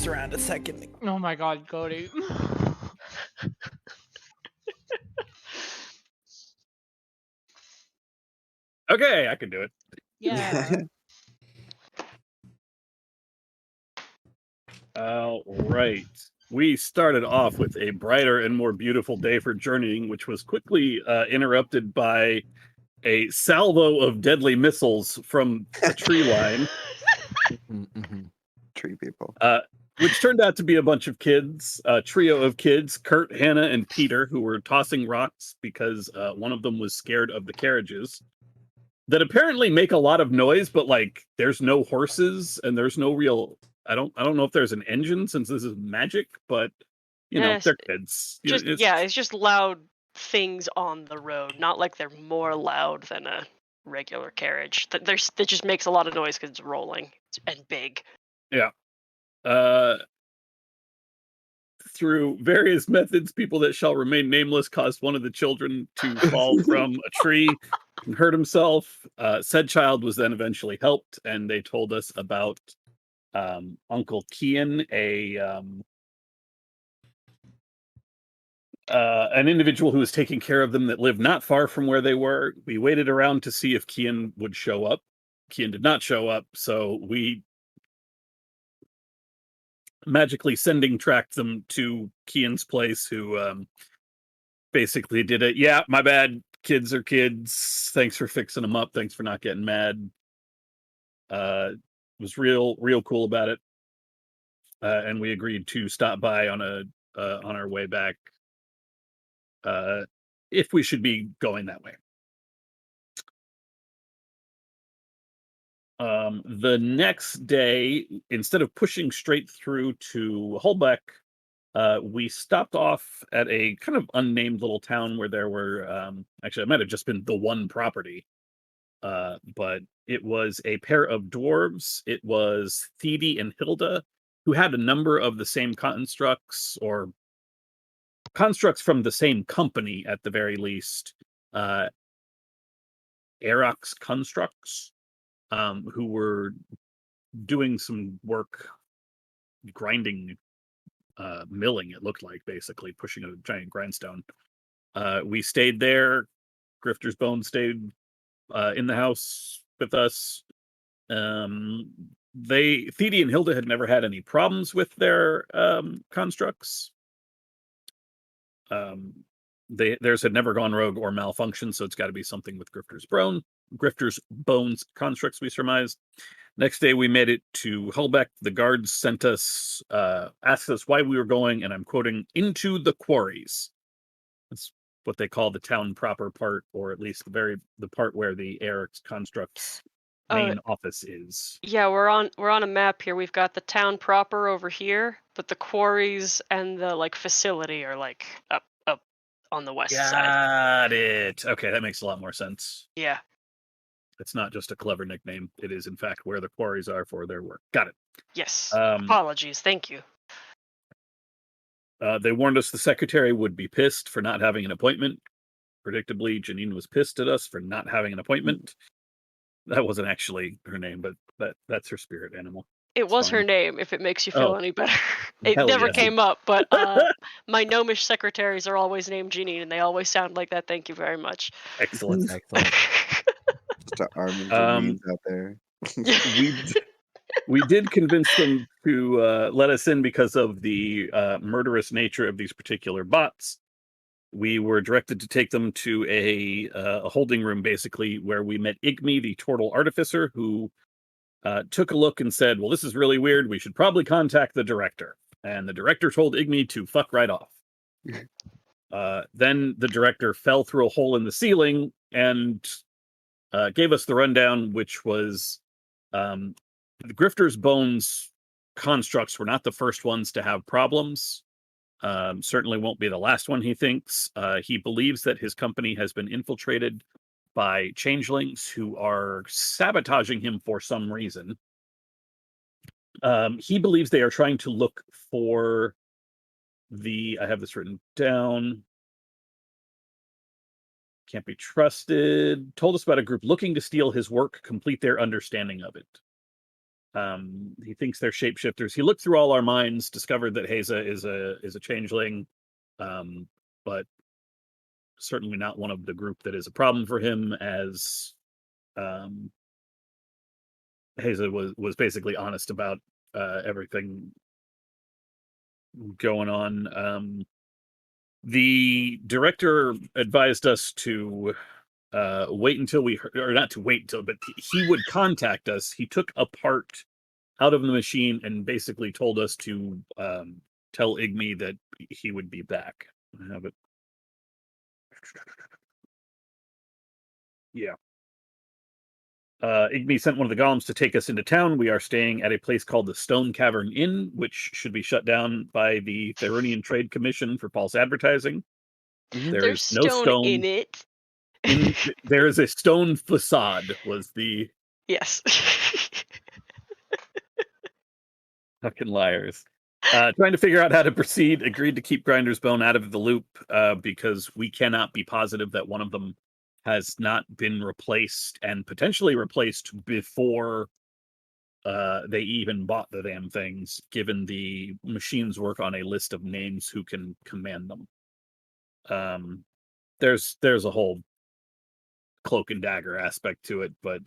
around a second. Oh my god, Cody. Okay, I can do it. Yeah. All right. We started off with a brighter and more beautiful day for journeying, which was quickly interrupted by a salvo of deadly missiles from the tree line, Tree people. which turned out to be a bunch of kids, a trio of kids, Kurt, Hannah, and Peter, who were tossing rocks because one of them was scared of the carriages that apparently make a lot of noise, but like there's no horses and there's no real. I don't know if there's an engine since this is magic, but you know, Yes, they're kids. You know, it's just loud things on the road. Not like they're more loud than a regular carriage. That just makes a lot of noise because it's rolling and big. Yeah. Through various methods, people that shall remain nameless caused one of the children to fall from a tree and hurt himself. Said child was then eventually helped, and they told us about Uncle Kian, an individual who was taking care of them that lived not far from where they were. We waited around to see if Kian would show up. Kian did not show up, so we magically tracked them to Kian's place, who basically did it. Yeah, my bad. Kids are kids. Thanks for fixing them up. Thanks for not getting mad. Was real cool about it. And we agreed to stop by on our way back if we should be going that way. The next day, instead of pushing straight through to Holbeck, we stopped off at a kind of unnamed little town where there were, actually, it might have just been the one property, but it was a pair of dwarves. It was Thede and Hilda, who had a number of the same constructs, or constructs from the same company at the very least, Aerox Constructs, who were doing some work grinding, milling, it looked like, basically pushing a giant grindstone. We stayed there. Grifter's Bone stayed in the house with us. Thede and Hilda had never had any problems with their constructs. Theirs had never gone rogue or malfunctioned, so it's got to be something with Grifter's Bones constructs, we surmised. Next day, we made it to Hullbeck. The guards sent us, asked us why we were going, and I'm quoting, into the quarries. That's what they call the town proper part, or at least the part where the Eric's Constructs main office is. Yeah, we're on a map here. We've got the town proper over here, but the quarries and the facility are up on the west side. Got it. Okay, that makes a lot more sense. Yeah. It's not just a clever nickname. It is, in fact, where the quarries are for their work. Got it. Yes. Apologies. Thank you. They warned us the secretary would be pissed for not having an appointment. Predictably, Janine was pissed at us for not having an appointment. That wasn't actually her name, but that's her spirit animal. It was her name, if it makes you feel any better. It never came up, but my gnomish secretaries are always named Janine, and they always sound like that. Thank you very much. Excellent. Just an army of Janines out there. We did convince them to let us in because of the murderous nature of these particular bots. We were directed to take them to a holding room, basically, where we met Igmi, the Turtle Artificer, who took a look and said, well, this is really weird. We should probably contact the director. And the director told Igmi to fuck right off. Then the director fell through a hole in the ceiling and gave us the rundown, which was the Grifter's Bones constructs were not the first ones to have problems. Certainly won't be the last one, he thinks. He believes that his company has been infiltrated by changelings who are sabotaging him for some reason. He believes they are trying to look for I have this written down. Can't be trusted. Told us about a group looking to steal his work, complete their understanding of it. He thinks they're shapeshifters. He looked through all our minds, discovered that Haza is a changeling, but certainly not one of the group that is a problem for him, as Haza was basically honest about everything going on. The director advised us to wait until or not to wait until, but he would contact us. He took a part out of the machine and basically told us to tell Igme that he would be back. I have it. Yeah. Igme sent one of the golems to take us into town. We are staying at a place called the Stone Cavern Inn, which should be shut down by the Therunian Trade Commission for false advertising. There There's is no stone in it. there is a stone facade, was the Yes. fucking liars. Trying to figure out how to proceed, agreed to keep Grinder's Bone out of the loop because we cannot be positive that one of them has not been replaced and potentially replaced before they even bought the damn things, given the machines work on a list of names who can command them. There's a whole cloak and dagger aspect to it, but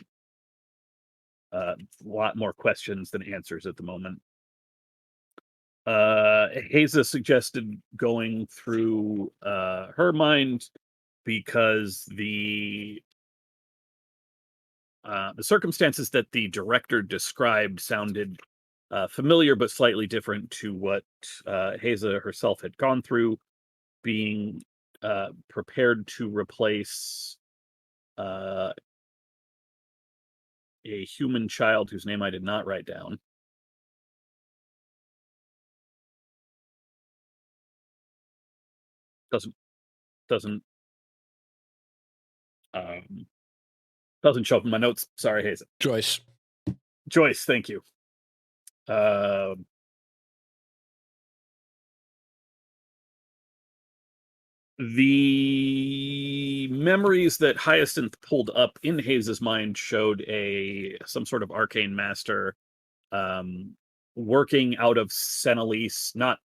a lot more questions than answers at the moment. Haza suggested going through her mind because the circumstances that the director described sounded familiar but slightly different to what Haza herself had gone through, being prepared to replace a human child whose name I did not write down. Doesn't show up in my notes. Sorry, Hazen. Joyce, thank you. The memories that Hyacinth pulled up in Haze's mind showed some sort of arcane master working out of Senelise, not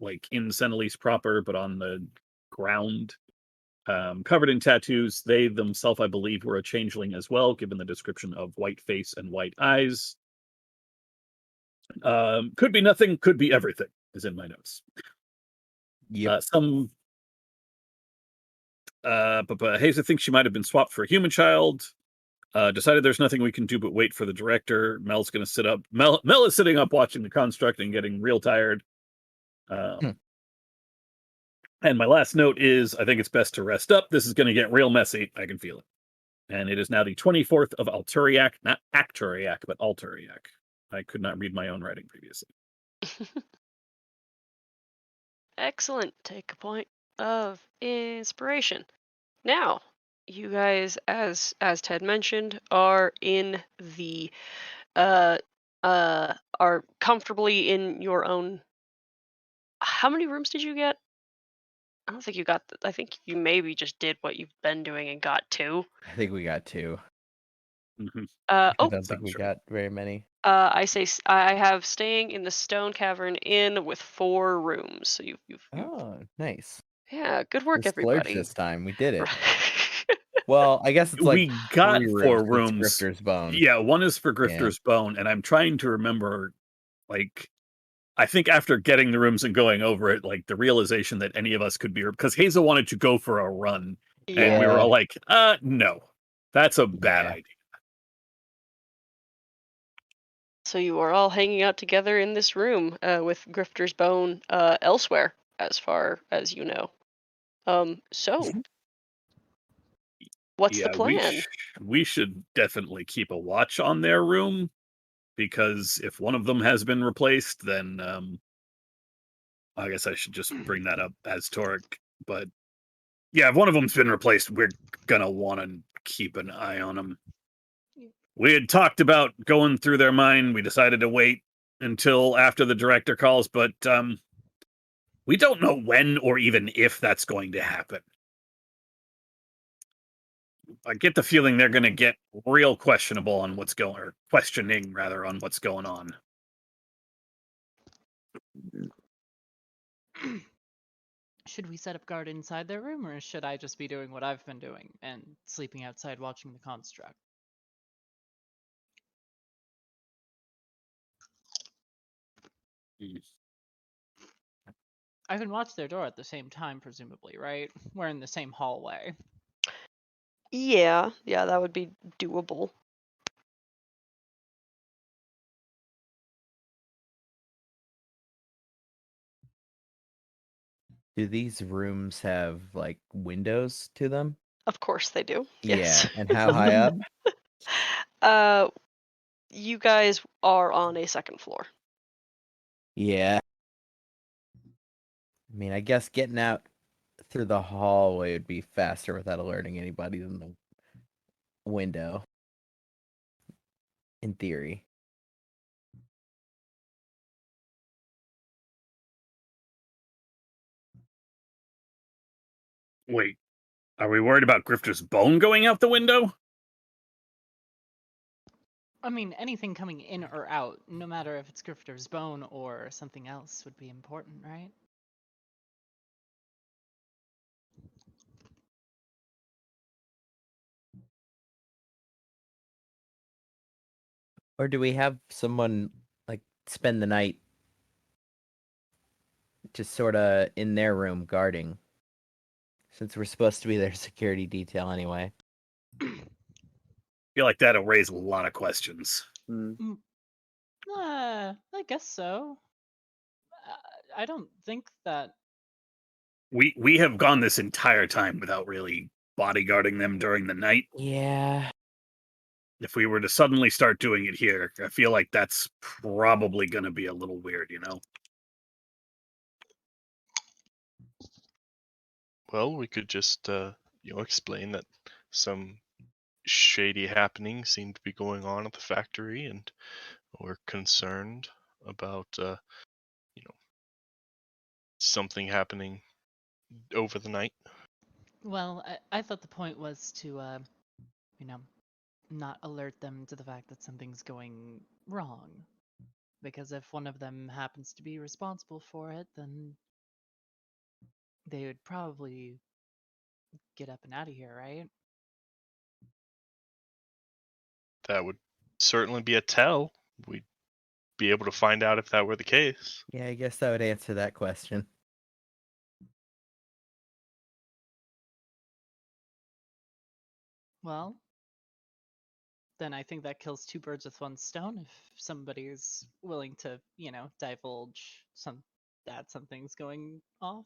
like in Senelise proper, but on the ground, covered in tattoos. They themselves, I believe, were a changeling as well, given the description of white face and white eyes. Could be nothing, could be everything, is in my notes. Yep. But Hazel thinks she might have been swapped for a human child. Decided there's nothing we can do but wait for the director. Mel's going to sit up. Mel is sitting up watching the construct and getting real tired. And my last note is, I think it's best to rest up. This is going to get real messy. I can feel it. And it is now the 24th of Alturiac, not Acturiac, but Alturiac. I could not read my own writing previously. Excellent. Take a point of inspiration. Now, you guys, as Ted mentioned, are in the are comfortably in your own. How many rooms did you get? I don't think you got. I think you maybe just did what you've been doing and got 2. I think we got 2. Mm-hmm. I don't think we got very many. I have staying in the Stone Cavern Inn with 4 rooms. So you've Oh, nice. Yeah, good work, We splurged everybody. this time. We did it. Well, I guess it's like we got 3 4 rooms. rooms. Grifter's Bone. Yeah, one is for Grifter's Bone, and I'm trying to remember, like, I think after getting the rooms and going over it, like the realization that any of us could be, because Hazel wanted to go for a run, and we were all like, no, that's a bad idea. So you are all hanging out together in this room with Grifter's Bone elsewhere, as far as you know. So what's the plan? We should definitely keep a watch on their room, because if one of them has been replaced, then I guess I should just bring that up as Torek. But yeah, if one of them's been replaced, we're gonna want to keep an eye on them. We had talked about going through their mind. We decided to wait until after the director calls, but we don't know when or even if that's going to happen. I get the feeling they're going to get real questionable on what's going, or questioning rather, on what's going on. Should we set up guard inside their room, or should I just be doing what I've been doing and sleeping outside watching the construct? Hmm. I can watch their door at the same time, presumably, right? We're in the same hallway. Yeah, that would be doable. Do these rooms have like windows to them? Of course they do. Yeah. Yes. And how high up? You guys are on a second floor. Yeah. I mean, I guess getting out through the hallway would be faster without alerting anybody than the window. In theory. Wait, are we worried about Grifter's bone going out the window? I mean, anything coming in or out, no matter if it's Grifter's bone or something else, would be important, right? Or do we have someone like spend the night just sort of in their room guarding? Since we're supposed to be their security detail anyway. I feel like that'll raise a lot of questions. I guess so. I don't think that... We have gone this entire time without really bodyguarding them during the night. Yeah. If we were to suddenly start doing it here, I feel like that's probably going to be a little weird, you know? Well, we could just, explain that some shady happenings seem to be going on at the factory, and we're concerned about, something happening over the night. Well, I thought the point was to, not alert them to the fact that something's going wrong. Because if one of them happens to be responsible for it, then they would probably get up and out of here, right? That would certainly be a tell. We'd be able to find out if that were the case. Yeah, I guess that would answer that question. Well, then I think that kills two birds with one stone if somebody is willing to, divulge that something's going off.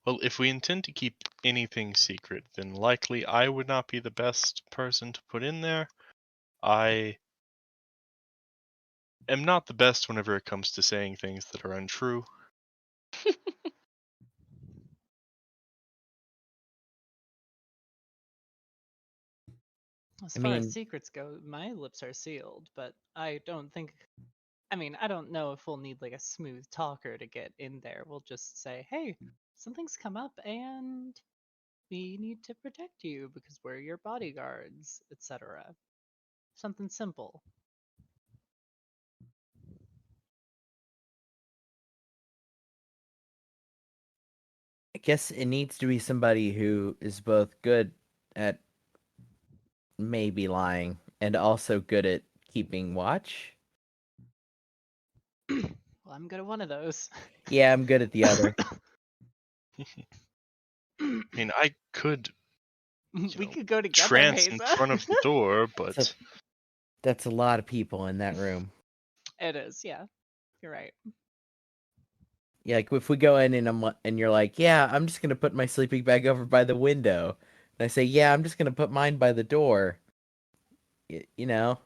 Well, if we intend to keep anything secret, then likely I would not be the best person to put in there. I am not the best whenever it comes to saying things that are untrue. As far as secrets go, my lips are sealed, but I don't think... I don't know if we'll need like a smooth talker to get in there. We'll just say, hey, something's come up and we need to protect you because we're your bodyguards, etc. Something simple. I guess it needs to be somebody who is both good at maybe lying and also good at keeping watch. Well, I'm good at one of those. Yeah, I'm good at the other. I mean, I could we could go together, trance in Haza. front of the door, but That's a lot of people in that room. It is, yeah. You're right. Yeah, like if we go in and you're like, yeah, I'm just gonna put my sleeping bag over by the window, and I say, yeah, I'm just gonna put mine by the door. You know,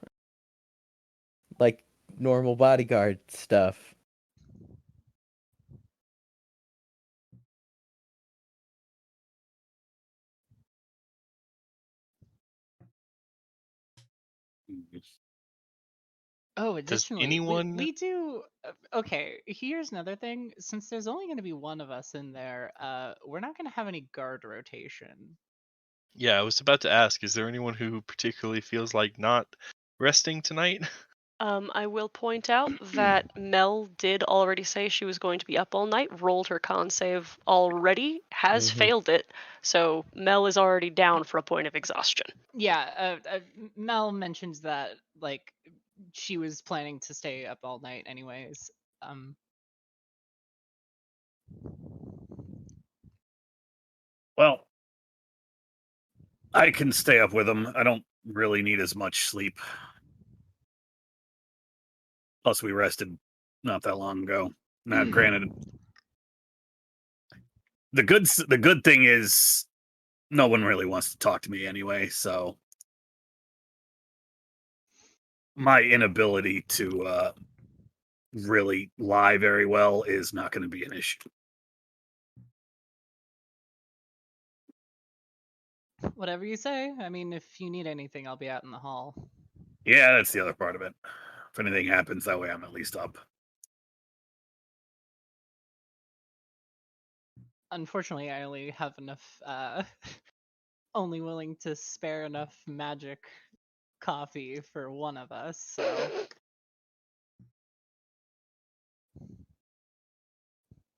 like normal bodyguard stuff. Oh, Does additionally, anyone? we do. Okay, here's another thing. Since there's only going to be one of us in there, we're not going to have any guard rotation. Yeah, I was about to ask. Is there anyone who particularly feels like not resting tonight? I will point out that Mel did already say she was going to be up all night, rolled her con save already, has Mhm. failed it, so Mel is already down for a point of exhaustion. Yeah, Mel mentioned that like she was planning to stay up all night anyways. Well, I can stay up with them. I don't really need as much sleep. Plus, we rested not that long ago. Now, granted, the good thing is no one really wants to talk to me anyway. So my inability to really lie very well is not going to be an issue. Whatever you say. I mean, if you need anything, I'll be out in the hall. Yeah, that's the other part of it. If anything happens, that way I'm at least up. Unfortunately, I only have enough. Only willing to spare enough magic coffee for one of us. So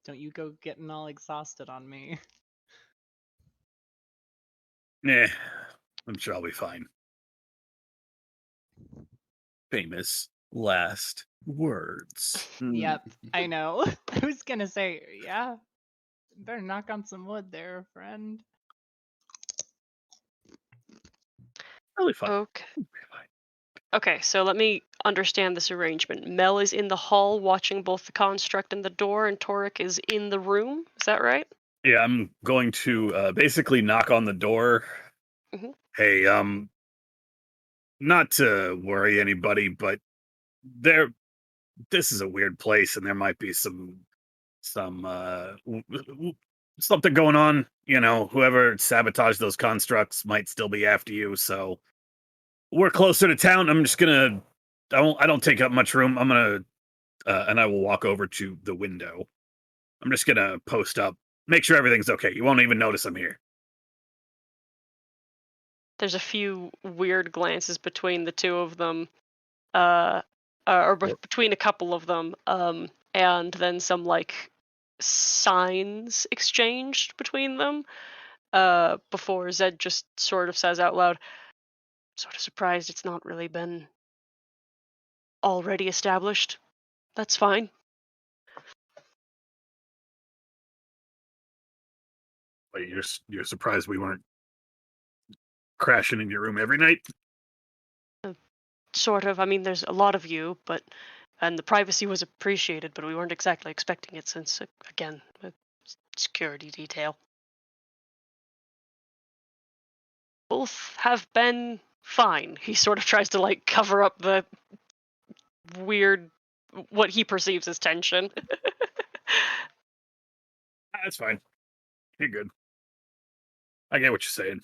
don't you go getting all exhausted on me. Yeah, I'm sure I'll be fine. Famous last words. Yep, I know. I was gonna say, yeah, better knock on some wood there, friend. Really fine. Okay. I'll be fine. Okay, so let me understand this arrangement. Mel is in the hall watching both the construct and the door, and Torek is in the room. Is that right? Yeah, I'm going to basically knock on the door. Mhm. Hey, not to worry anybody, but this is a weird place, and there might be some something going on. You know, whoever sabotaged those constructs might still be after you. So we're closer to town. I'm just gonna. I don't take up much room. I'm gonna, and I will walk over to the window. I'm just gonna post up, make sure everything's okay. You won't even notice I'm here. There's a few weird glances between the two of them, uh, between a couple of them, and then some like signs exchanged between them. Before Zed just sort of says out loud, "Sort of surprised it's not really been already established. That's fine." Wait, you're surprised we weren't crashing in your room every night? Sort of. I mean, there's a lot of you, and the privacy was appreciated, but we weren't exactly expecting it since, again, a security detail. Both have been fine. He sort of tries to like cover up the weird, what he perceives as tension. That's fine. You're good. I get what you're saying.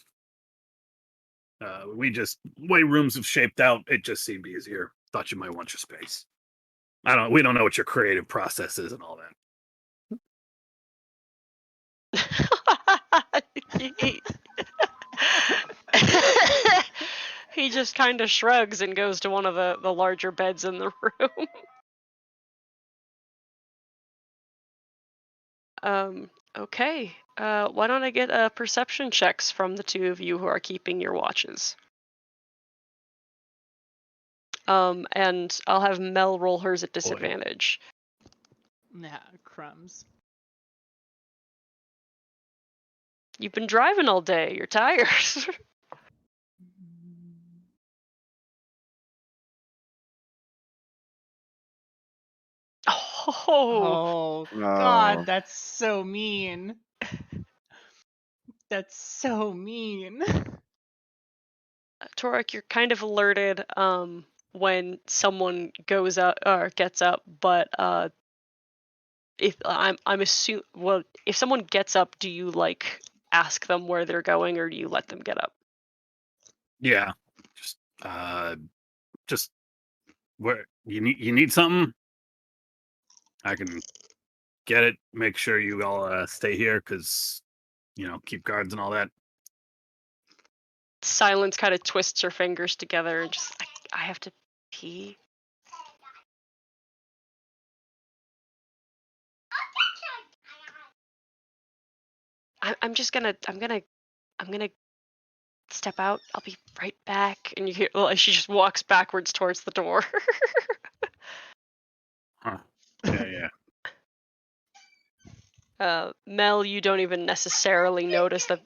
We just way rooms have shaped out. It just seemed easier. Thought you might want your space. We don't know what your creative process is and all that. he, he just kind of shrugs and goes to one of the larger beds in the room. Okay. Why don't I get perception checks from the two of you who are keeping your watches? And I'll have Mel roll hers at disadvantage. Nah, crumbs. You've been driving all day. You're tired. Oh, Oh Oh, God, that's so mean. That's so mean. Torek, you're kind of alerted when someone goes up or gets up, but if I'm assuming, well, if someone gets up, do you like ask them where they're going, or do you let them get up? Yeah. Just Where you need something? I can get it. Make sure you all stay here, because keep guards and all that. Silence kind of twists her fingers together and just, I have to pee. I'm gonna step out. I'll be right back. And you hear, she just walks backwards towards the door. Huh. Yeah. Mel, you don't even necessarily notice that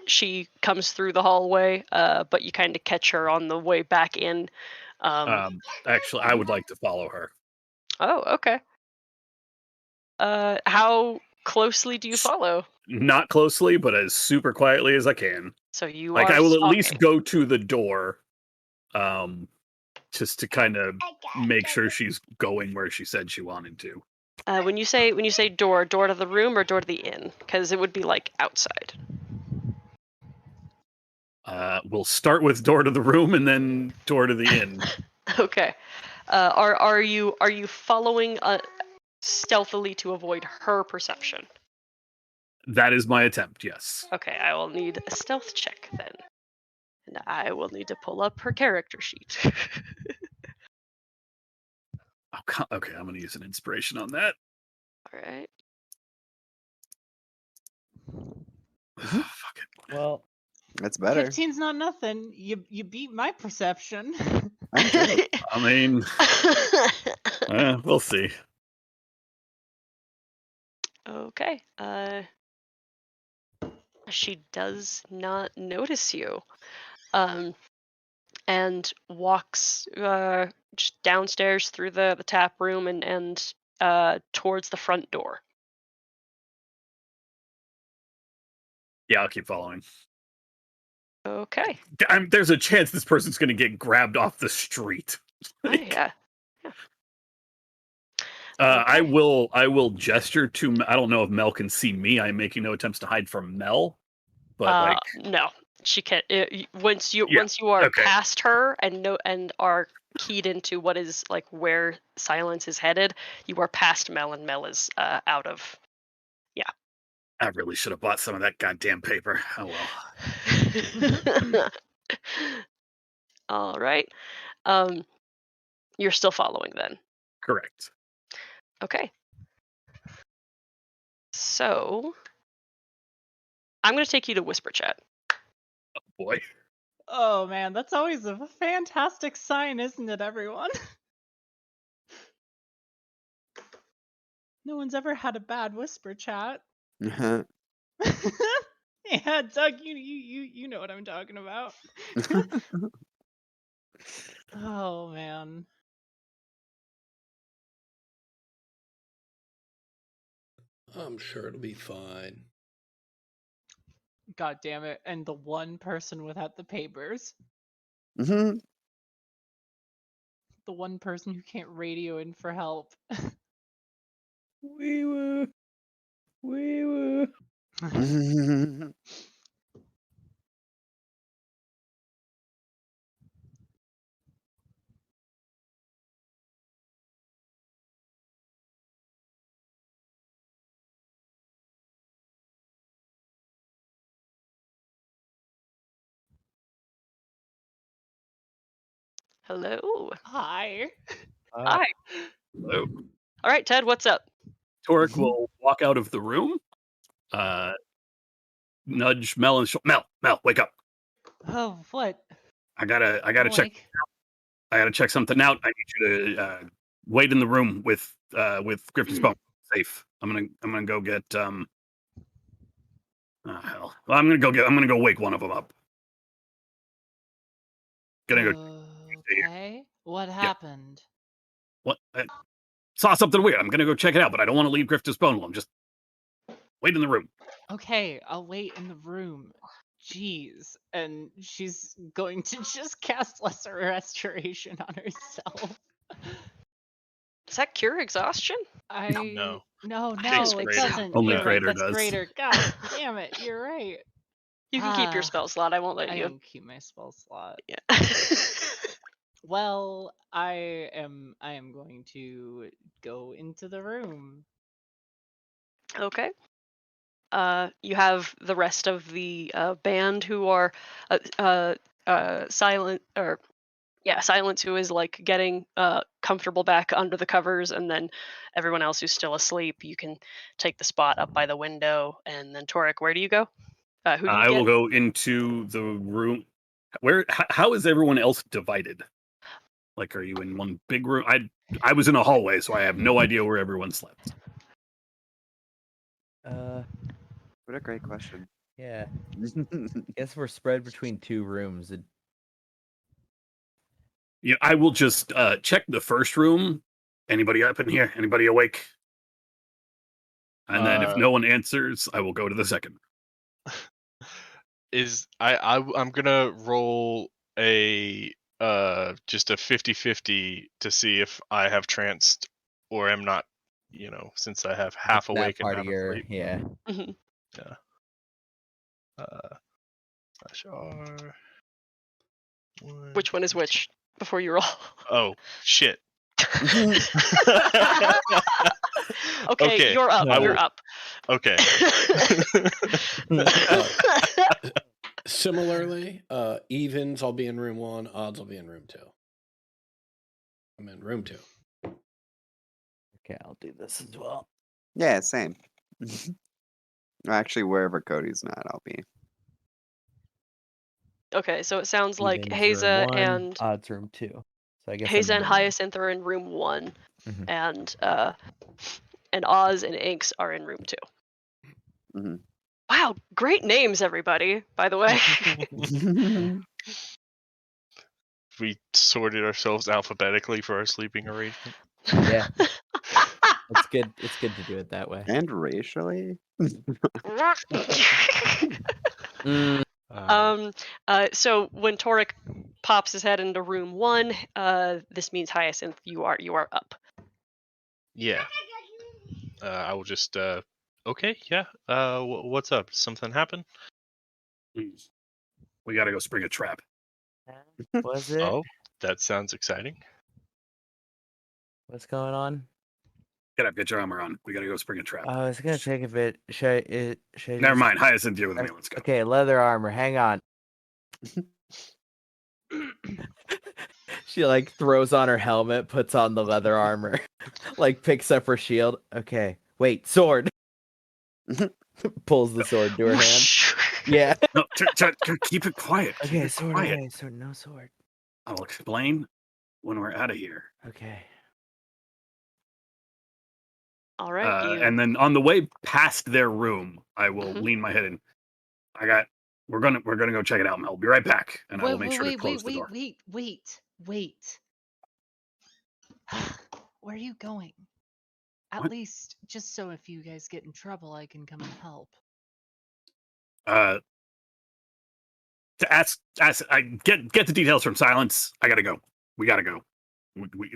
she comes through the hallway, but you kind of catch her on the way back in. Actually, I would like to follow her. Oh, okay. How closely do you follow? Not closely, but as super quietly as I can. So you Like, are I will at stalking. least go to the door, just to kind of make sure she's going where she said she wanted to. When you say door to the room or door to the inn? Because it would be like outside. We'll start with door to the room and then door to the inn. Okay. Are you following stealthily to avoid her perception? That is my attempt, yes. Okay, I will need a stealth check then. And I will need to pull up her character sheet. Okay, I'm going to use an inspiration on that. Alright. Fuck it. Well, That's better. 15's not nothing. You beat my perception. I mean, we'll see. Okay. She does not notice you. And walks just downstairs through the tap room and towards the front door. Yeah, I'll keep following. Okay. There's a chance this person's going to get grabbed off the street. Oh, yeah. I will gesture to. I don't know if Mel can see me. I'm making no attempts to hide from Mel, but no, she can't. Once you are past her and are keyed into what is like where Silence is headed, you are past Mel, and Mel is out of. Yeah. I really should have bought some of that goddamn paper. Oh well. All right. You're still following then. Correct. Okay. So I'm going to take you to Whisper Chat. Oh boy. Oh man, that's always a fantastic sign, isn't it, everyone? No one's ever had a bad whisper chat. Uh-huh. Yeah, Doug, you know what I'm talking about. Oh man. I'm sure it'll be fine. God damn it. And the one person without the papers. Mm-hmm. The one person who can't radio in for help. wee woo. Wee woo. Hello. Hi. Hi. Hello. All right, Ted, what's up? Torek will walk out of the room. Nudge Mel and Mel, wake up. Oh, what? I gotta check. Like, I gotta check something out. I need you to wait in the room with Griffin's bone. Safe. I'm gonna go get hell. Well, I'm gonna go wake one of them up. Gonna go. okay. What happened? What? I saw something weird. I'm gonna go check it out, but I don't want to leave Griffin's bone alone. Just wait in the room. Okay, I'll wait in the room. Jeez. And she's going to just cast Lesser Restoration on herself. Does that cure exhaustion? No. No, think it greater. doesn't. Only You're greater right, that's does. greater. God damn it, you're right. You can keep your spell slot. I won't let I you. can keep my spell slot. Yeah. Well, I am going to go into the room. Okay. You have the rest of the band who are silent, or Silence, who is like getting comfortable back under the covers, and then everyone else who's still asleep. You can take the spot up by the window, and then Torek, where do you go? Who do you I get? will go into the room. How is everyone else divided? Like, are you in one big room? I was in a hallway, so I have no idea where everyone slept. What a great question. Yeah. Guess we're spread between 2 rooms. Yeah, I will just check the first room. Anybody up in here? Anybody awake? And then if no one answers, I will go to the second. I'm gonna roll a just a 50-50 to see if I have tranced or am not, since I have half That awake and part half of your asleep. yeah. Mhm. Yeah. /R. Which one is which? Before you roll. Oh shit. Okay, you're up. I You're will- up. Okay. Similarly, evens, I'll be in room 1. Odds, I'll be in room 2. I'm in room 2. Okay, I'll do this as well. Yeah, same. Actually, wherever Cody's not, I'll be. Okay, so it sounds like Evens Haza room 1, and odds room 2. So I guess Haza and I'm Hyacinth are in room 1, Mhm. and Oz and Inks are in room 2. hmm Wow, great names, everybody. By the way. We sorted ourselves alphabetically for our sleeping arrangement. Yeah. It's good. It's good to do it that way. And racially? So when Torek pops his head into room 1, this means Hyacinth, you are up. Yeah. I will just okay, yeah. What's up? Something happen? We gotta go spring a trap. Was it? Oh, that sounds exciting. What's going on? Get up, get your armor on. We gotta go spring a trap. It's gonna take a bit. Should I Never mind. Hyacinth, you're with me. Let's go. Okay, leather armor. Hang on. She like throws on her helmet, puts on the leather armor, like picks up her shield. Okay, wait, sword. Pulls the sword to her hand. Yeah. No, keep it quiet. Keep Okay, it sword. quiet. Okay, sword. No sword. I'll explain when we're out of here. Okay. All right. And then on the way past their room, I will Mhm. lean my head in. We're gonna go check it out, and I'll be right back. And I will make sure to close the door. Wait. Where are you going? At What? least, just so if you guys get in trouble, I can come and help. To ask, I get the details from Silence. I gotta go. We gotta go.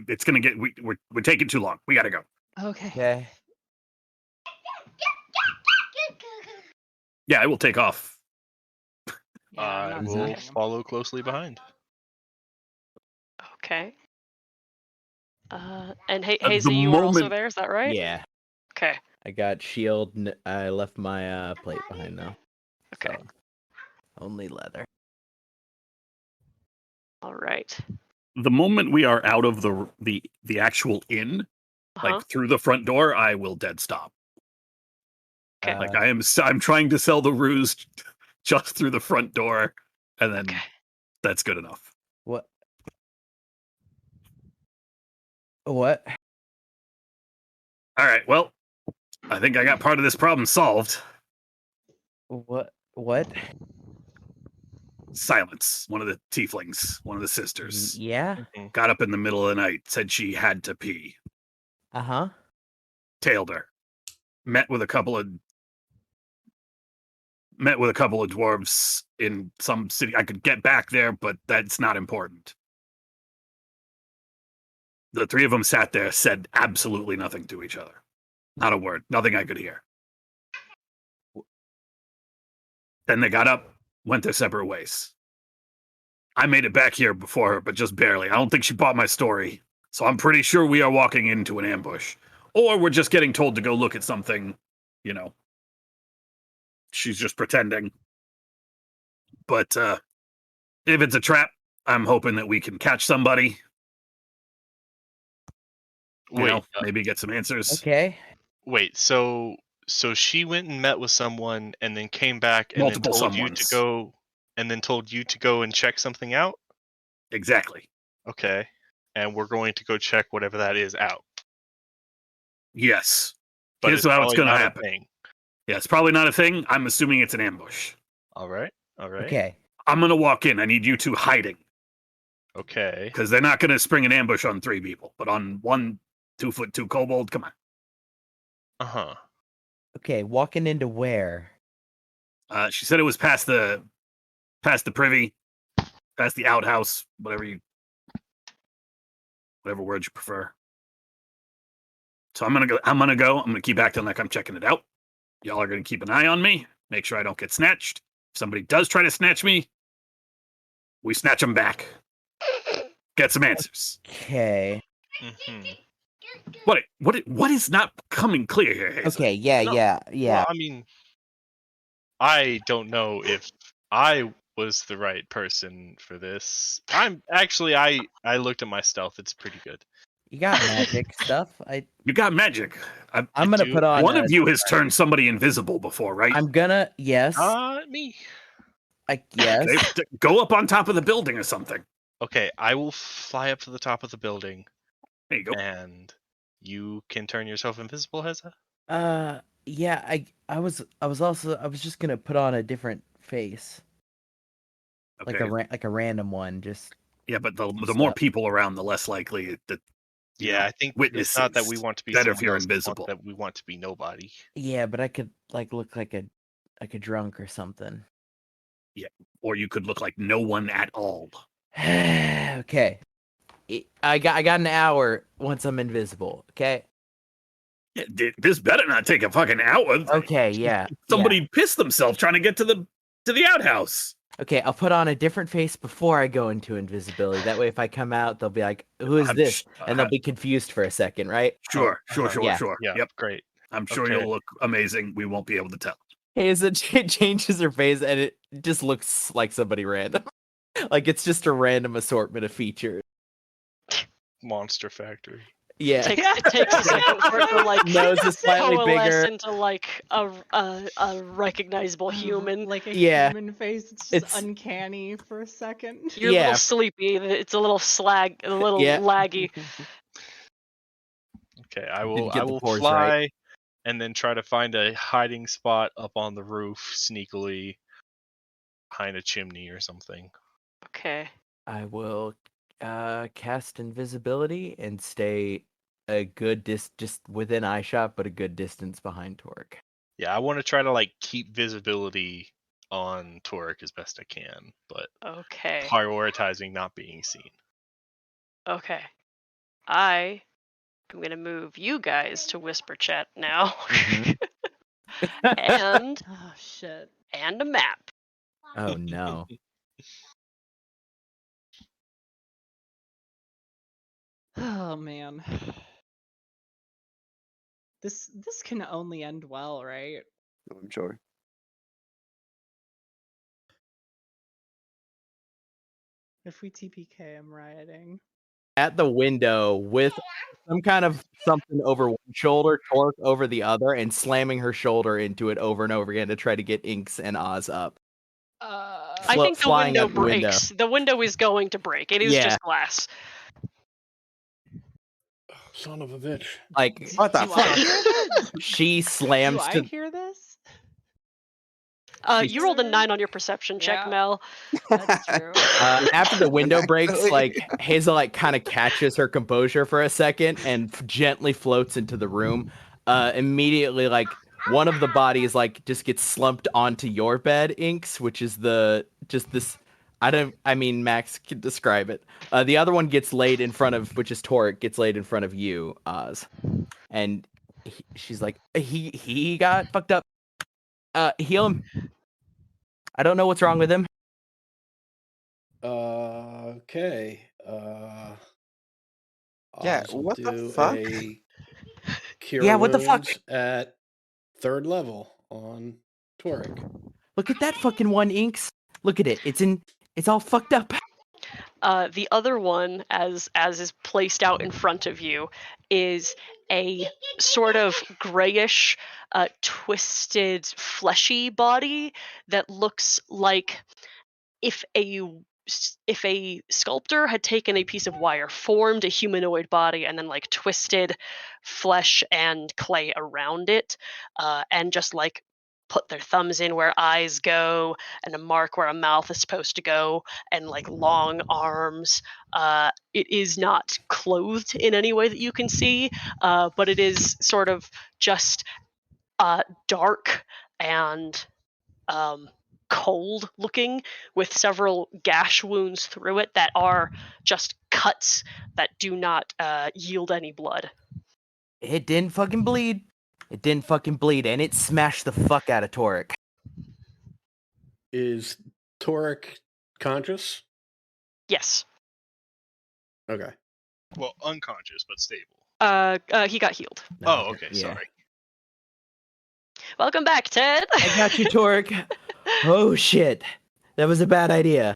It's gonna get. We're taking too long. We gotta go. Okay. Okay. Yeah, I will take off. Yeah, I'm I not will stopping 'em. follow closely behind. Okay. And the Hazy, you are also moment- there, is that right? Yeah. Okay. I got shield. I left my plate behind though. Okay. So, only leather. All right. The moment we are out of the actual inn, Uh-huh. like through the front door, I will dead stop. Okay. Like I'm trying to sell the ruse just through the front door, and then Okay. that's good enough. What? What? All right. Well, I think I got part of this problem solved. What? Silence. One of the tieflings, one of the sisters, Yeah. got up in the middle of the night, said she had to pee. Uh-huh. Tailed her. Met with a couple of dwarves in some city. I could get back there, but that's not important. The 3 of them sat there, said absolutely nothing to each other. Not a word. Nothing I could hear. Then they got up, went their separate ways. I made it back here before her, but just barely. I don't think she bought my story. So I'm pretty sure we are walking into an ambush. Or we're just getting told to go look at something, you know. She's just pretending. But if it's a trap, I'm hoping that we can catch somebody. Wait, Maybe get some answers. Okay. wait. So she went and met with someone, and then came back, and Multiple then told you to someones. go, and then told you to go and check something out. Exactly. Okay, and we're going to go check whatever that is out. Yes. But Here's it's how it's probably going to not a happen. thing. Yeah, it's probably not a thing. I'm assuming it's an ambush. All right. Okay. I'm going to walk in. I need you two hiding. Okay. Because they're not going to spring an ambush on 3 people. But on 1 2'2" kobold, come on. Uh-huh. Okay. Walking into where? She said it was past the privy, past the outhouse, whatever word you prefer. So I'm gonna go. I'm gonna keep acting like I'm checking it out. Y'all are gonna keep an eye on me. Make sure I don't get snatched. If somebody does try to snatch me, we snatch them back. Get some answers. Okay. What is not coming clear here, Hazel? Okay. Yeah. No, Yeah. Well, I mean, I don't know if I was the right person for this. I'm actually I looked at my stealth. It's pretty good. You got magic stuff. You got magic. I'm gonna put on. One of you has turned somebody invisible before, right? I'm gonna. Yes. Me. Yes. Okay, go up on top of the building or something. Okay, I will fly up to the top of the building. There you go. And you can turn yourself invisible, Heza? Yeah. I was just gonna put on a different face, Okay. like a random one. Just Yeah, but the more people around, the less likely that. Yeah, I think witnesses. it's not that we want to be Better if someone you're else, invisible. that we want to be nobody. yeah, but I could look like a drunk or something. Yeah, or you could look like no one at all. Okay. I got an hour once I'm invisible. Okay. Yeah, this better not take a fucking hour. Okay. Yeah. Somebody pissed themselves trying to get to the outhouse. Okay, I'll put on a different face before I go into invisibility. That way, if I come out, they'll be like, "Who is this?" And they'll be confused for a second, right? Sure. Yeah. Sure. Yeah, Yep. great. I'm sure you'll look amazing. We won't be able to tell. Hazel changes her face, and it just looks like somebody random. Like it's just a random assortment of features. Monster Factory. Yeah. It takes a second for it to like Nose is slightly coalesce bigger. into like a recognizable human. Like a Yeah. human face. It's just It's- uncanny for a second. You're a Yeah. little sleepy. It's a little Yeah. laggy. Okay, I Didn't will get the pores fly right. and then try to find a hiding spot up on the roof sneakily behind a chimney or something. Okay. I will cast invisibility and stay a good just within eyeshot, but a good distance behind Torque. Yeah, I want to try to like keep visibility on Torque as best I can, but Okay. prioritizing not being seen. Okay. I am gonna move you guys to whisper chat now. Mhm. and Oh shit. and a map. Oh no. Oh man. This can only end well, right? I'm sure. If we TPK, I'm rioting. At the window with some kind of something over one shoulder, Torque over the other, and slamming her shoulder into it over and over again to try to get Inks and Oz up. I think the flying window out the window. breaks. The window is going to break. It is Yeah. just glass. Son of a bitch. Like What the Do I fuck? hear this? she Do slams I to hear this? You rolled a 9 on your perception check, Yeah. Mel. That's true. after the window breaks, like Hazel like kind of catches her composure for a second and gently floats into the room. Immediately, like one of the bodies like just gets slumped onto your bed, Inks, which is this. I mean, Max can describe it. The other one gets laid in front of, which is Torque, gets laid in front of you, Oz, and she's like, he got fucked up. Heal him. I don't know what's wrong with him. Okay. Yeah, Oz will what the do fuck? a cure Yeah, what the fuck? wounds at 3rd level on Torek. Look at that fucking one, Inks. Look at it. It's all fucked up. The other one, as is placed out in front of you, is a sort of grayish, twisted, fleshy body that looks like if a sculptor had taken a piece of wire, formed a humanoid body, and then like twisted flesh and clay around it, and just like put their thumbs in where eyes go and a mark where a mouth is supposed to go and like long arms. It is not clothed in any way that you can see, but it is sort of just dark and cold looking, with several gash wounds through it that are just cuts that do not yield any blood. It didn't fucking bleed. It didn't fucking bleed, and it smashed the fuck out of Torek. Is Torek conscious? Yes. Okay. Well, unconscious but stable. He got healed. No, Oh, okay. yeah. Sorry. Welcome back, Ted. I got you, Torek. Oh shit. That was a bad idea.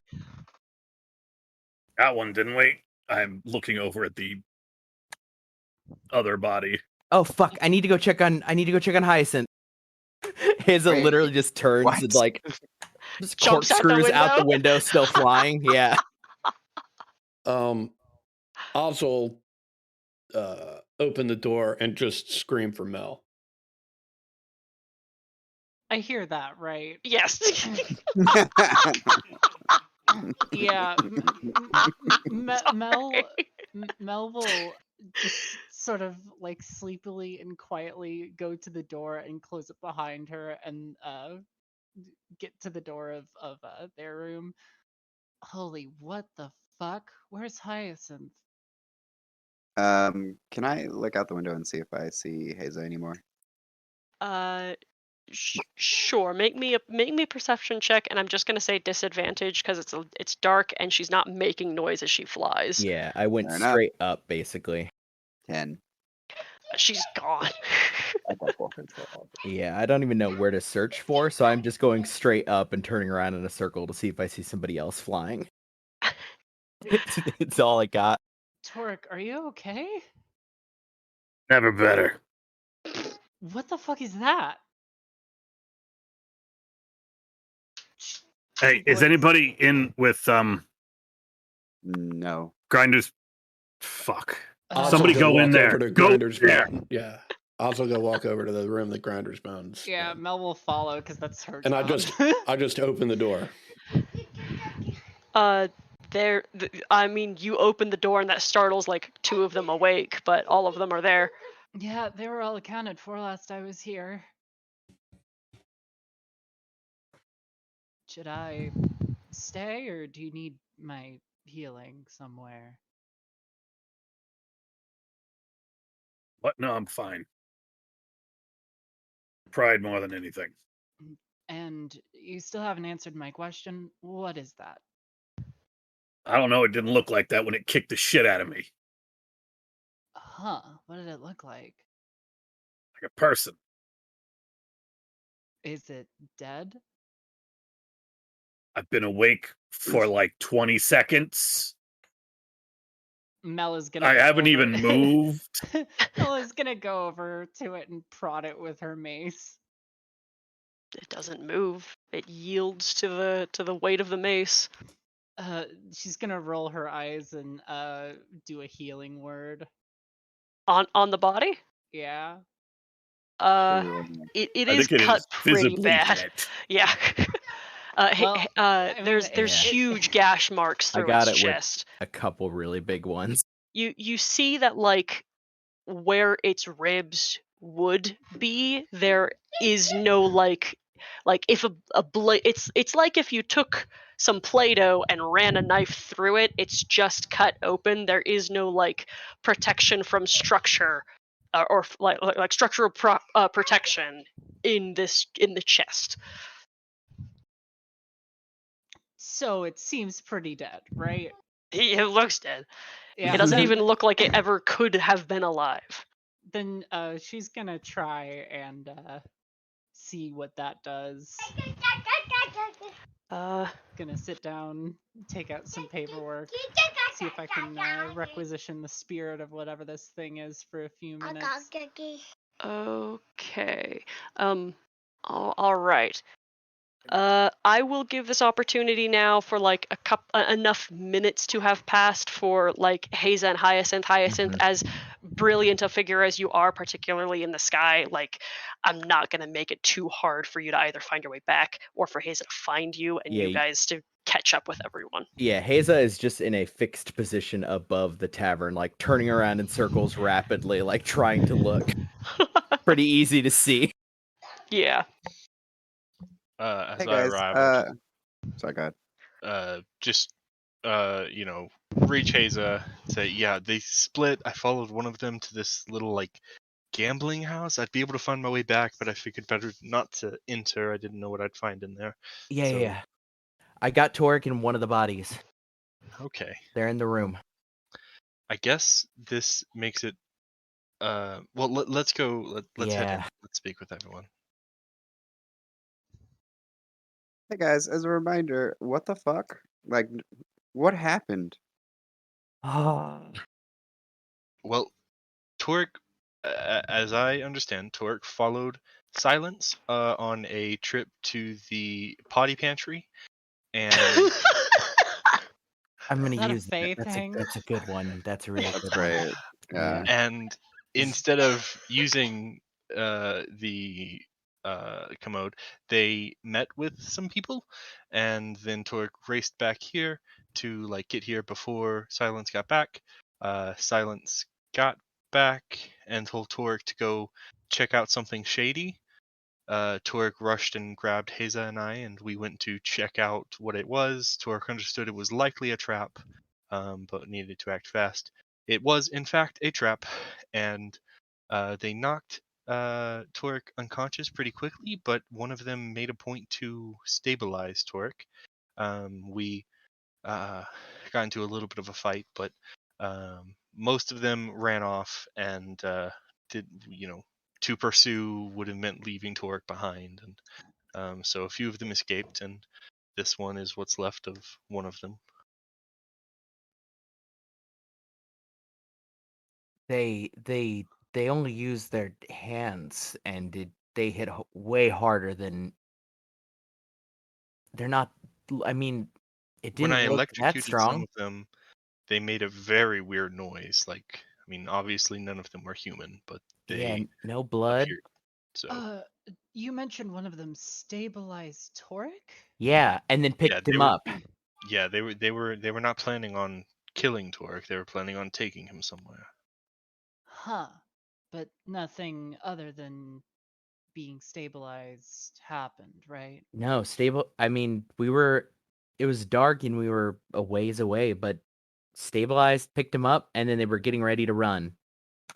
That one, didn't we? I'm looking over at the other body. Oh fuck. I need to go check on Hyacinth. Hazel Wait, literally just turns what? and like just Jumps out the corkscrews out the window. window, still flying. Yeah. Oz will open the door and just scream for Mel. I hear that, right? Yes. Yeah, Mel will just sort of like sleepily and quietly go to the door and close it behind her and get to the door of their room. Holy, what the fuck? Where's Hyacinth? Can I look out the window and see if I see Hazel anymore? Sure. Make me a perception check, and I'm just gonna say disadvantage because it's dark and she's not making noise as she flies. Yeah, I went Fair enough. straight up basically. 10. She's gone. Yeah, I don't even know where to search for, so I'm just going straight up and turning around in a circle to see if I see somebody else flying. It's all I got. Torek, are you okay? Never better. What the fuck is that? Hey, is What? anybody in with No. grinders? Fuck. Oz Somebody will go walk in there. Over to Go Grinder's there. mountain. Yeah. Oz will go walk over to the room that Grinder's bones. Yeah, in. Mel will follow because that's her And I job. just open the door. I mean, you open the door and that startles like two of them awake, but all of them are there. Yeah, they were all accounted for last I was here. Should I stay or do you need my healing somewhere? What? No, I'm fine. Pride more than anything. And you still haven't answered my question. What is that? I don't know. It didn't look like that when it kicked the shit out of me. Huh, what did it look like? Like a person. Is it dead? I've been awake for like 20 seconds. Mel is gonna I go haven't over- even moved. Mel is gonna go over to it and prod it with her mace. It doesn't move. It yields to the weight of the mace. She's gonna roll her eyes and do a healing word. On the body? Yeah. It I is think it cut is pretty visibly bad. dead. Yeah. Well, I mean, there's Yeah. huge gash marks I through got its it with- chest. A couple really big ones. You see that like where its ribs would be, there is no like if a blade. It's like if you took some Play-Doh and ran a knife through it. It's just cut open. There is no like protection from structure or like structural protection in the chest. So it seems pretty dead, right? It looks dead. Yeah. It doesn't then- even look like it ever could have been alive. Then she's gonna try and see what that does. Gonna sit down, take out some paperwork, see if I can requisition the spirit of whatever this thing is for a few minutes. Okay. All right. I will give this opportunity now for like enough minutes to have passed for like Haza and Hyacinth. Hyacinth, as brilliant a figure as you are, particularly in the sky, like I'm not gonna make it too hard for you to either find your way back or for Haza to find you and you guys to catch up with everyone. Yeah, Haza is just in a fixed position above the tavern, like turning around in circles rapidly, like trying to look. Pretty easy to see. Yeah. As Hey I guys, arrive, sorry, go ahead. just reach Haza, say, yeah, they split. I followed one of them to this little like gambling house. I'd be able to find my way back, but I figured better not to enter. I didn't know what I'd find in there. Yeah, So- yeah. I got Torek in one of the bodies. Okay. They're in the room. I guess this makes it. Well, let's go. Let's head in. Yeah. Let's speak with everyone. Hey guys, as a reminder, what the fuck? Like, what happened? Oh. Well, Torek, as I understand, Torek followed Silence on a trip to the potty pantry, and I'm gonna Is that a use that. Faye That's thing? that's a good one. That's a really That's good one. great. Yeah. and instead of using the commode, they met with some people, and then Torek raced back here to like get here before Silence got back. Silence got back and told Torek to go check out something shady. Torek rushed and grabbed Haza and I, and we went to check out what it was. Torek understood it was likely a trap, but needed to act fast. It was, in fact, a trap, and they knocked Torek unconscious pretty quickly, but one of them made a point to stabilize Torek. We got into a little bit of a fight, but most of them ran off and did, to pursue would have meant leaving Torek behind, and so a few of them escaped, and this one is what's left of one of them. They only used their hands, and they hit way harder than. They're not. I mean, it When didn't I look that electrocuted some strong. of them, they made a very weird noise. Like, I mean, obviously none of them were human, but Yeah, they no blood. appeared. So You mentioned one of them stabilized Torek? Yeah, and then yeah, picked they him were. up. Yeah, they were not planning on killing Torek. They were planning on taking him somewhere. Huh. But nothing other than being stabilized happened, right? No, stable. I mean, it was dark and we were a ways away, but stabilized, picked him up, and then they were getting ready to run.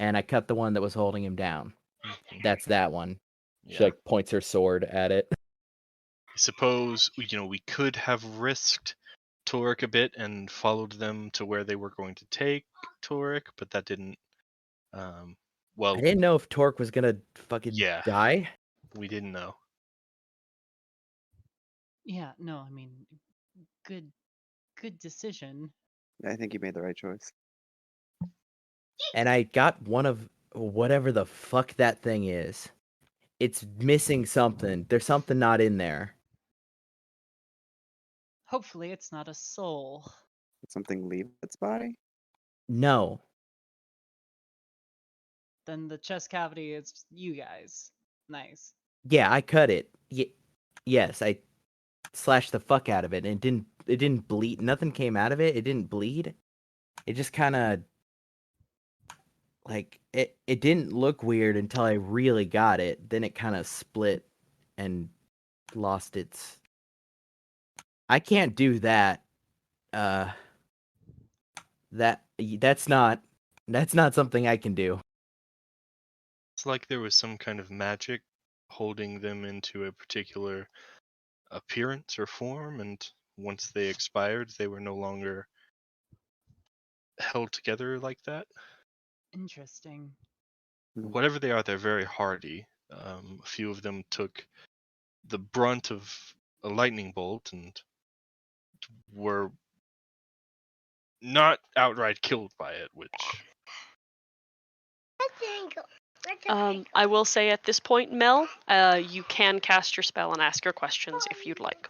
And I cut the one that was holding him down. That's that one. She Yeah. like points her sword at it. I suppose we could have risked Torek a bit and followed them to where they were going to take Torek, but that didn't. Well, I didn't know if Torque was gonna fucking Yeah. die. we didn't know. Yeah, no, I mean, good decision. I think you made the right choice. And I got one of whatever the fuck that thing is. It's missing something. There's something not in there. Hopefully it's not a soul. Did something leave its body? No. Then the chest cavity is you guys. Nice. Yeah, I cut it. Yes, I slashed the fuck out of it, and it didn't bleed. Nothing came out of it. It didn't bleed. It just kind of like it didn't look weird until I really got it. Then it kind of split and lost its. I can't do that. That's not something I can do. It's like there was some kind of magic holding them into a particular appearance or form, and once they expired, they were no longer held together like that. Interesting. Whatever they are, they're very hardy. A few of them took the brunt of a lightning bolt and were not outright killed by it, which I will say at this point, Mel, you can cast your spell and ask your questions if you'd like.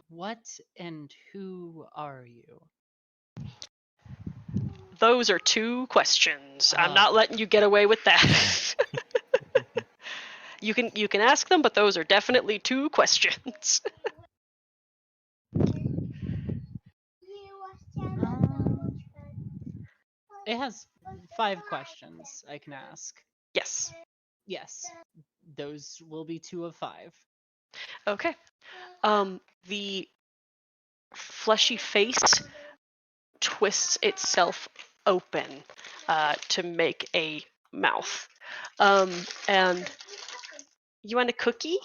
What and who are you? Those are 2 questions. I'm not letting you get away with that. You can ask them, but those are definitely 2 questions. It has 5 questions I can ask. Yes. Yes, those will be 2 of 5. Okay. The fleshy face twists itself open to make a mouth. And you want a cookie?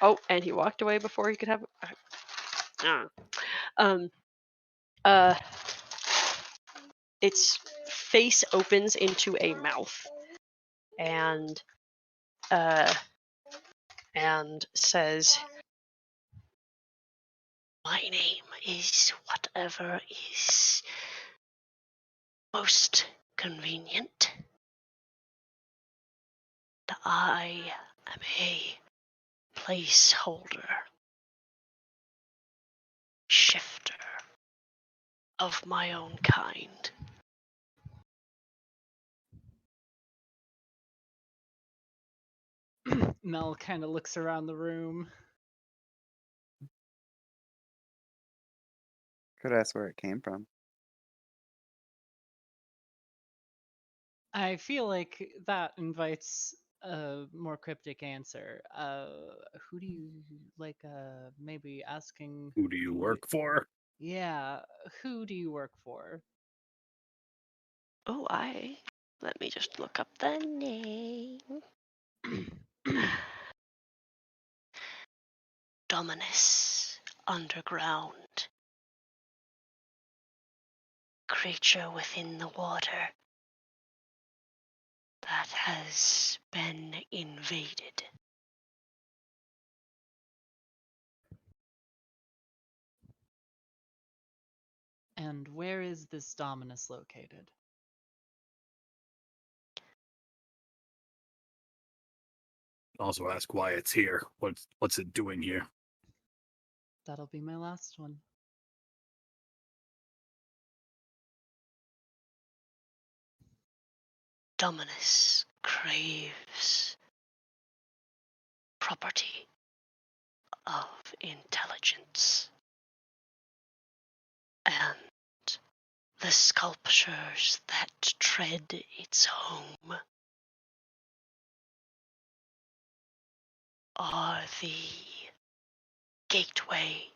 Oh, and he walked away before he could have. Its face opens into a mouth, and says, "My name is whatever is most convenient. I am a placeholder, shifter of my own kind." Mel kind of looks around the room. Could ask where it came from. I feel like that invites a more cryptic answer. Who do you like? Maybe asking. Who do you work for? Yeah, who do you work for? Oh, let me just look up the name. Dominus, underground. Creature within the water that has been invaded. And where is this Dominus located? Also ask why it's here. What's it doing here? That'll be my last one. Dominus craves property of intelligence, and the sculptures that tread its home are the gateway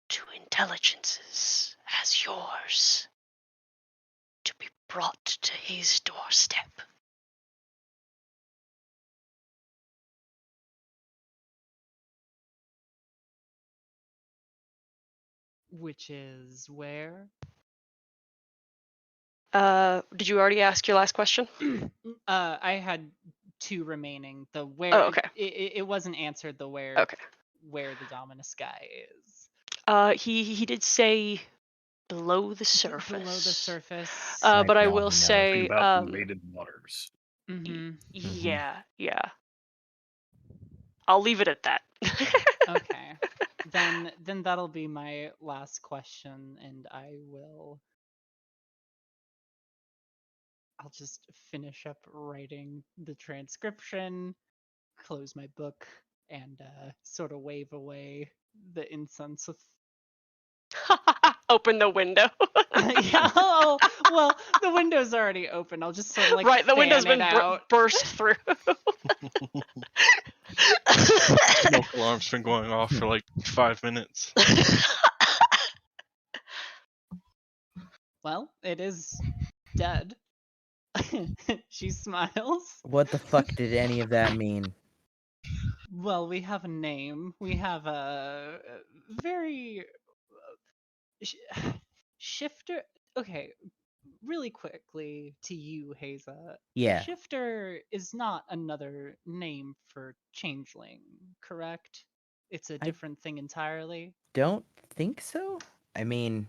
to intelligences as yours, to be brought to his doorstep. Which is where? Did you already ask your last question? I had 2 remaining. The where. Oh, okay. It wasn't answered. The where. Okay. Where the Dominus guy is. He did say below the surface. Below the surface. But I down will below. say, About invaded waters. Mm-hmm. yeah. I'll leave it at that. Okay. Then that'll be my last question, and I'll just finish up writing the transcription, close my book, and sort of wave away the incense with. Open the window. Yeah. Oh, well, the window's already open. I'll just sort of like right, the window's fan been it out. burst through. smoke alarm's been going off for like 5 minutes. Well, it is dead. She smiles. What the fuck did any of that mean? Well, we have a name. We have a very shifter. Okay, really quickly to you, Haza. Yeah, Shifter is not another name for changeling, correct? It's a I different thing entirely. don't think so. I mean,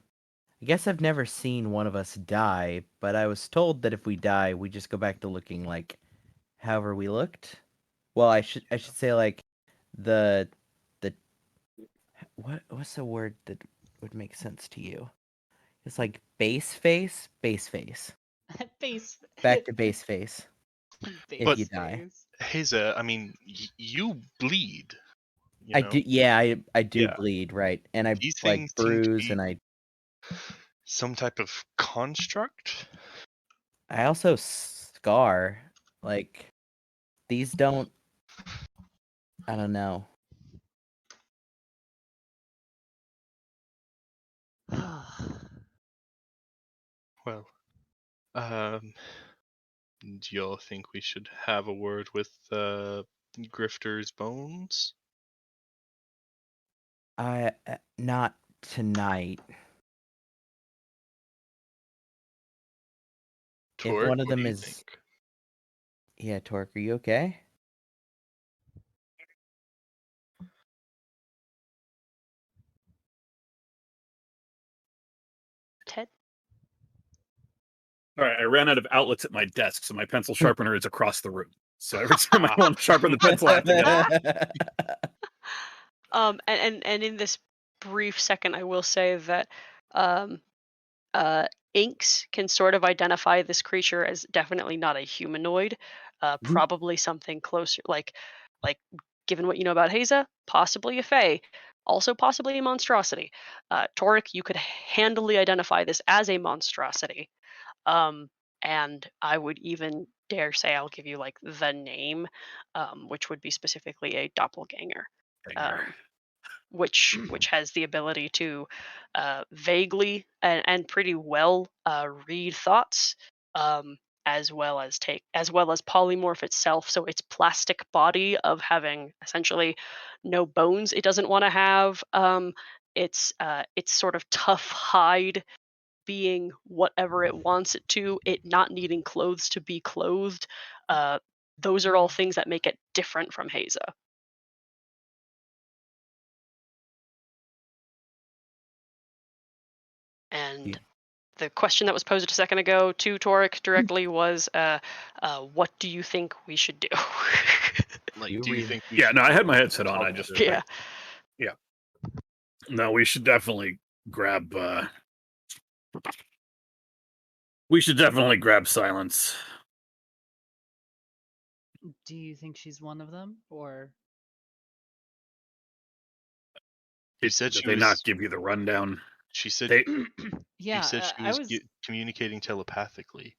I guess I've never seen one of us die, but I was told that if we die, we just go back to looking like however we looked. Well, I should say like the the what's the word that would make sense to you? It's like base face, base face. Base. Back to base face if But you die. face. Haza, I mean, you bleed. You I know, do, yeah, I do Yeah. bleed, right? And I these like things seem to bruise be and I some type of construct. also scar. Like these don't, I don't know. Well, do y'all think we should have a word with Grifter's bones? I not tonight. If Torque, one of what do them you is, think? yeah, Torque, are you okay? Ted? All right, I ran out of outlets at my desk, so my pencil sharpener is across the room. So every time I want to sharpen the pencil, I have to get And in this brief second, I will say that um, inks can sort of identify this creature as definitely not a humanoid, probably something closer, like given what you know about Haza, possibly a fae, also possibly a monstrosity. Toric, you could handily identify this as a monstrosity, um, and I would even dare say I'll give you like the name, which would be specifically a doppelganger. Ganger. Which has the ability to vaguely and pretty well read thoughts, as well as polymorph itself. So its plastic body of having essentially no bones it doesn't want to have. Its sort of tough hide being whatever it wants it to. It not needing clothes to be clothed. Uh, those are all things that make it different from Haza. And the question that was posed a second ago to Toric directly was, what do you think we should do? Like, You do you read. think we Yeah, should no, I had my headset on. talk I just to- yeah. no. We should definitely grab. We should definitely grab silence. Do you think she's one of them, or She said Did she they was. not give you the rundown? She said. They, You said yeah? she I was was. communicating telepathically.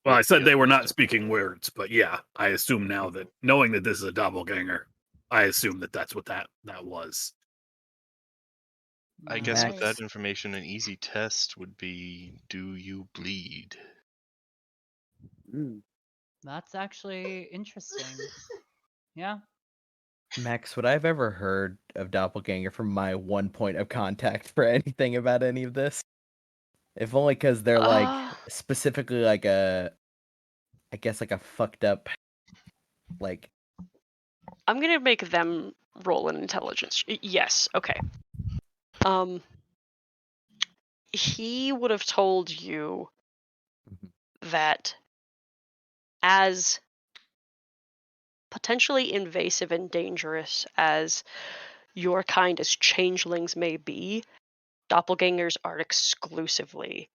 well, I with said the they were others. not speaking words, but yeah, I assume now that knowing that this is a doppelganger, I assume that that's what that was. I guess with Max. that information, an easy test would be: do you bleed? That's actually interesting. Yeah. Max, would I've ever heard of doppelganger from my one point of contact for anything about any of this? If only because they're like specifically like I guess like a fucked up, like I'm gonna make them roll an intelligence. Yes. Okay. He would have told you that as potentially invasive and dangerous as your kind as changelings may be, doppelgangers are exclusively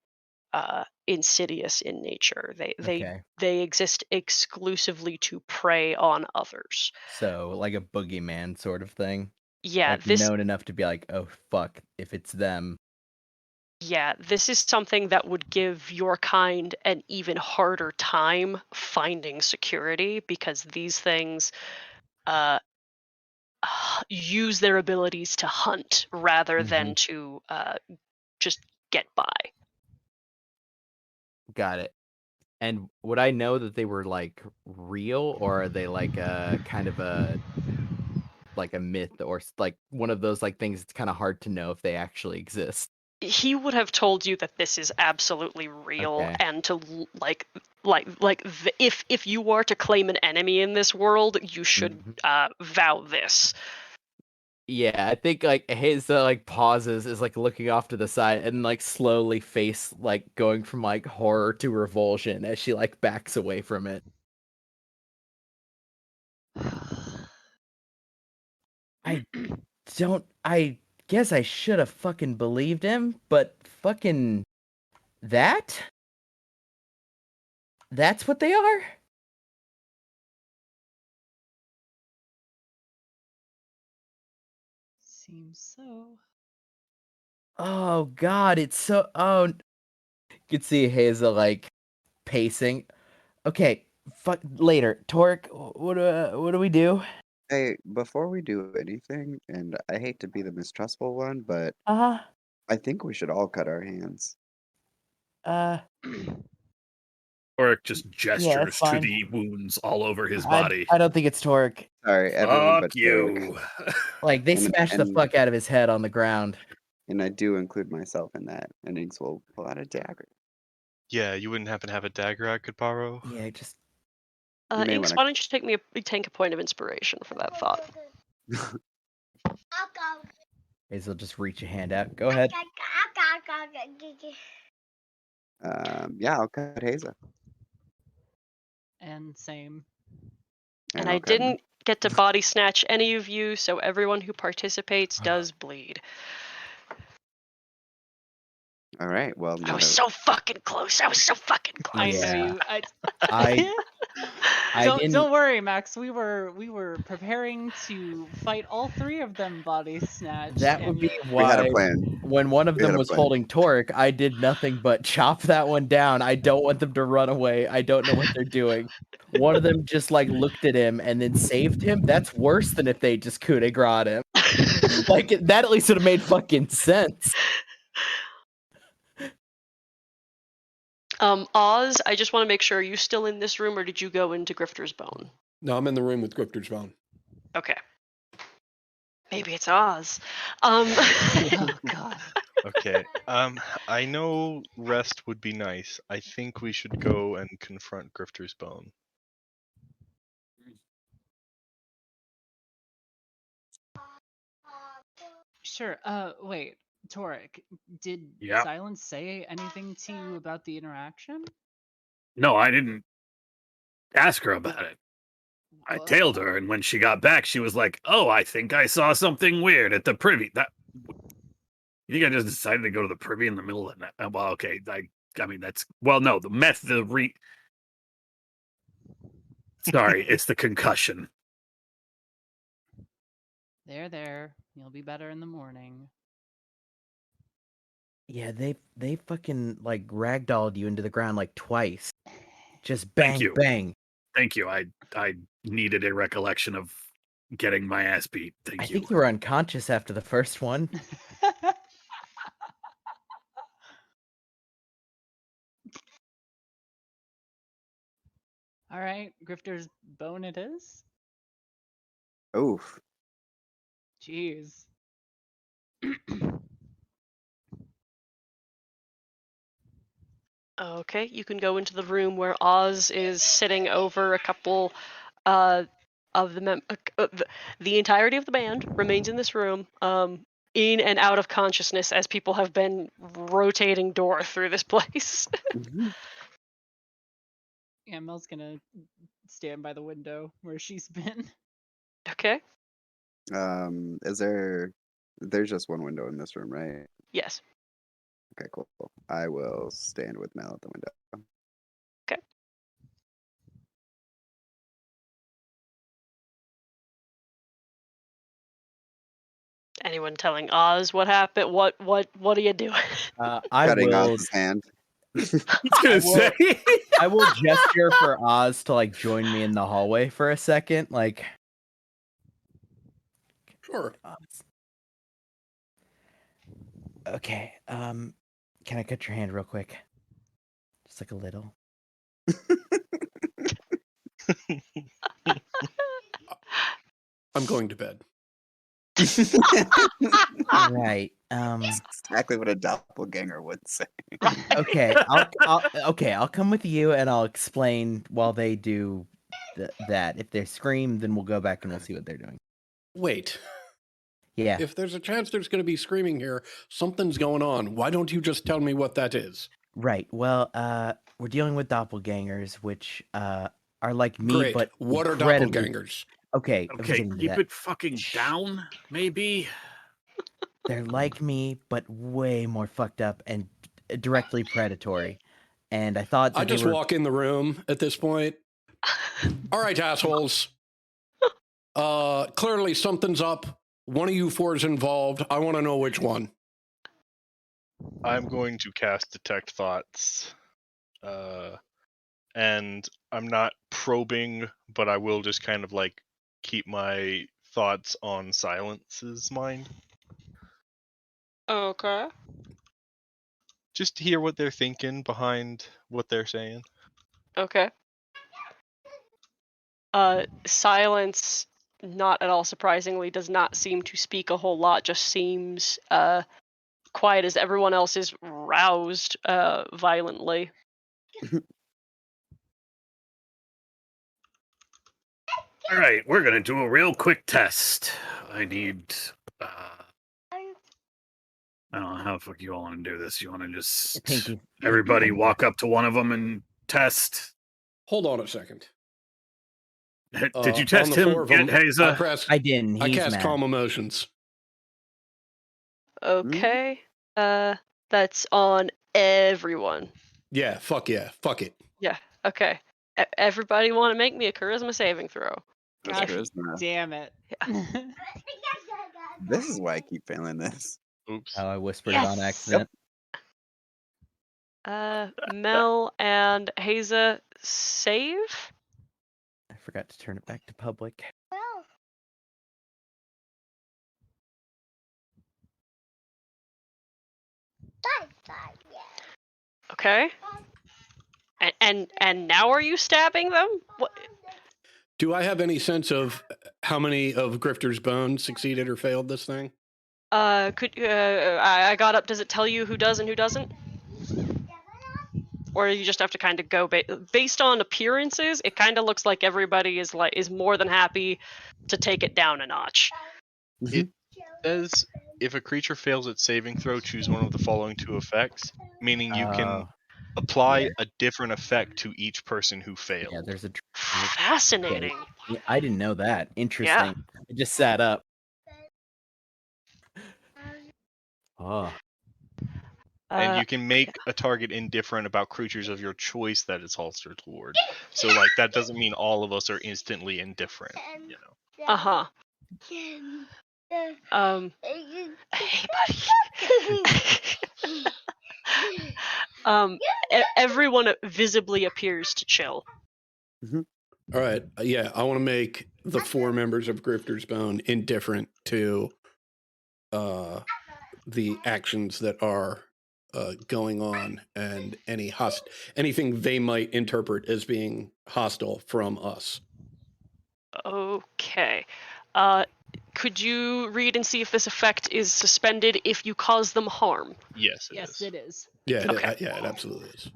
insidious in nature. okay, They exist exclusively to prey on others. so like a boogeyman sort of thing, Yeah, like known enough to be like, oh fuck, if it's them. this is something that would give your kind an even harder time finding security because these things use their abilities to hunt rather than to just get by. Got it. And would I know that they were like real, or are they like a kind of a like a myth, or like one of those like things it's kind of hard to know if they actually exist? He would have told you that this is absolutely real, Okay. and to if you were to claim an enemy in this world, you should vow this. Yeah, I think like Hazel like pauses, is like looking off to the side, and like slowly face like going from like horror to revulsion as she like backs away from it. I guess I should have fucking believed him, but fucking that's what they are? Seems so. Oh god, it's so you could see Hazel like pacing. Okay, fuck later. Torque, what do we do? Hey, before we do anything, and I hate to be the mistrustful one, but Uh-huh. I think we should all cut our hands. Oric just Yeah, that's gestures to fine. the wounds all over his I body. don't think it's Torque. Sorry, everyone but Fuck Torque. you. Like they And- smashed the and- fuck out of his head on the ground. And I do include myself in that. And Inks will pull out a dagger. Yeah, you wouldn't happen to have a dagger I could borrow? Yeah, just You may Inks, wanna- why don't you take a point of inspiration for that thought? Hazel just reach a hand out. Go ahead. Yeah, I'll cut Hazel. And same. And I'll I cut- didn't get to body snatch any of you, so everyone who participates does bleed. All right. Well, I was so fucking close. I was so fucking close. I know Yeah. you. I didn't. Don't worry, Max. We were preparing to fight all three of them body snatch. That would be We had a why plan. when one of We them had a was plan. holding Torque, I did nothing but chop that one down. I don't want them to run away. I don't know what they're doing. One of them just like looked at him and then saved him. That's worse than if they just coup de grace him. Like that at least would have made fucking sense. Oz, I just want to make sure, are you still in this room or did you go into Grifter's Bone? No, I'm in the room with Grifter's Bone. Okay. Maybe it's Oz. Oh god. Okay. I know rest would be nice. I think we should go and confront Grifter's Bone. Sure. Wait, Torek, did Yeah. Silence say anything to you about the interaction? No, I didn't ask her about it. I What? tailed her, and when she got back, she was like, "Oh, I think I saw something weird at the privy." You think I just decided to go to the privy in the middle of the night? Well, okay. I mean, that's no. Sorry, it's the concussion. There. You'll be better in the morning. Yeah, they fucking like ragdolled you into the ground like twice. Just bang, you. bang. Thank you. I needed a recollection of getting my ass beat. I Thank you. think you were unconscious after the first one. All right, Grifter's Bone it is. Oof. Jeez. Okay, you can go into the room where Oz is sitting over a couple of the entirety of the band remains in this room, in and out of consciousness as people have been rotating door through this place. Mhm. Yeah, Mel's gonna stand by the window where she's been. Okay. There's just one window in this room, right? Yes. Okay, cool. I will stand with Mel at the window. Okay. Anyone telling Oz what happened? What are you doing? I Cutting will. Oz's hand. He's gonna say. I will gesture for Oz to like join me in the hallway for a second. Like, Sure. Oz. Okay. Can I cut your hand real quick? Just like a little. I'm going to bed. All right. Exactly what a doppelganger would say. Okay. I'll come with you and I'll explain while they do that. If they scream, then we'll go back and we'll see what they're doing. Wait. Yeah. If there's a chance there's going to be screaming here, something's going on. Why don't you just tell me what that is? Right. Well, we're dealing with doppelgangers, which are like me, Great. but What are incredibly... doppelgangers? Okay. I was Okay, getting to keep that. it fucking down, maybe. They're like me, but way more fucked up and directly predatory. And I thought that I just they were... walk in the room at this point. All right, assholes. Clearly something's up. One of you four is involved. I want to know which one. I'm going to cast Detect Thoughts. And I'm not probing, but I will just kind of like keep my thoughts on Silence's mind. Okay. Just to hear what they're thinking behind what they're saying. Okay. Silence, not at all surprisingly, does not seem to speak a whole lot, just seems quiet as everyone else is roused violently. All right, we're gonna do a real quick test. I need. I don't know how the fuck you all want to do this. You want to just Pinky. everybody walk up to one of them and test? Hold on a second. Did you On test the him four of yet, them, Haza? I didn't. I He's cast mad. calm emotions. Okay. That's on everyone. Yeah, fuck it. Yeah. Okay. Everybody want to make me a charisma saving throw? That's God charisma. damn it. This is why I keep failing this. Oops. Oh, I whispered it on accident. Mel and Haza save. I forgot to turn it back to public. Okay. And now are you stabbing them? What? Do I have any sense of how many of Grifter's bones succeeded or failed this thing? I got up. Does it tell you who does and who doesn't? Or you just have to kind of go based on appearances. It kind of looks like everybody is more than happy to take it down a notch. It says if a creature fails its saving throw, choose one of the following two effects, meaning you can apply a different effect to each person who failed. Yeah, there's a... Fascinating. Yeah, I didn't know that. Interesting. Yeah. I just sat up. Oh. And you can make a target indifferent about creatures of your choice that it's holstered toward. So, like, that doesn't mean all of us are instantly indifferent, you know. Uh-huh. Hey, buddy. Everyone visibly appears to chill. All right. Yeah, I want to make the four members of Grifter's Bone indifferent to the actions that are going on and anything they might interpret as being hostile from us. Okay. Could you read and see if this effect is suspended if you cause them harm? Yes, Yes, it is. Yeah, Okay. it absolutely is.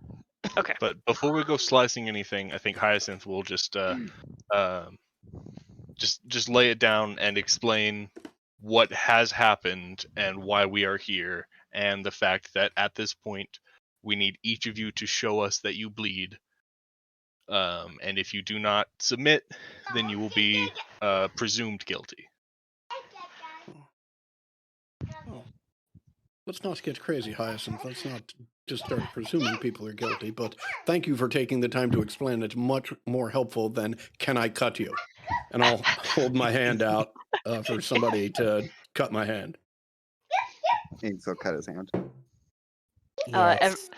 Okay. But before we go slicing anything, I think Hyacinth will just lay it down and explain what has happened and why we are here, and the fact that at this point we need each of you to show us that you bleed. And if you do not submit, then you will be presumed guilty. Oh. Let's not get crazy, Hyacinth. Let's not just start presuming people are guilty, but thank you for taking the time to explain. It's much more helpful than, can I cut you? And I'll hold my hand out for somebody to cut my hand. And so cut his hand. Yes.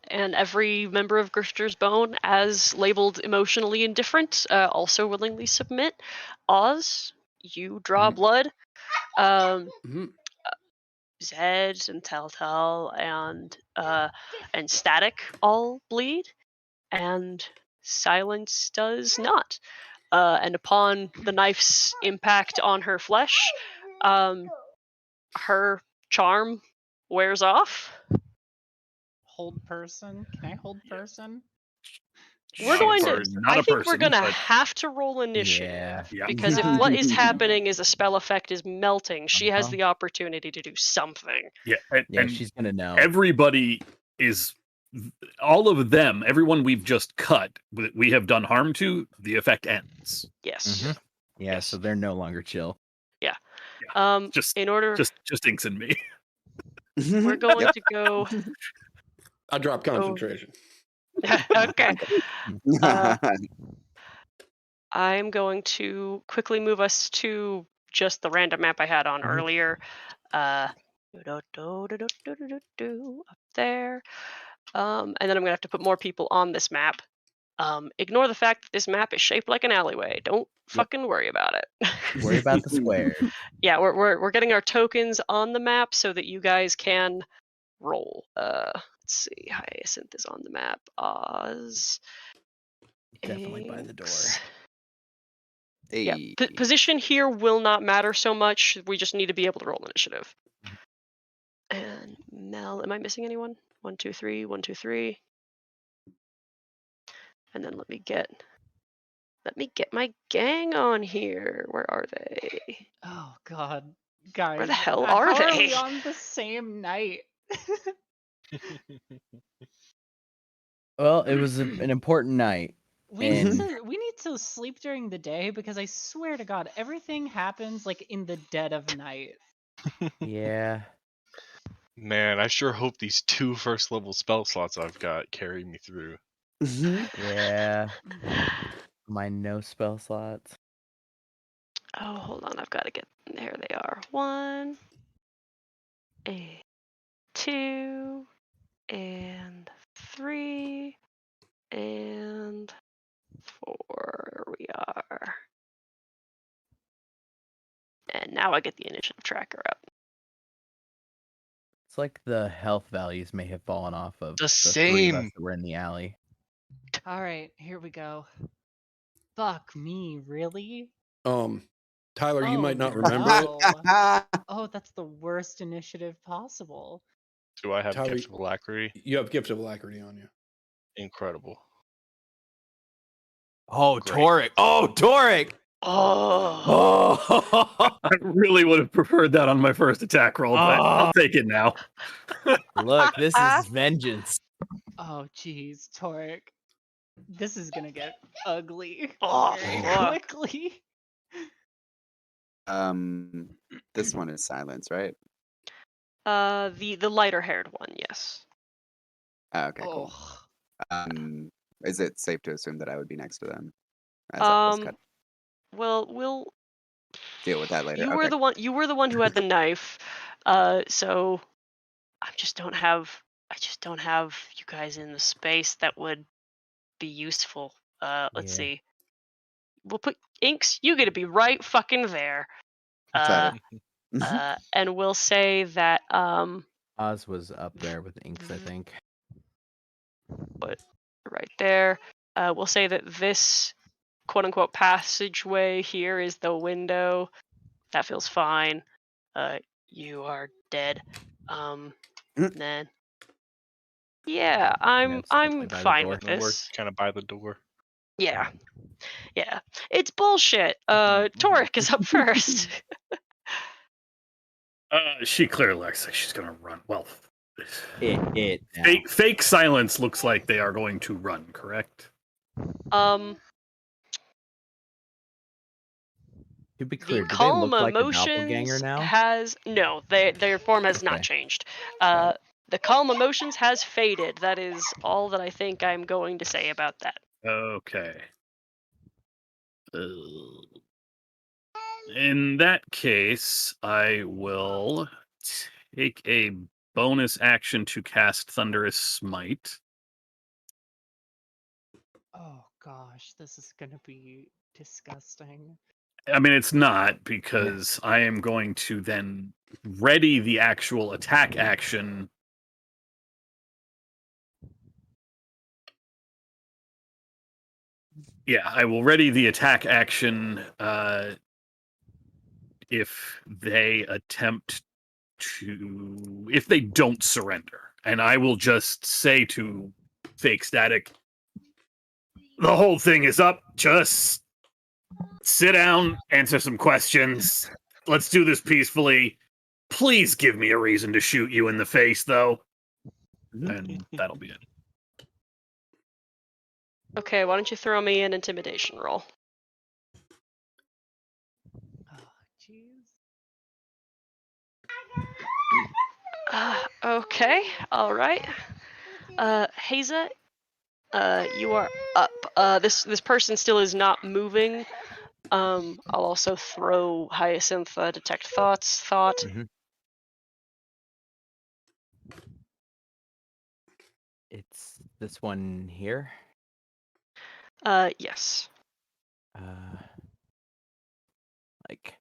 And every member of Grifter's Bone, as labeled emotionally indifferent, also willingly submit. Oz, you draw blood. Zed and Telltale and Static all bleed, and Silence does not. And upon the knife's impact on her flesh, her charm wears off. Hold person? Can I hold person? We're Not a going to. person, not I a think we're person, gonna but have to roll initiative yeah. because if what is happening is a spell effect is melting, she has Uh-huh. the opportunity to do something. Yeah, Yeah, and she's gonna know. everybody is, all of them, everyone we've just cut, we have done harm to, the effect ends. Yes. Mhm. Yeah, Yes. so they're no longer chill. Just In order, just Inks and me. we're going to go. I drop concentration. Okay. Uh, I'm going to quickly move us to just the random map I had on earlier. Up there. And then I'm gonna have to put more people on this map. Ignore the fact that this map is shaped like an alleyway. Don't fucking worry about it. Worry about the square. Yeah, we're getting our tokens on the map so that you guys can roll. Let's see. Hyacinth is on the map. Oz. Definitely by the door. Inks. Hey. Yeah, position here will not matter so much. We just need to be able to roll initiative. And Mel, am I missing anyone? 1, 2, 3, 1, 2, 3. And then let me get my gang on here. Where are they? Oh god. Guys, Where the hell are how are we they? on the same night? Well, it was an important night. We need And- to sleep during the day because I swear to God, everything happens like in the dead of night. Yeah. Man, I sure hope these 2 first level spell slots I've got carry me through. Yeah. My no spell slots. Oh, hold on. I've got to get. There they are. 1, and 2, and 3, and 4. We are. And now I get the initiative tracker up. It's like the health values may have fallen off of The three of us same. that were in the alley. Alright, here we go. Fuck me, really? Tyler, you might Oh, not remember it. no. Oh, that's the worst initiative possible. Do I have Tyler, Gift of Alacrity? You have Gift of Alacrity on you. Incredible. Oh, Great. Toric! Oh, Toric! Oh. Oh! I really would have preferred that on my first attack roll, but I'll take it now. Look, this is vengeance. Oh, jeez, Toric. This is gonna get ugly Oh, very fuck. quickly. This one is silence, right? The lighter haired one, yes. Oh, okay, cool. Oh. Is it safe to assume that I would be next to them? As I was cut? Well, we'll Deal with that later. You Okay. were the one. You were the one who had the knife. So I just don't have you guys in the space that would be useful. Let's Yeah. see. We'll put Inks. You get to be right fucking there. Got And we'll say that Oz was up there with Inks, I think. right there. We'll say that this quote unquote passageway here is the window. That feels fine. You are dead. Then yeah, I'm definitely by the fine door. with We're this. kind of by the door. Yeah. It's bullshit. Toric is up first. She clearly looks like she's gonna run. Well, It now. fake silence looks like they are going to run, correct? To be clear, The do they calm look like a doppelganger emotions now? has no. Their form has not Okay. changed. Got The calm emotions has faded. That is all that I think I'm going to say about that. Okay. In that case, I will take a bonus action to cast Thunderous Smite. Oh gosh, this is gonna be disgusting. I mean, it's not, because I am going to then ready the actual attack action. Yeah, I will ready the attack action if they attempt to, if they don't surrender. And I will just say to Fake Static, the whole thing is up. Just sit down, answer some questions. Let's do this peacefully. Please give me a reason to shoot you in the face, though. And that'll be it. Okay, why don't you throw me an intimidation roll? Oh, jeez. Okay, all right. Haza, you are up. This person still is not moving. I'll also throw Hyacinth detect thoughts. Thought. Mhm. It's this one here. Yes. Like,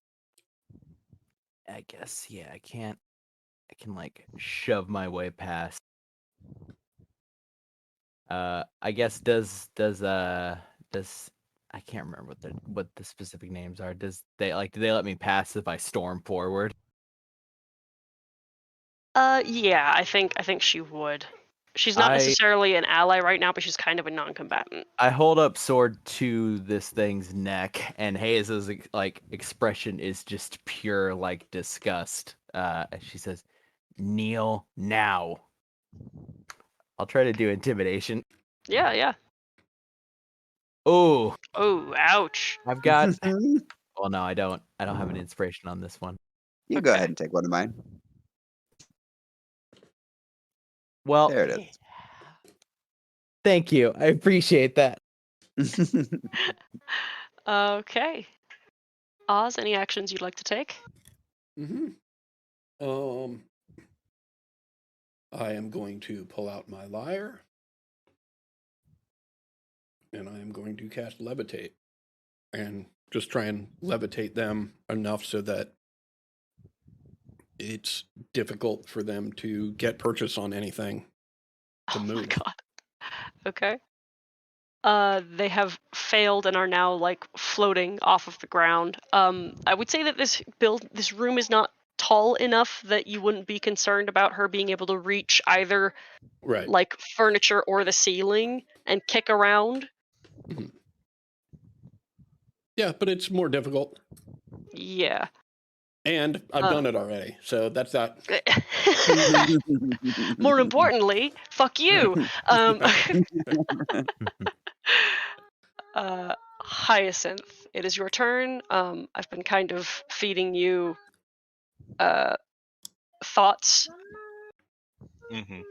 I guess, yeah, I can like shove my way past. I guess does I can't remember what the specific names are. Do they let me pass if I storm forward? Yeah, I think she would. She's not I necessarily an ally right now, but she's kind of a non-combatant. I hold up sword to this thing's neck, and Hayes' like expression is just pure like disgust. She says, "Kneel now." I'll try to do intimidation. Yeah, yeah. Oh, Oh, ouch. I've got. Well, no, I don't. I don't have an inspiration on this one. You go Okay. ahead and take one of mine. Well, There it thank you. I appreciate that. is. Okay. Oz, any actions you'd like to take? I am going to pull out my lyre, and I am going to cast Levitate, and just try and levitate them enough so that it's difficult for them to get purchase on anything to Oh my move. god. Okay. They have failed and are now like floating off of the ground. I would say that this room is not tall enough that you wouldn't be concerned about her being able to reach either Right. like furniture or the ceiling and kick around. Yeah, but it's more difficult. Yeah. And I've done it already, so that's that. More importantly, fuck you. Hyacinth, it is your turn. I've been kind of feeding you thoughts. Mm-hmm.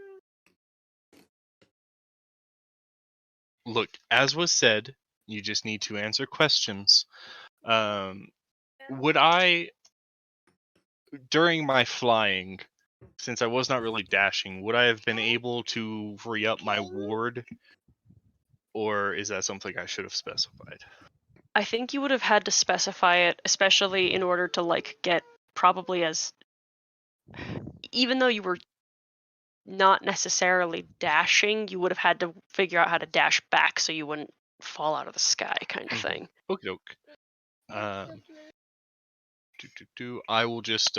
Look, as was said, you just need to answer questions. Would I, during my flying, since I was not really dashing, would I have been able to re-up my ward? Or is that something I should have specified? I think you would have had to specify it, especially in order to like get probably as, even though you were not necessarily dashing, you would have had to figure out how to dash back so you wouldn't fall out of the sky, kind of thing. Okie doke. I will just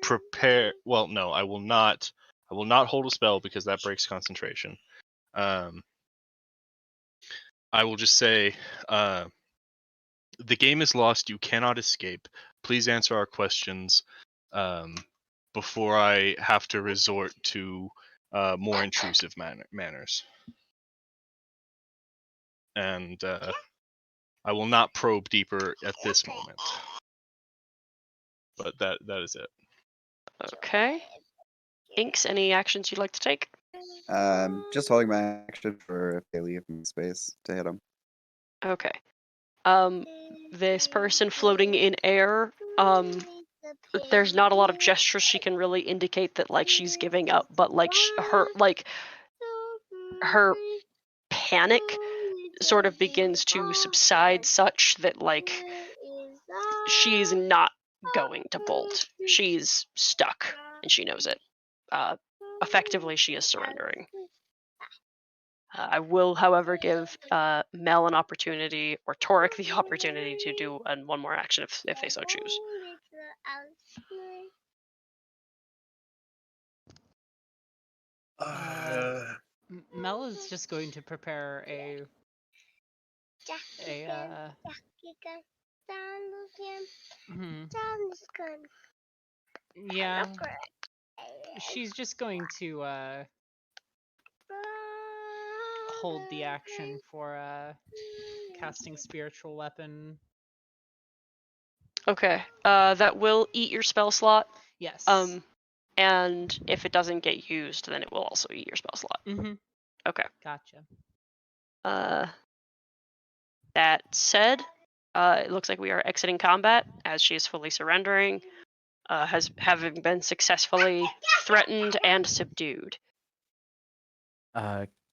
prepare. Well, no, I will not. I will not hold a spell because that breaks concentration. I will just say, the game is lost. You cannot escape. Please answer our questions before I have to resort to more intrusive manners. And I will not probe deeper at this moment. But that is it. Okay. Inks, any actions you'd like to take? Just holding my action for if they leave me space to hit them. Okay. This person floating in air, there's not a lot of gestures she can really indicate that like she's giving up, but like her panic sort of begins to subside such that, like, she's not going to bolt. She's stuck, and she knows it. Effectively, she is surrendering. I will, however, give Mel an opportunity, or Torek the opportunity, to do one more action if they so choose. Mel is just going to prepare a yeah. She's just going to hold the action for casting spiritual weapon. Okay. That will eat your spell slot. Yes. And if it doesn't get used, then it will also eat your spell slot. Mm-hmm. Okay. Gotcha. That said, it looks like we are exiting combat as she is fully surrendering, having been successfully threatened and subdued.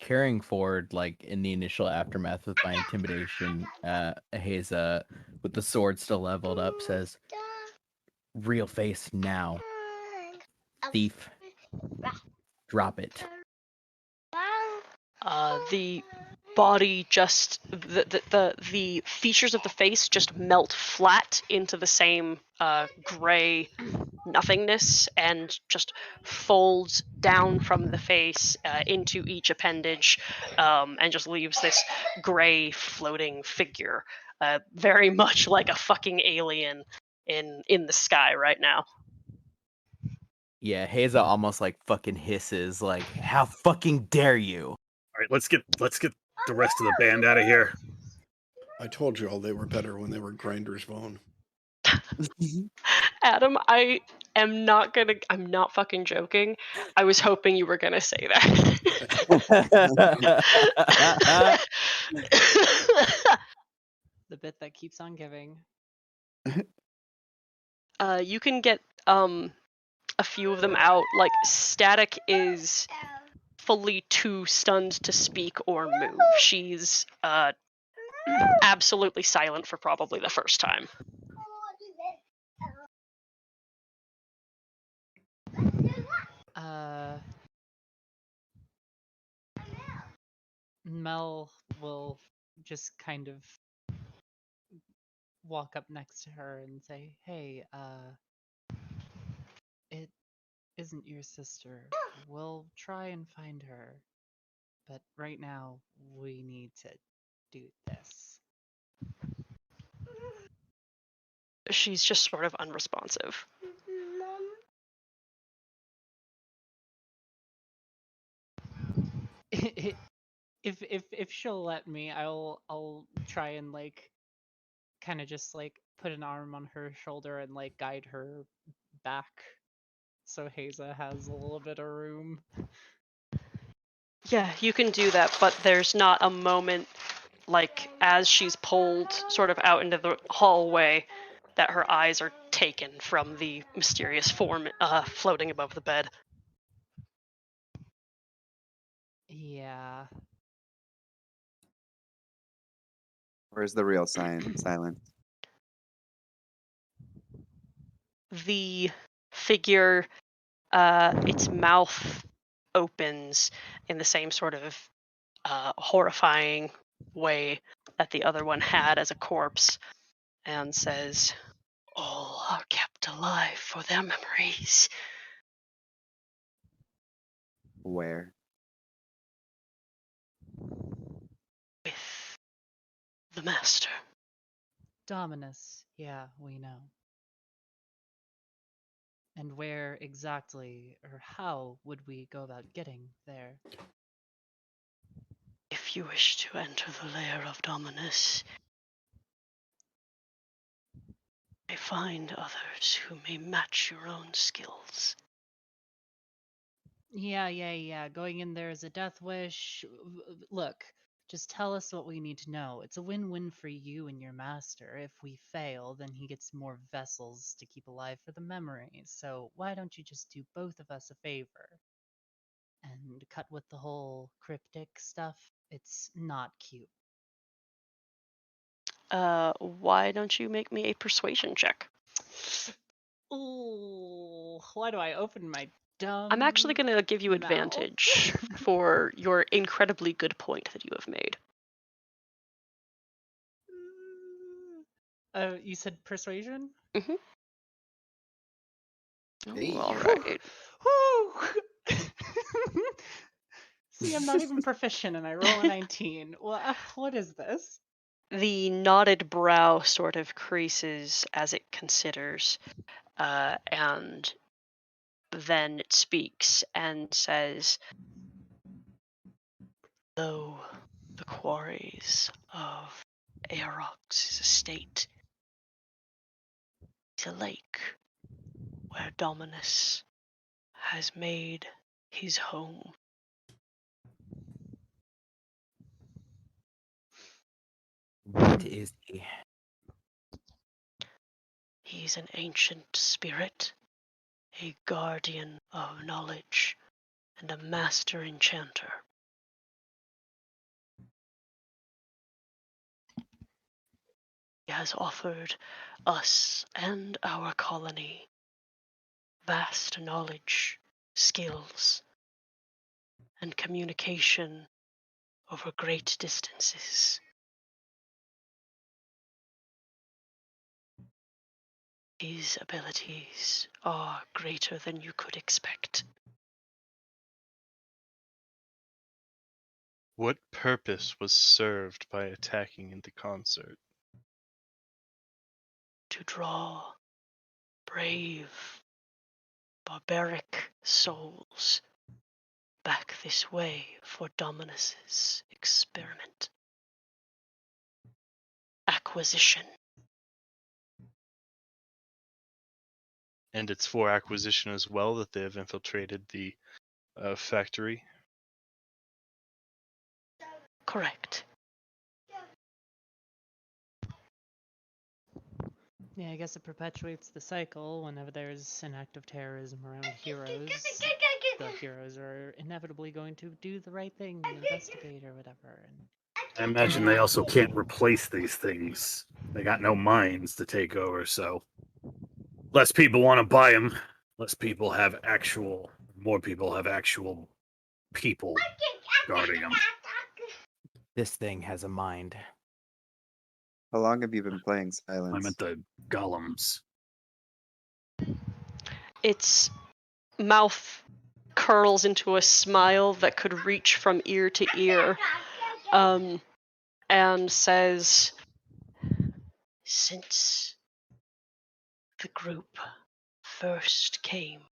Carrying forward, like in the initial aftermath with my intimidation, Haza, with the sword still leveled up, says, "Real face now, thief. Drop it." The body just the features of the face just melt flat into the same gray nothingness and just folds down from the face into each appendage, and just leaves this gray floating figure, very much like a fucking alien in the sky right now. Yeah, Haza almost like fucking hisses, like, "How fucking dare you!" All right, let's get the rest of the band out of here. I told you all they were better when they were Grinder's Bone. Adam, I'm not fucking joking. I was hoping you were gonna say that. The bit that keeps on giving. You can get a few of them out. Like, Static is fully too stunned to speak or move. She's absolutely silent for probably the first time. Mel will just kind of walk up next to her and say, "Hey, it isn't your sister. We'll try and find her. But right now, we need to do this." She's just sort of unresponsive. If she'll let me, I'll try and like kind of just like put an arm on her shoulder and like guide her back so Haza has a little bit of room. Yeah, you can do that, but there's not a moment, like, as she's pulled sort of out into the hallway, that her eyes are taken from the mysterious form floating above the bed. Yeah. Where's the real silence? The figure, its mouth opens in the same sort of horrifying way that the other one had as a corpse, and says, "All are kept alive for their memories." Where? With the master. Dominus, yeah, we know. And where exactly or how would we go about getting there? If you wish to enter the lair of Dominus, you may find others who may match your own skills. Yeah. Going in there is a death wish. Look, just tell us what we need to know. It's a win-win for you and your master. If we fail, then he gets more vessels to keep alive for the memories. So why don't you just do both of us a favor? And cut with the whole cryptic stuff. It's not cute. Why don't you make me a persuasion check? Ooh, why do I open my dumb? I'm actually going to give you mouth? advantage for your incredibly good point that you have made. You said persuasion? Mm-hmm. Hey. All right. Whew. See, I'm not even proficient, and I roll a 19. Well, what is this? The knotted brow sort of creases as it considers, and then it speaks and says, "Lo, the quarries of Aerox's estate is a lake where Dominus has made his home. What is he? He's an ancient spirit, a guardian of knowledge, and a master enchanter. He has offered us and our colony vast knowledge, skills, and communication over great distances. His abilities are greater than you could expect. What purpose was served by attacking into concert? To draw brave, barbaric souls back this way for Dominus's experiment. Acquisition. And it's for acquisition as well that they have infiltrated the factory. Correct. Yeah, I guess it perpetuates the cycle. Whenever there's an act of terrorism around heroes, the heroes are inevitably going to do the right thing, investigate or whatever. And I imagine they also can't replace these things. They got no minds to take over, so less people want to buy them. More people have actual people guarding them. This thing has a mind. How long have you been playing I Silence? meant the golems. Its mouth curls into a smile that could reach from ear to ear, and says, "Since the group first came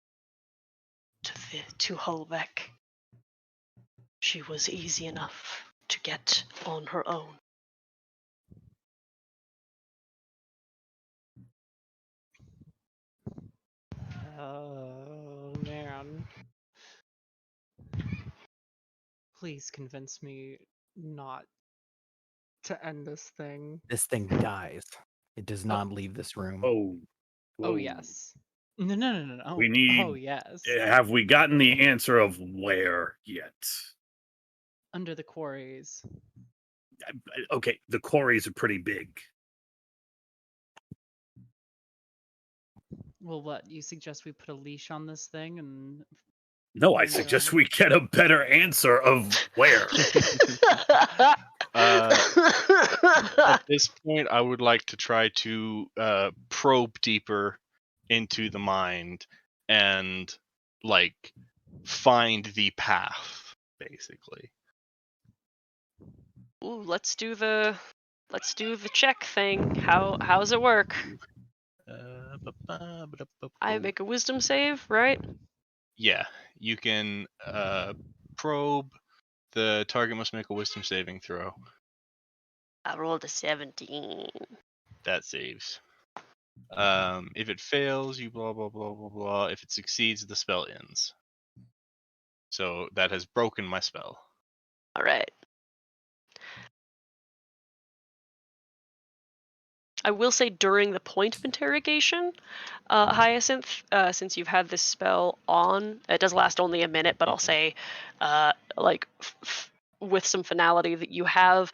to Hulbeck, she was easy enough to get on her own. oh man, please convince me not to end this thing. This thing dies. It does not leave this room. Oh, Oh yes. No. We need. Oh yes. Have we gotten the answer of where yet? Under the quarries. Okay, the quarries are pretty big. Well, what you suggest we put a leash on this thing and? No, I And, suggest we get a better answer of where. At this point, I would like to try to probe deeper into the mind and like find the path, basically. Ooh, let's do the check thing. How's it work? I make a wisdom save, right? Yeah, you can probe. The target must make a wisdom saving throw. I rolled a 17. That saves. If it fails, you blah blah blah blah blah. If it succeeds, the spell ends. So that has broken my spell. All right. I will say during the point of interrogation, Hyacinth, since you've had this spell on, it does last only a minute, but I'll say, with some finality, that you have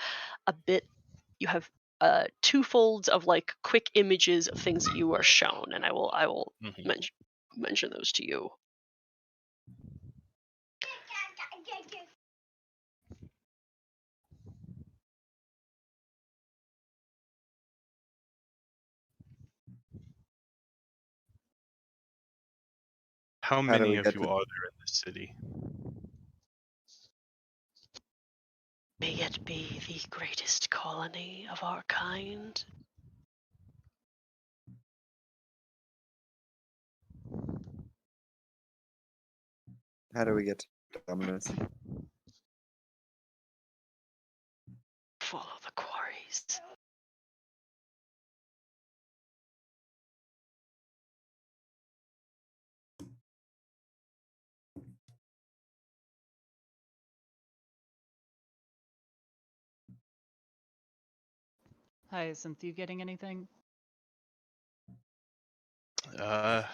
two folds of like quick images of things that you are shown, and I will Mhm. mention those to you. How How do many we of get you to? are there in this city? May it be the greatest colony of our kind. How do we get to Dominus? Follow the quarries. Hyacinth, you getting anything? A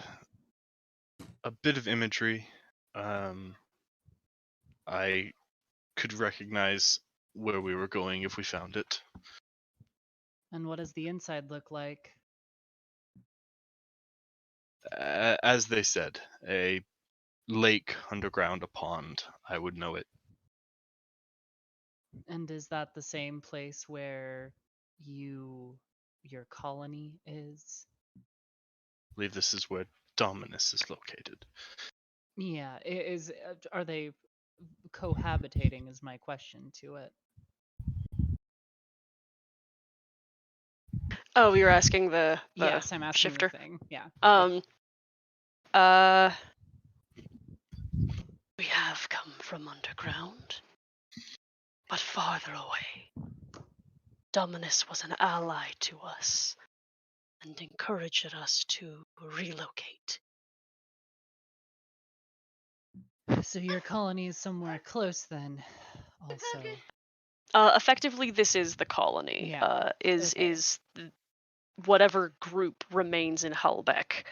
bit of imagery. I could recognize where we were going if we found it. And what does the inside look like? As they said, a lake underground, a pond. I would know it. And is that the same place where your colony is? I believe this is where Dominus is located. Yeah, are they cohabitating is my question to it. Oh, you're asking the Yes, I'm asking shifter. the thing. Yeah. We have come from underground, but farther away. Dominus was an ally to us and encouraged us to relocate. So your colony is somewhere close then, also. Effectively, this is the colony. Yeah, Is whatever group remains in Hullbeck.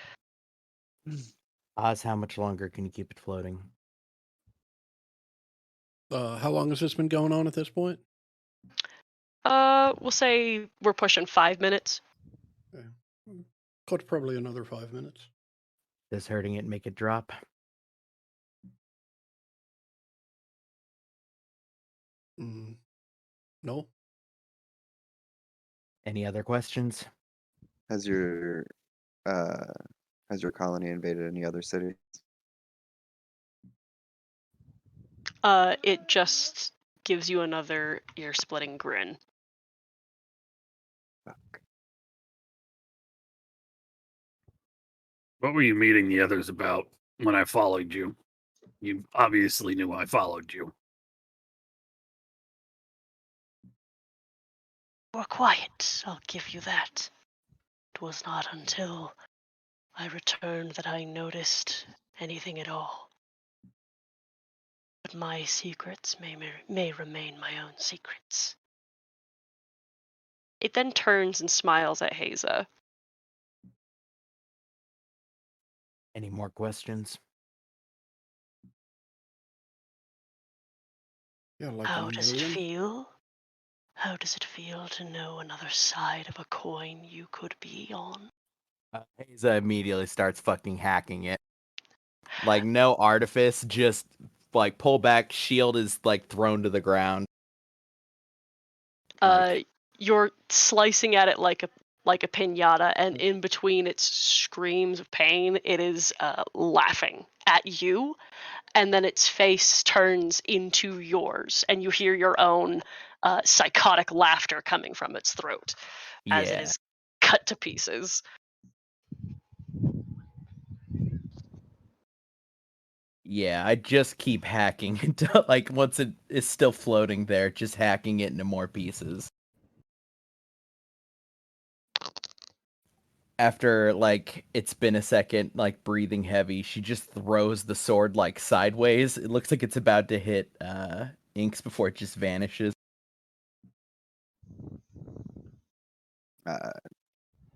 Oz, how much longer can you keep it floating? How long has this been going on at this point? We'll say we're pushing 5 minutes. Okay. Got probably another 5 minutes. Does hurting it make it drop? No. Any other questions? Has your colony invaded any other cities? It just gives you another ear-splitting grin. Fuck. What were you meeting the others about when I followed you? You obviously knew I followed you. We're quiet, I'll give you that. It was not until I returned that I noticed anything at all. But my secrets may remain my own secrets. It then turns and smiles at Haza. Any more questions? Yeah, like How a does it million. feel? How does it feel to know another side of a coin you could be on? Haza immediately starts fucking hacking it. Like, no artifice, just like pull back, shield is like thrown to the ground. Like, You're slicing at it like a pinata, and in between its screams of pain, it is laughing at you, and then its face turns into yours, and you hear your own psychotic laughter coming from its throat as it yeah. is cut to pieces. Yeah, I just keep hacking until, like, once it is still floating there, just hacking it into more pieces. After, like, it's been a second, like, breathing heavy, she just throws the sword, like, sideways. It looks like it's about to hit Inks before it just vanishes.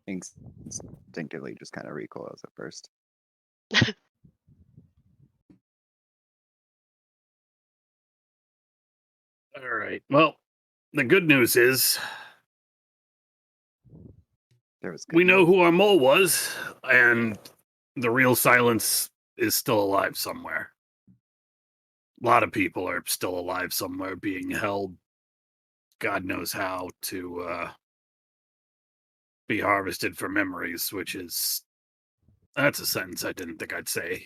Inks instinctively just kind of recoils at first. All right. Well, the good news is There was We good know news. who our mole was, and the real Silence is still alive somewhere. A lot of people are still alive somewhere, being held, God knows how, to be harvested for memories, which is... That's a sentence I didn't think I'd say.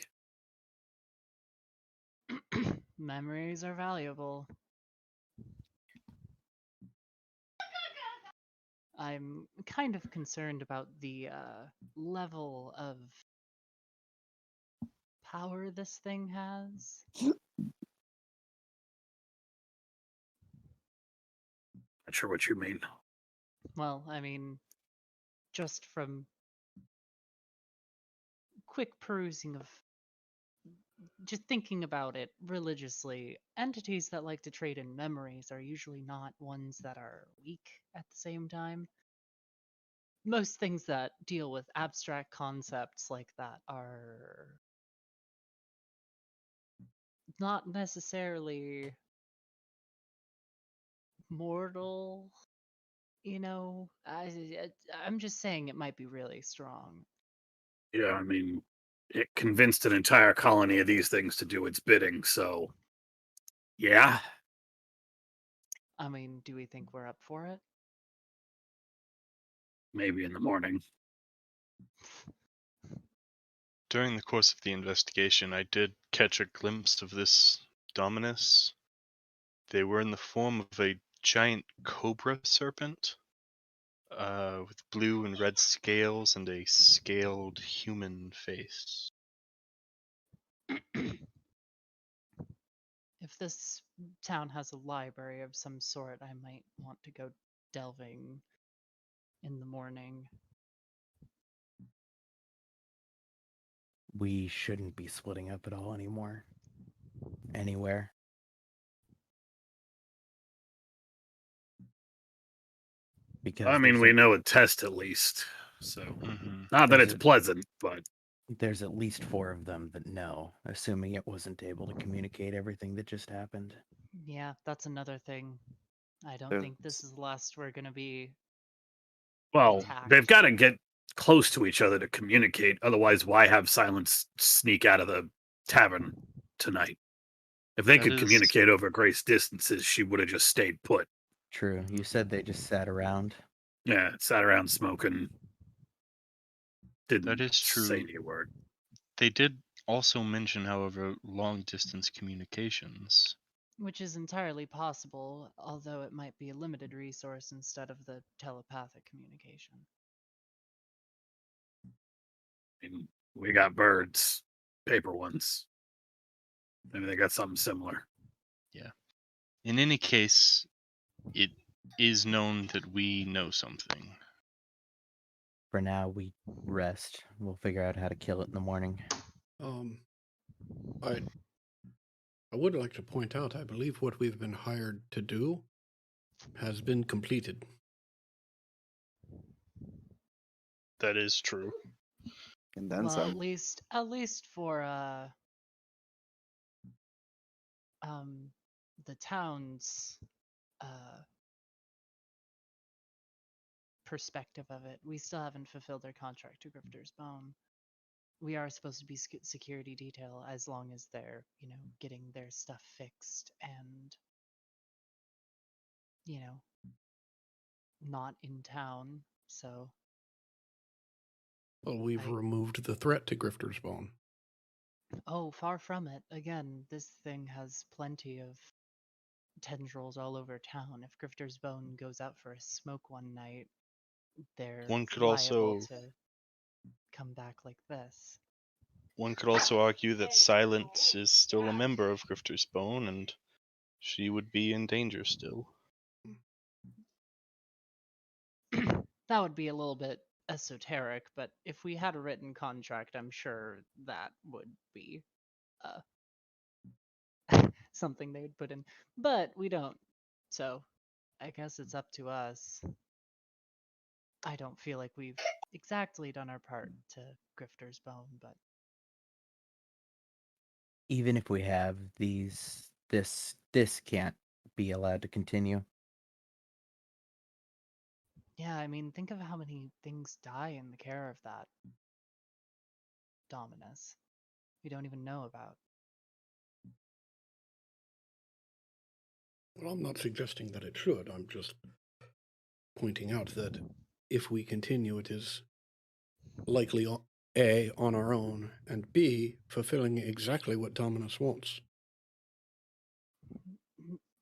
Memories are valuable. I'm kind of concerned about the level of power this thing has. Not sure what you mean. Well, I mean, just from quick perusing of just thinking about it religiously, entities that like to trade in memories are usually not ones that are weak at the same time. Most things that deal with abstract concepts like that are not necessarily mortal. I'm just saying it might be really strong. Yeah, I mean, it convinced an entire colony of these things to do its bidding, so... Yeah, I mean, do we think we're up for it? maybe in the morning. During the course of the investigation, I did catch a glimpse of this Dominus. They were in the form of a giant cobra serpent, with blue and red scales and a scaled human face. If this town has a library of some sort, I might want to go delving in the morning. We shouldn't be splitting up at all anymore. Anywhere. Because I mean, we know a test at least, so... Not that it's pleasant, but... There's at least 4 of them that know, assuming it wasn't able to communicate everything that just happened. Yeah, that's another thing. I don't There's- think this is the last we're gonna be. Well, Attacked. they've got to get close to each other to communicate. Otherwise, why have Silence sneak out of the tavern tonight? If they That could is- communicate over great distances, she would have just stayed put. True. You said they just sat around. Yeah, sat around smoking. Didn't That is true. say any word. They did also mention, however, long distance communications. Which is entirely possible, although it might be a limited resource instead of the telepathic communication. I mean, we got birds, paper ones. Maybe they got something similar. In any case, it is known that we know something. For now, we rest. We'll figure out how to kill it in the morning. I would like to point out, I believe what we've been hired to do has been completed. That is true. And then Well, some. at least for the town's perspective of it, we still haven't fulfilled our contract to Grifter's Bone. We are supposed to be security detail as long as they're, getting their stuff fixed and, not in town. So, Well, we've removed the threat to Grifter's Bone. oh, far from it. Again, this thing has plenty of tendrils all over town. If Grifter's Bone goes out for a smoke one night, they're One could liable also to come back like this. One could also argue that Silence is still a member of Grifter's Bone, and she would be in danger still. That would be a little bit esoteric, but if we had a written contract, I'm sure that would be something they would put in. But we don't. So I guess it's up to us. I don't feel like we've exactly done our part to Grifter's Bone, but Even if we have this can't be allowed to continue. Yeah, I mean, think of how many things die in the care of that Dominus we don't even know about. Well, I'm not suggesting that it should. I'm just pointing out that if we continue, it is likely A, on our own, and B, fulfilling exactly what Dominus wants.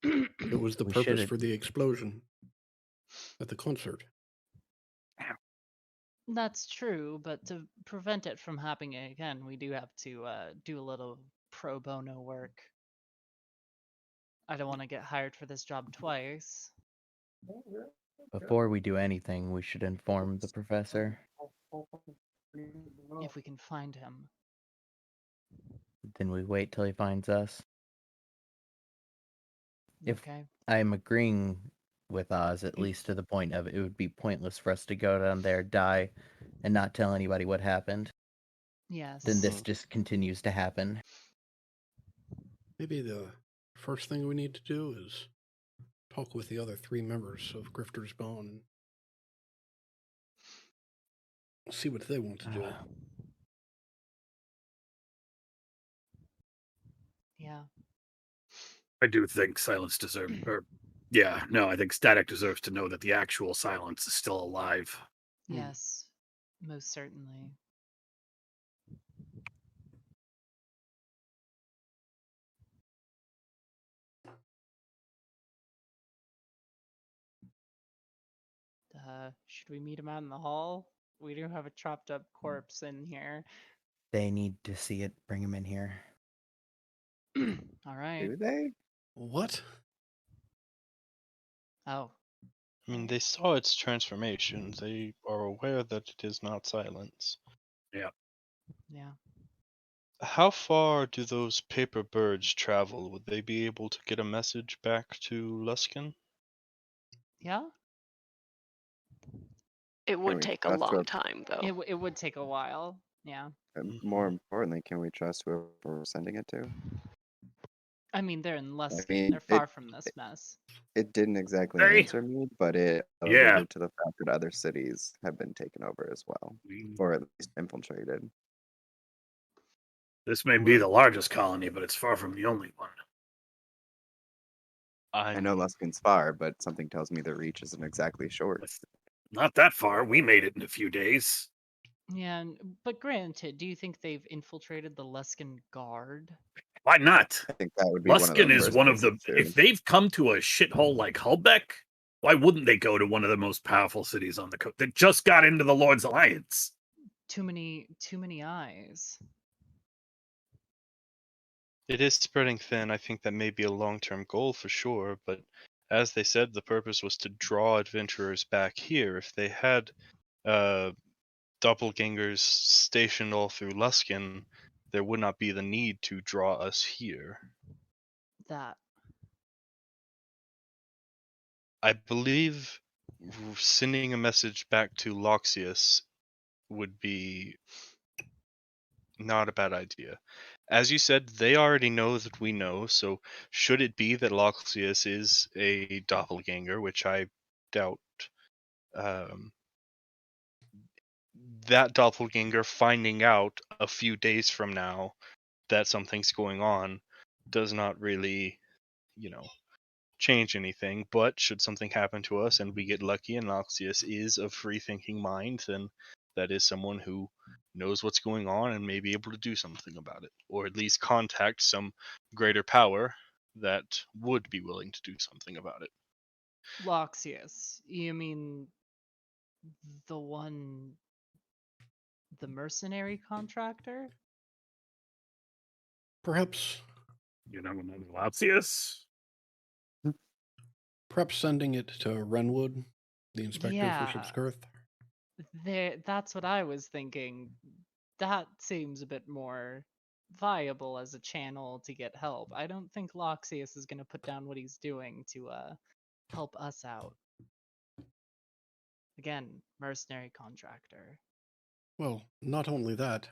It was the We purpose should. for the explosion at the concert. That's true, but to prevent it from happening again, we do have to do a little pro bono work. I don't want to get hired for this job twice. Before we do anything, we should inform the professor. If we can find him. Then we wait till he finds us. If Okay. I'm agreeing with Oz, at least to the point of it would be pointless for us to go down there, die, and not tell anybody what happened. Yes. Then this just continues to happen. Maybe the first thing we need to do is talk with the other 3 members of Grifter's Bone. See what they want to do. Yeah. I do think Silence deserves, I think Static deserves to know that the actual Silence is still alive. Yes. Most certainly. Should we meet him out in the hall? We do have a chopped up corpse in here. They need to see it. Bring him in here. All right. Do they? What? Oh. I mean, they saw its transformation. They are aware that it is not silence. Yeah. How far do those paper birds travel? Would they be able to get a message back to Luskin? Yeah? It would we take a trust long whoever- time, though. It would take a while. Yeah. And more importantly, can we trust whoever we're sending it to? I mean, they're in Luskin. mean, They're far from this mess. It didn't exactly Hey. answer me, but it Yeah. alluded to the fact that other cities have been taken over as well, or at least infiltrated. This may be the largest colony, but it's far from the only one. I know Luskin's far, but something tells me the reach isn't exactly short. Not that far. We made it in a few days. Yeah, but granted, do you think they've infiltrated the Luskin Guard? Why not? I think that would be one of Luskin the is first one of the. places to- If they've come to a shithole like Hullbeck, why wouldn't they go to one of the most powerful cities on the coast that just got into the Lord's Alliance? Too many eyes. It is spreading thin. I think that may be a long-term goal for sure, but as they said, the purpose was to draw adventurers back here. If they had doppelgangers stationed all through Luskin, there would not be the need to draw us here. That. I believe sending a message back to Loxius would be not a bad idea. As you said, they already know that we know, so should it be that Loxius is a doppelganger, which I doubt, that doppelganger finding out a few days from now that something's going on does not really, change anything. But should something happen to us and we get lucky and Loxius is a free-thinking mind, then that is someone who knows what's going on and may be able to do something about it, or at least contact some greater power that would be willing to do something about it. Loxius. You mean the mercenary contractor? Perhaps You know, Loxius? Perhaps sending it to Renwood, the inspector Yeah. for Subskirth. That's what I was thinking. That seems a bit more viable as a channel to get help. I don't think Loxius is going to put down what he's doing to help us out. Again, mercenary contractor. Well, not only that,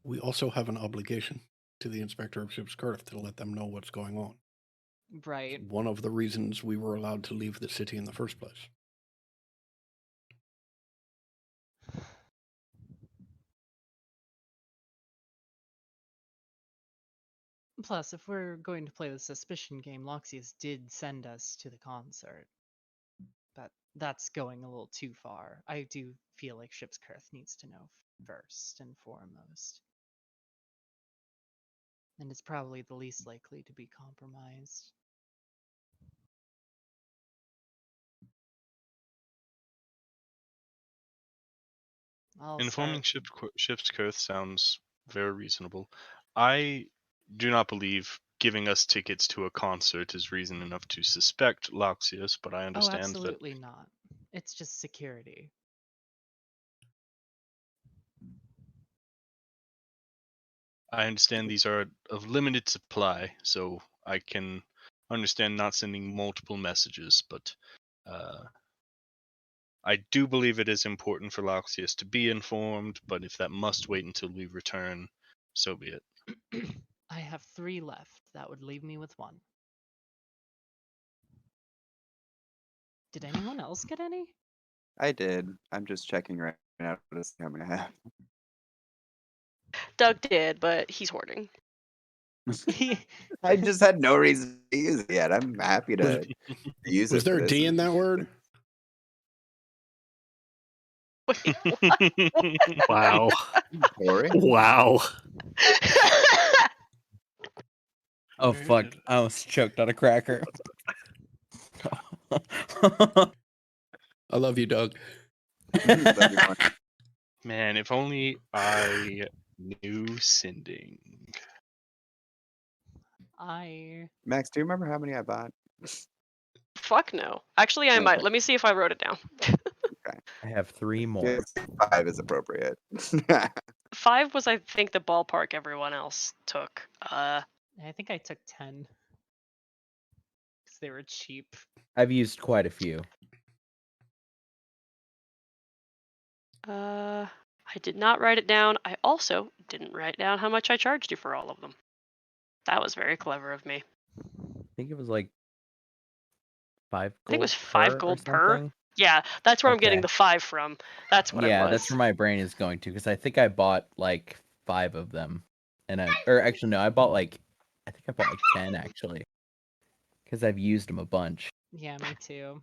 we also have an obligation to the inspector of Subskirth to let them know what's going on. Right. One of the reasons we were allowed to leave the city in the first place. Plus, if we're going to play the suspicion game, Loxius did send us to the concert. But that's going a little too far. I do feel like Ship's Curse needs to know first and foremost. And it's probably the least likely to be compromised. Informing Ship's Curse sounds very reasonable. I do not believe giving us tickets to a concert is reason enough to suspect Loxius, but I Oh, understand absolutely not. It's just security. these are of limited supply, so I can understand not sending multiple messages, but I do believe it is important for Loxius to be informed, but if that must wait until we return, so be it. I have 3 left. That would leave me with 1. Did anyone else get any? I did. I'm just checking right now to see how many I have. Doug did, but he's hoarding. I just had no reason to use it yet. I'm happy to use it. Was there a D in that word? Wait, what? Wow. Boring. Wow. Oh fuck! I almost choked on a cracker. I love you, Doug. Man, if only I knew sending. Max, do you remember how many I bought? Fuck no. Actually, I might. Okay. Let me see if I wrote it down. I have 3 more. Yeah, 5 is appropriate. 5 was, I think, the ballpark everyone else took. I think I took 10. Because they were cheap. I've used quite a few. I did not write it down. I also didn't write down how much I charged you for all of them. That was very clever of me. I think it was like 5 gold. I think it was 5 gold per. something. Yeah, that's where I'm getting Okay. the 5 from. That's what it Yeah, was. that's where my brain is going to, because I think I bought like 5 of them, and I bought like 10 actually, because I've used them a bunch. Yeah, me too.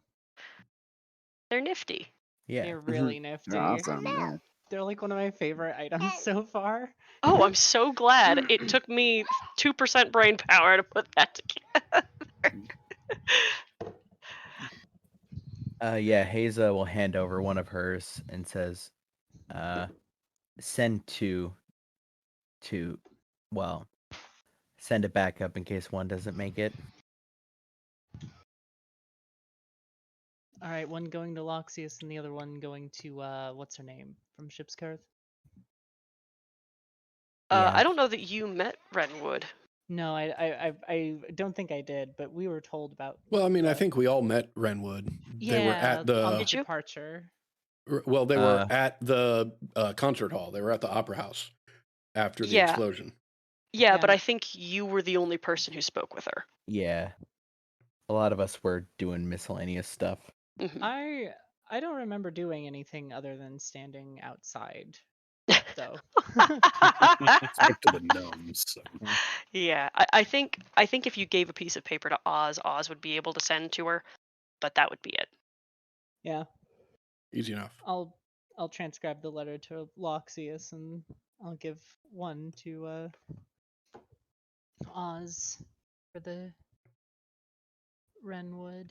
They're nifty. Yeah. They're really nifty. They're awesome. Yeah. They're like one of my favorite items so far. Oh, I'm so glad. It took me 2% brain power to put that together. Yeah, Haza will hand over one of hers and says, send send it back up in case one doesn't make it. All right, one going to Loxius and the other one going to what's her name from Ship's Curse? Yeah. I don't know that you met Renwood. No, I don't think I did, but we were told about. Well, I mean, I think we all met Renwood. Yeah, They were at on the Did you? departure. well, they were at the concert hall. They were at the opera house after the Yeah. explosion. Yeah, but Yeah. I think you were the only person who spoke with her. Yeah. A lot of us were doing miscellaneous stuff. Mhm. I don't remember doing anything other than standing outside, though. Spoke to the gnomes. So. Yeah, I think if you gave a piece of paper to Oz, Oz would be able to send to her, but that would be it. Yeah, Easy enough. I'll transcribe the letter to Loxius and I'll give one to Oz for the Renwood.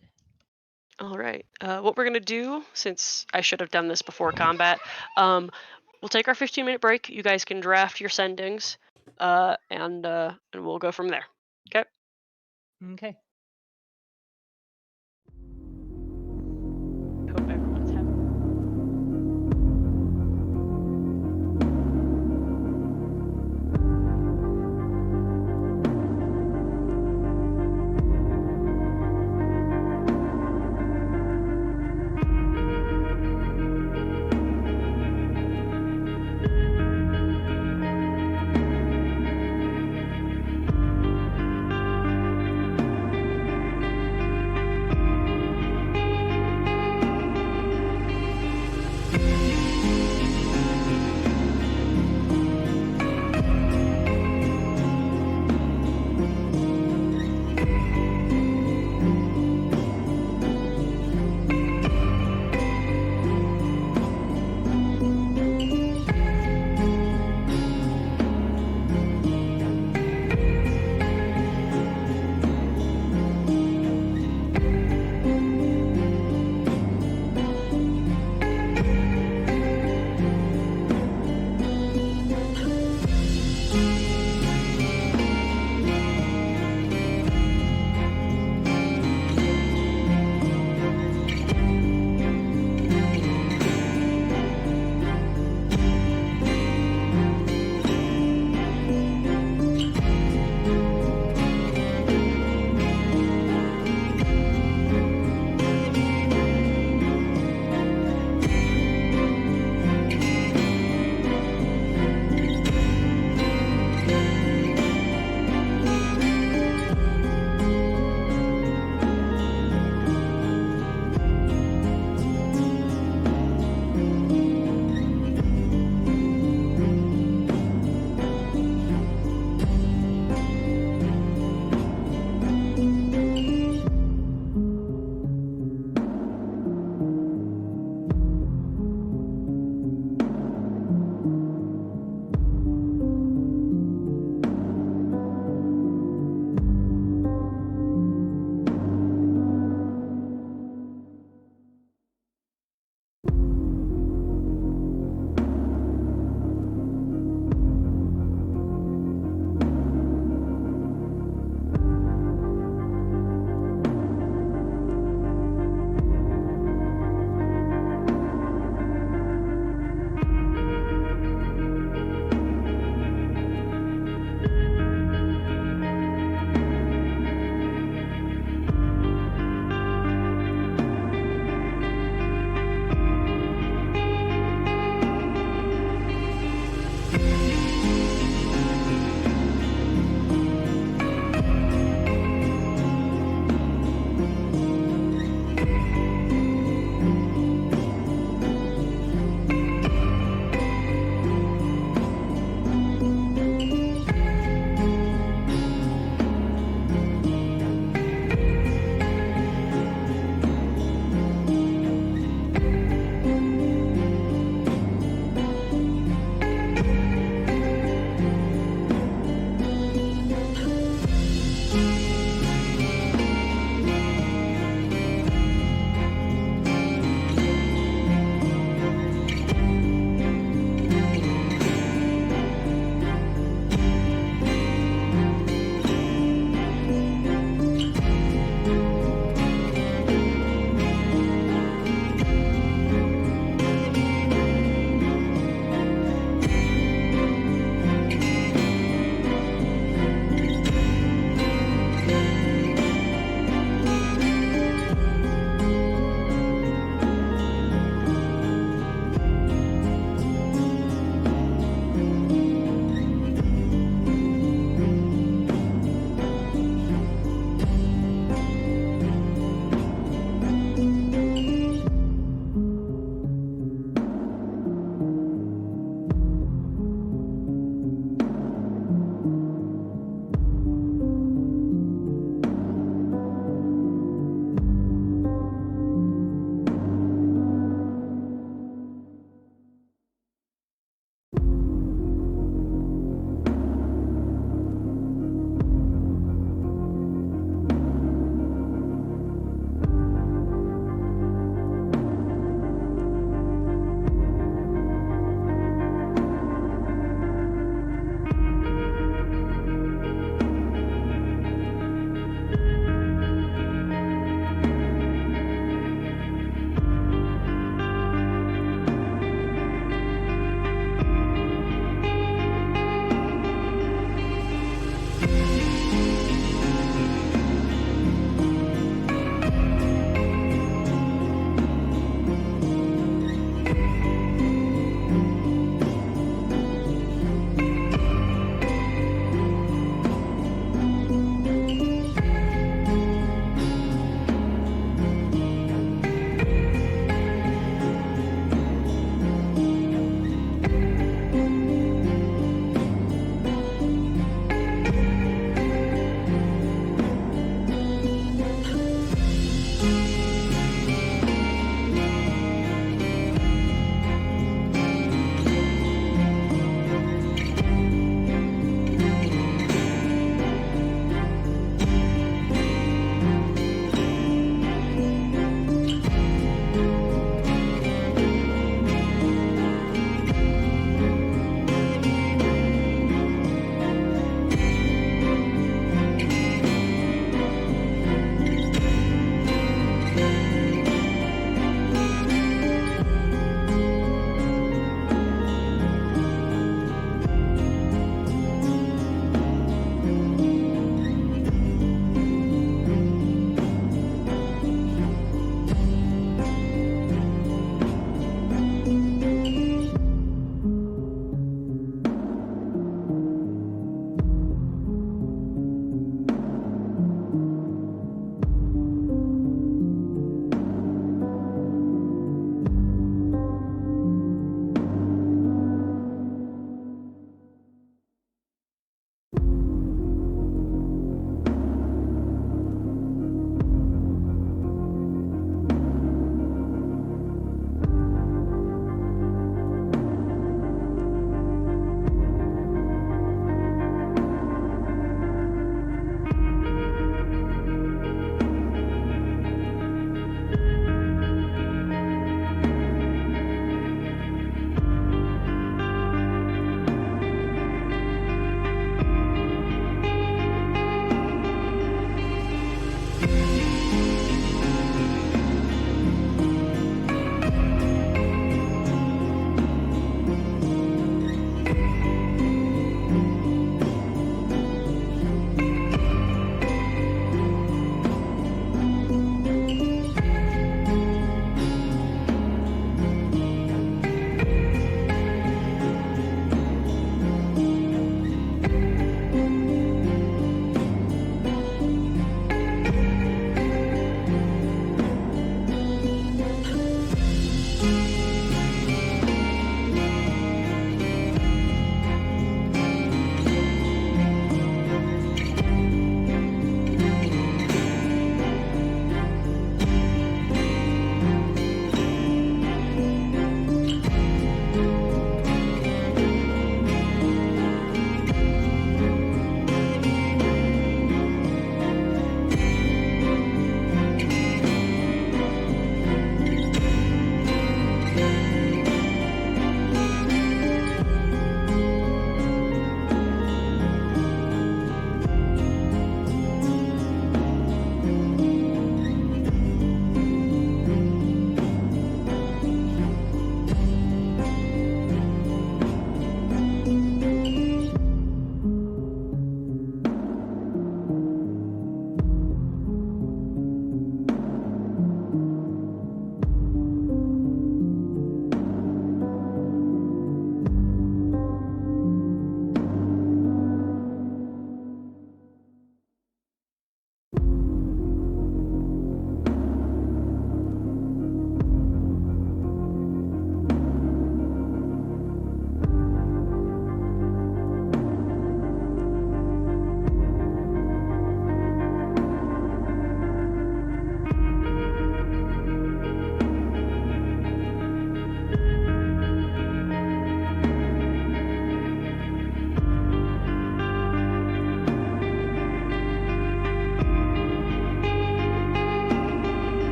All right. What we're gonna do, since I should have done this before combat, we'll take our 15-minute break. You guys can draft your sendings, and we'll go from there. Okay. Okay. Hope everyone's happy.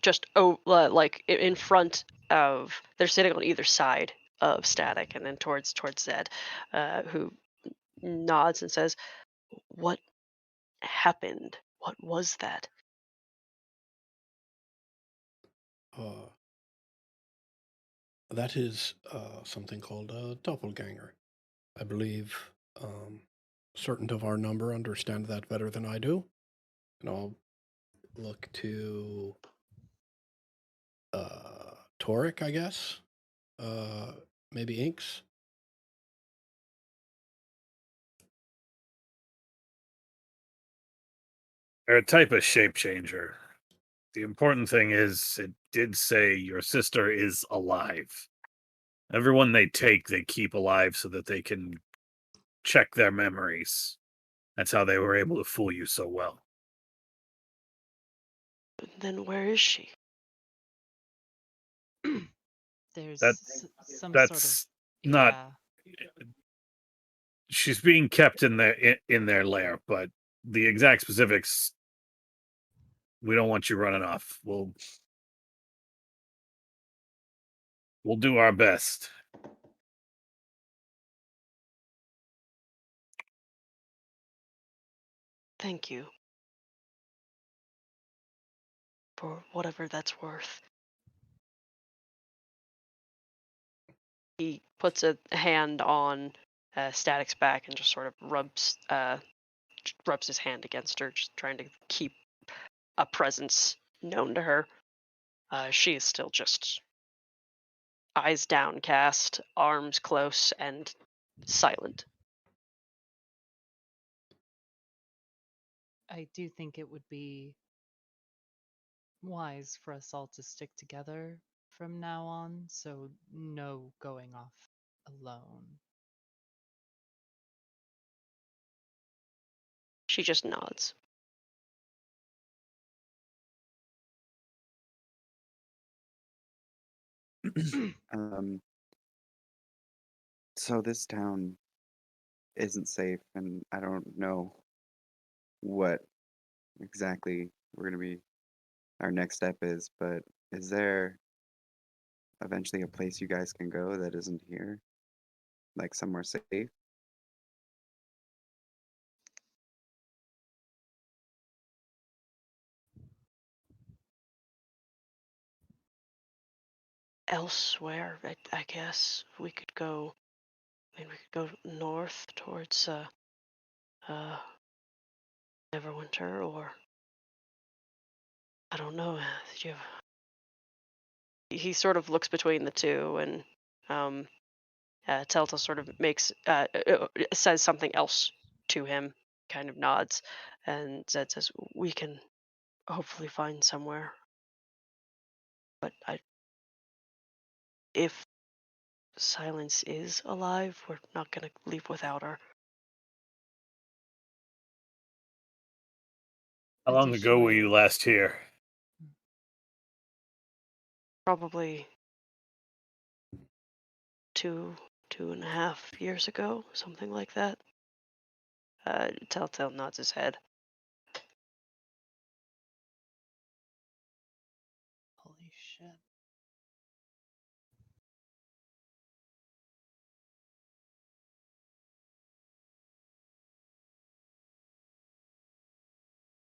just like in front of, they're sitting on either side of Static, and then towards Zed, who nods and says, "What happened? What was that?" That is something called a doppelganger. I believe certain of our number understand that better than I do. And I'll look to Toric, I guess. Maybe Inks. They're a type of shape changer. The important thing is, it did say your sister is alive. Everyone they take, they keep alive so that they can check their memories. That's how they were able to fool you so well. Then where is she? There's That some sort of that's not. yeah. She's being kept in their lair, but the exact specifics, we don't want you running off. We'll do our best. Thank you for whatever that's worth. He puts a hand on Static's back and just sort of rubs his hand against her, just trying to keep a presence known to her. She is still just eyes downcast, arms close, and silent. I do think it would be wise for us all to stick together from now on, so no going off alone. She just nods. Um, so this town isn't safe, and I don't know what exactly our next step is, but is there eventually a place you guys can go that isn't here? Like somewhere safe? Elsewhere, I guess we could go. Maybe we could go north towards Neverwinter, or I don't know. Do you have... He sort of looks between the two, and Telta sort of says something else to him, kind of nods, and Zed says, "We can hopefully find somewhere, but if Silence is alive, we're not gonna leave without her." How long ago were you last here? Probably 2.5 years ago, something like that. Telltale nods his head. Holy shit.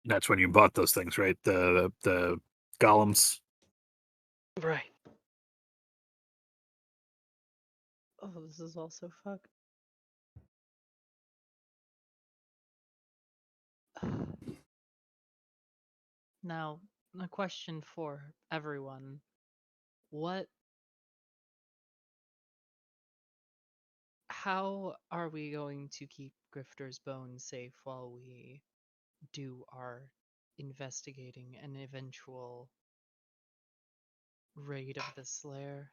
That's when you bought those things, right? The golems. Right. Oh, this is also fucked. Now, a question for everyone. How are we going to keep Grifter's bones safe while we do our investigating an eventual raid of the Slayer?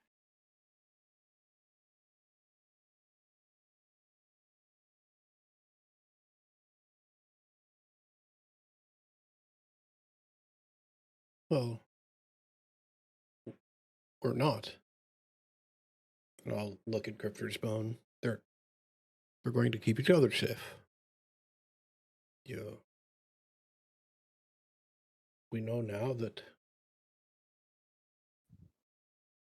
Well, or not. And I'll look at Grifter's bone. They're going to keep each other safe. We know now that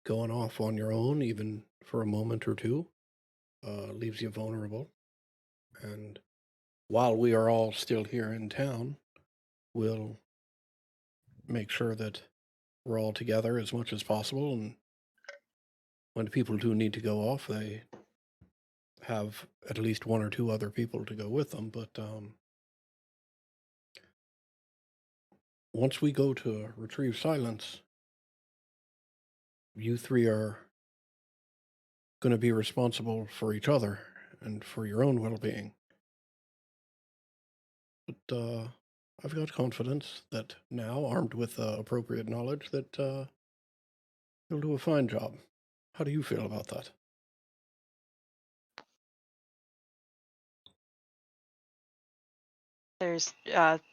going off on your own, even for a moment or two, leaves you vulnerable. And while we are all still here in town, we'll make sure that we're all together as much as possible. And when people do need to go off, they have at least one or two other people to go with them. But once we go to retrieve silence, you three are going to be responsible for each other and for your own well-being. But I've got confidence that now, armed with appropriate knowledge, that you'll do a fine job. How do you feel about that? There's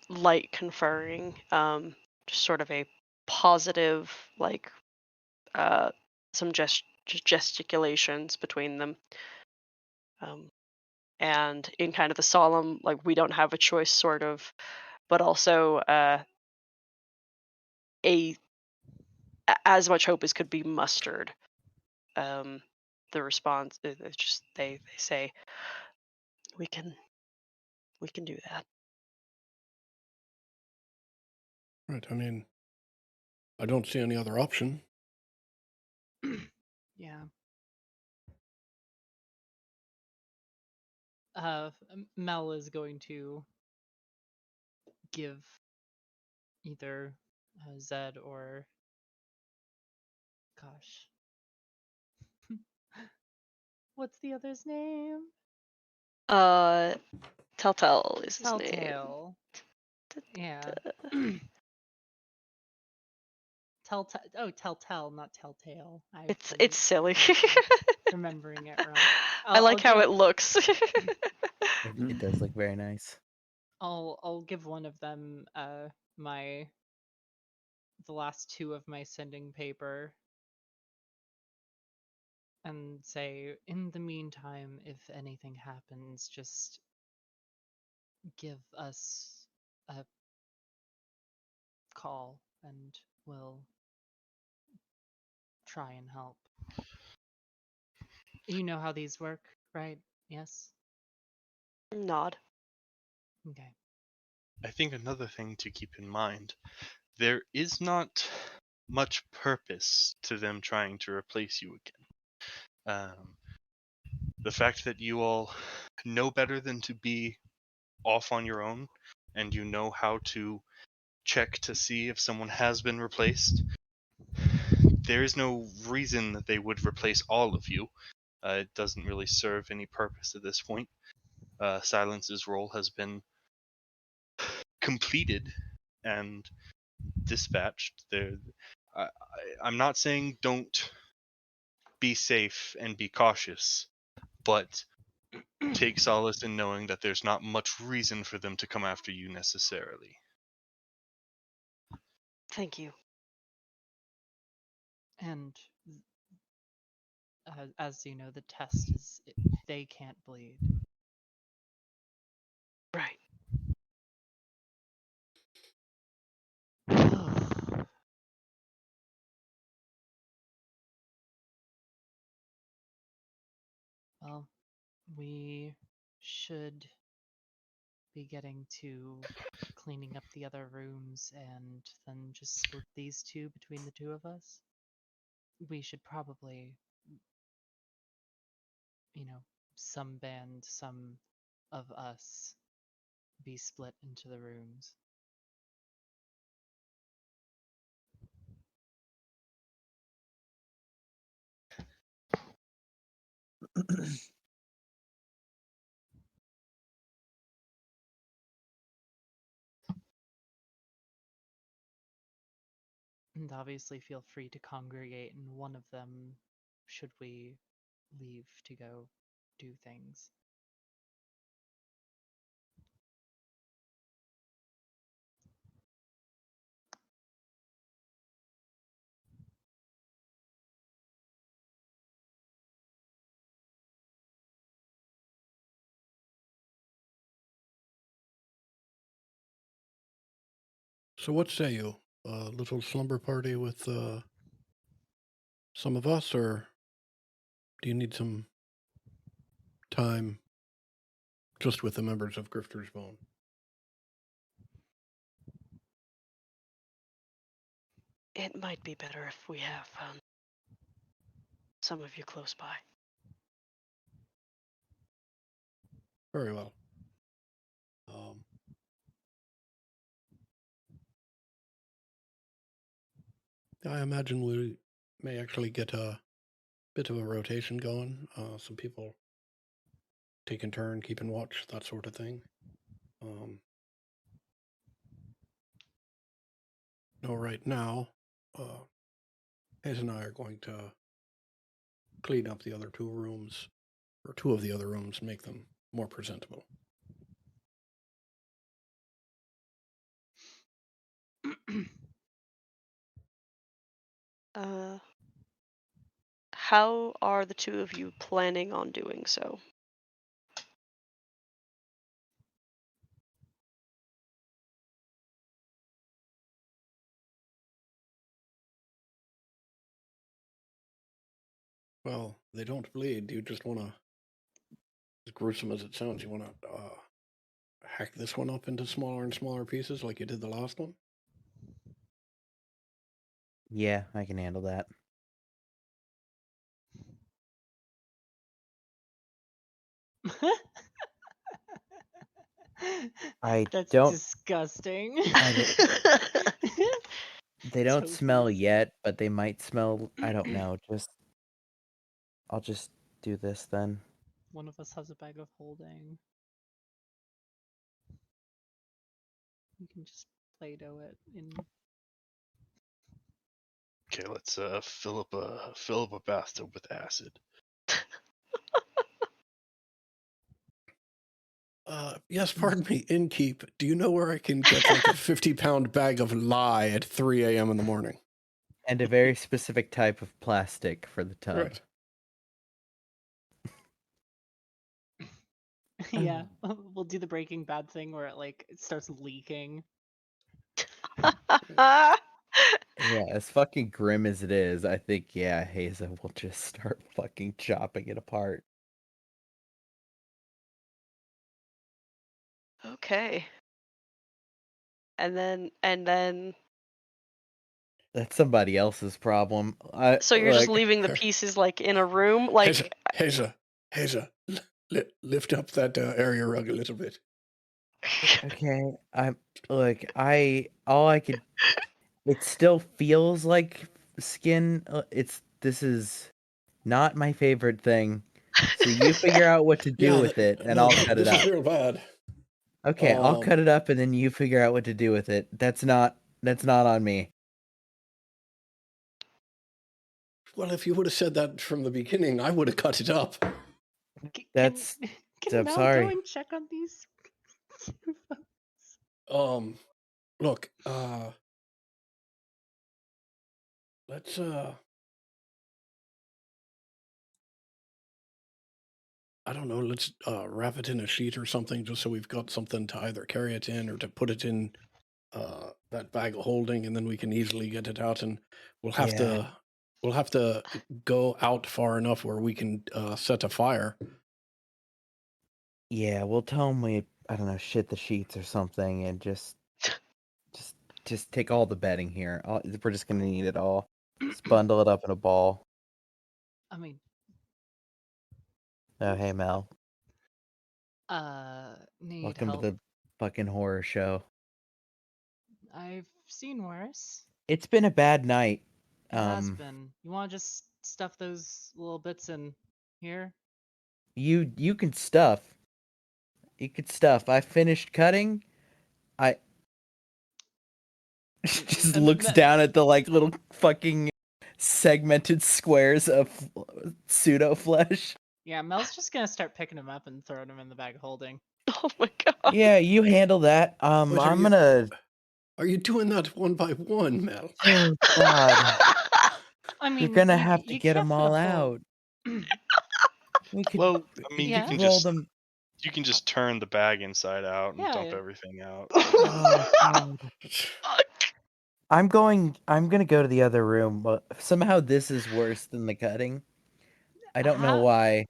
light conferring, just sort of a positive, like some gesticulations between them. And in kind of the solemn, like, we don't have a choice sort of, but also as much hope as could be mustered. The response is just they say, we can do that. Right. I mean, I don't see any other option. Yeah. Mel is going to give either Zed or gosh, what's the other's name? Telltale is his name. Telltale. Yeah. Telltale, not Telltale. It's silly. Remembering it wrong. I like how it looks. It does look very nice. I'll give one of them the last two of my sending paper and say, in the meantime, if anything happens, just give us a call and we'll try and help. You know how these work, right? Yes? Nod. Okay. I think another thing to keep in mind, there is not much purpose to them trying to replace you again. The fact that you all know better than to be off on your own, and you know how to check to see if someone has been replaced, there is no reason that they would replace all of you. It doesn't really serve any purpose at this point. Silence's role has been completed and dispatched. I'm not saying don't be safe and be cautious, but take solace in knowing that there's not much reason for them to come after you necessarily. Thank you. And as you know, the test is they can't bleed. Right. Well, we should be getting to cleaning up the other rooms and then just split these two between the two of us. We should probably, some band, some of us be split into the rooms. And obviously feel free to congregate in one of them should we leave to go do things. So what say you? A little slumber party with some of us, or do you need some time just with the members of Grifter's Bone? It might be better if we have some of you close by. Very well. I imagine we may actually get a bit of a rotation going. Some people taking turn, keeping watch, that sort of thing. No, right now, Hayes and I are going to clean up the other two rooms, or two of the other rooms, make them more presentable. How are the two of you planning on doing so? Well, they don't bleed. You just want to, as gruesome as it sounds, you want to hack this one up into smaller and smaller pieces like you did the last one? Yeah, I can handle that. I That's don't. disgusting. They don't smell Tofu. yet, but they might smell. I don't know. I'll just do this then. One of us has a bag of holding. You can just Play-Doh it in. Okay, let's fill up a bathtub with acid. Yes, pardon me, innkeep. Do you know where I can get like a 50-pound bag of lye at 3 a.m. in the morning? And a very specific type of plastic for the tub. Right. Yeah, we'll do the Breaking Bad thing where it starts leaking. Yeah, as fucking grim as it is, I think, yeah, Haza will just start fucking chopping it apart. Okay. And then That's somebody else's problem. so you're just leaving the pieces in a room, Haza, lift up that area rug a little bit. Okay, all I could. It still feels like skin. This is not my favorite thing. So you figure out what to do with it, and I'll cut it This up. is real bad. Okay, I'll cut it up, and then you figure out what to do with it. That's not on me. Well, if you would have said that from the beginning, I would have cut it up. Can I'm Mel sorry. go and check on these? Look, let's I don't know, let's wrap it in a sheet or something, just so we've got something to either carry it in or to put it in that bag of holding, and then we can easily get it out. And we'll have to go out far enough where we can set a fire. Yeah, we'll tell them I don't know, shit the sheets or something, and just take all the bedding here. We're just gonna need it all. Just bundle it up in a ball. I mean, Oh, hey Mel. need Welcome help. to the fucking horror show. I've seen worse. It's been a bad night. It has been. You want to just stuff those little bits in here? You can stuff. You could stuff. I finished cutting. I just looks down at the little fucking segmented squares of pseudo flesh. Yeah, Mel's just gonna start picking them up and throwing them in the bag of holding. Oh my god. Yeah, you handle that. I'm gonna. Are you doing that one by one, Mel? Oh God. I mean, you're gonna have to get them all out. We could. Well, I mean, Yeah. you can roll just them. you can just turn the bag inside out and Yeah, dump yeah. everything out. Oh, God. I'm gonna go to the other room, but somehow this is worse than the cutting. I don't know why.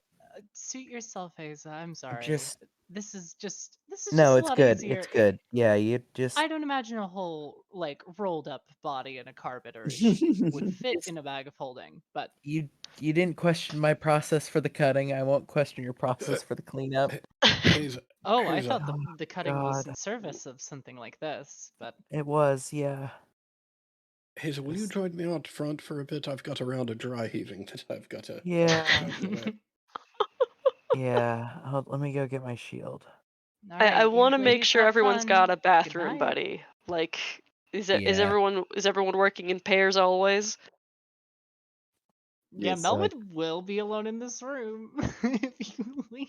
Suit yourself, Haza. I'm sorry. Just This is just no, a it's lot good. easier. It's good. Yeah, you just I don't imagine a whole like rolled up body in a carpet or a sheet would fit in a bag of holding, but you didn't question my process for the cutting. I won't question your process for the cleanup. Haza, oh, I Haza, thought the cutting was God, in service of something like this, but it was, yeah. Haza, will you Just- join me out front for a bit? I've got a round of dry heaving that I've got to Yeah, get away. yeah. Let me go get my shield. all I right, you want to make ladies sure have everyone's fun. got a Good bathroom night. buddy. Like, is Yeah. everyone working in pairs always? Yeah, Yes, Melwood will be alone in this room if you leave.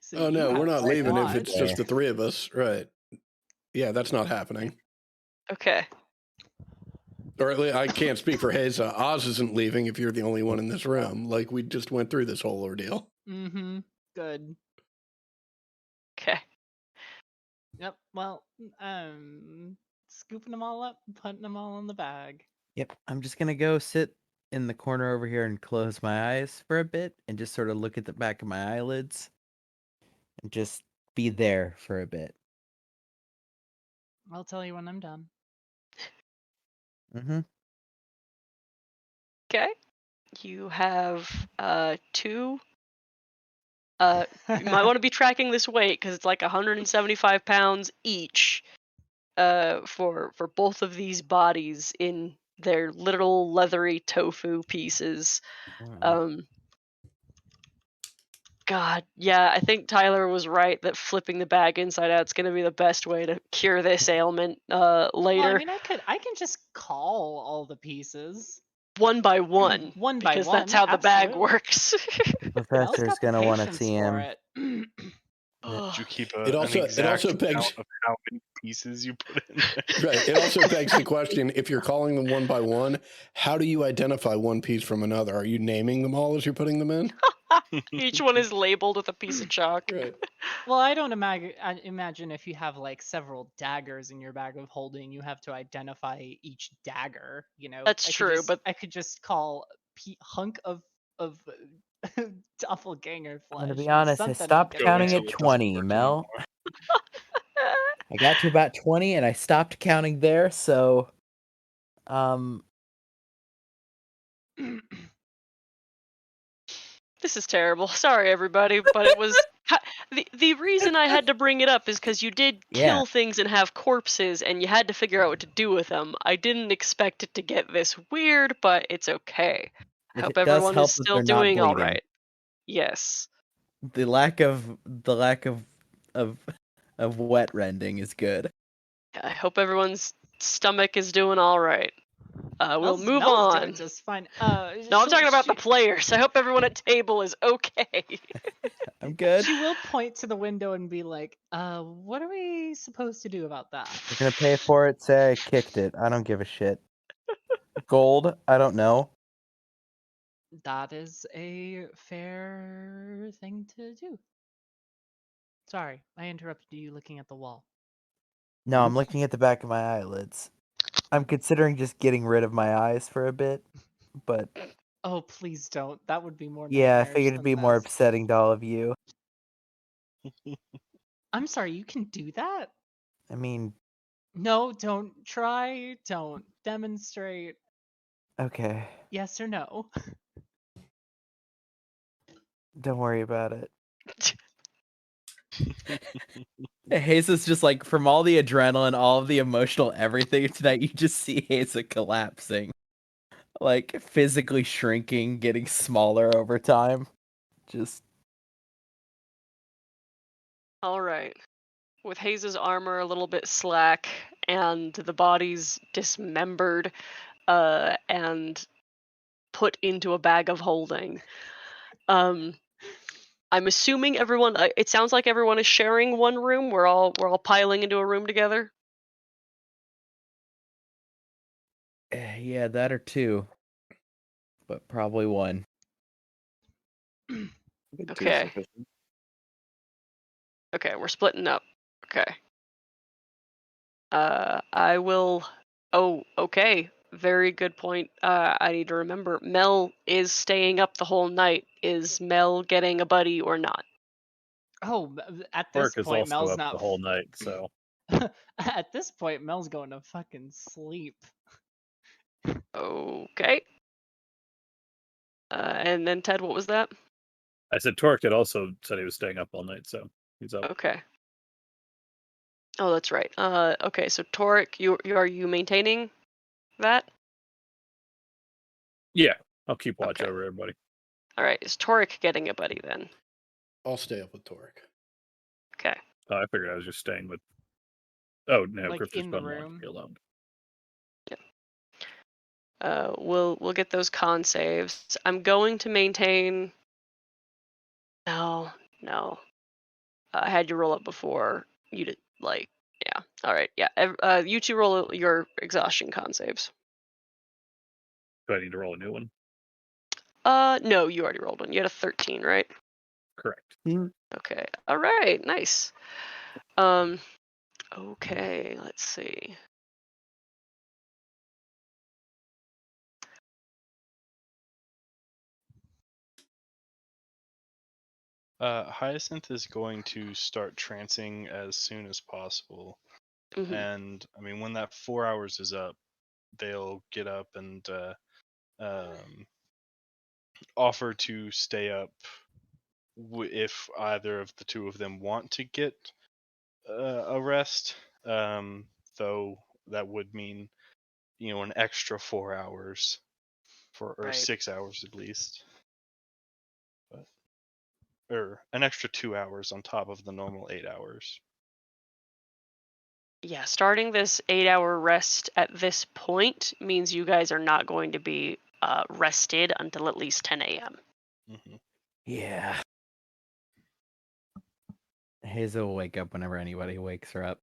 So Oh you no, we're have not to leaving if watch. it's just the three of us, right? Yeah, that's not happening. Okay. Or at least I can't speak for Haza. Oz isn't leaving if you're the only one in this room. Like we just went through this whole ordeal. Mm-hmm. Good. Okay. Yep. Well, scooping them all up, putting them all in the bag. Yep. I'm just gonna go sit in the corner over here and close my eyes for a bit and just sort of look at the back of my eyelids and just be there for a bit. I'll tell you when I'm done. Mm-hmm. Okay. You have two. You might want to be tracking this weight because it's like 175 pounds each. For both of these bodies in their little leathery tofu pieces. God, yeah, I think Tyler was right that flipping the bag inside out is going to be the best way to cure this ailment Well, I later. mean, I can just call all the pieces One by one. one by because one. that's how the bag Absolutely. works. The Mel's professor's got the gonna want to patience see for him. it. Did you keep It an also exact begs count of how many pieces you put in there? right. It also begs the question: if you're calling them one by one, how do you identify one piece from another? Are you naming them all as you're putting them in? Each one is labeled with a piece of chalk. Right. Well, I don't imagine if you have like several daggers in your bag of holding, you have to identify each dagger. You know, That's true, but I could just call hunk of doppelganger I'm gonna flesh be and honest, I something will stopped get Go counting until at it doesn't 20, work Mel. anymore. I got to about 20 and I stopped counting there, so this is terrible. Sorry, everybody, but it was the reason I had to bring it up is because you did yeah. kill things and have corpses, and you had to figure out what to do with them. I didn't expect it to get this weird, but it's okay. I If hope it does everyone is help that still they're not doing all bleeding. right. Yes. The lack of of of wet rending is good. I hope everyone's stomach is doing all right. We'll move Mel's on. doing just fine. No, I'm talking about the players. I hope everyone at table is okay. I'm good. She will point to the window and be like, what are we supposed to do about that? You're gonna pay for it, say I kicked it. I don't give a shit. Gold, I don't know. That is a fair thing to do. Sorry, I interrupted you looking at the wall. No, I'm looking at the back of my eyelids. I'm considering just getting rid of my eyes for a bit, but Oh, please don't. That would be more yeah, I nightmarish figured it'd than be more this. upsetting to all of you. I'm sorry, you can do that? I mean, No, don't try. Don't demonstrate. okay, Yes or no? don't worry about it. Haza's just like, from all the adrenaline, all of the emotional everything tonight, you just see Haza collapsing. Like, physically shrinking, getting smaller over time. Just... All right. With Hayes' armor a little bit slack and the bodies dismembered and put into a bag of holding, I'm assuming everyone. It sounds like everyone is sharing one room. We're all piling into a room together. Yeah, that or two. But probably one. I think two is Okay. sufficient. Okay, we're splitting up. Okay. I will Oh, okay. Very good point. I need to remember. Mel is staying up the whole night. Is Mel getting a buddy or not? Oh, at this Work is point, also Mel's up not. the whole night, so At this point, Mel's going to fucking sleep. Okay. And then Ted, what was that? I said Torque had also said he was staying up all night, so he's up. Okay. Oh, that's right. Okay, so Toric, are you maintaining that? Yeah, I'll keep watch Okay. over everybody. All right. Is Toric getting a buddy then? I'll stay up with Torek. Okay. Oh, I figured I was just staying with. Oh no, Like, Grifter's in the been wanting room? to be alone. We'll get those con saves. I'm going to maintain. No. I had you roll up before. You did yeah. All right. Yeah. You two roll your exhaustion con saves. Do I need to roll a new one? No, you already rolled one. You had a 13, right? Correct. Okay. All right. Nice. Okay. Let's see. Hyacinth is going to start trancing as soon as possible. Mhm. And I mean, when that 4 hours is up, they'll get up and offer to stay up if either of the two of them want to get a rest. Though that would mean, an extra 4 hours or Right. 6 hours at least. Or an extra 2 hours on top of the normal 8 hours. Yeah, starting this 8-hour rest at this point means you guys are not going to be rested until at least 10 a.m. Mm-hmm. Yeah. Hazel will wake up whenever anybody wakes her up.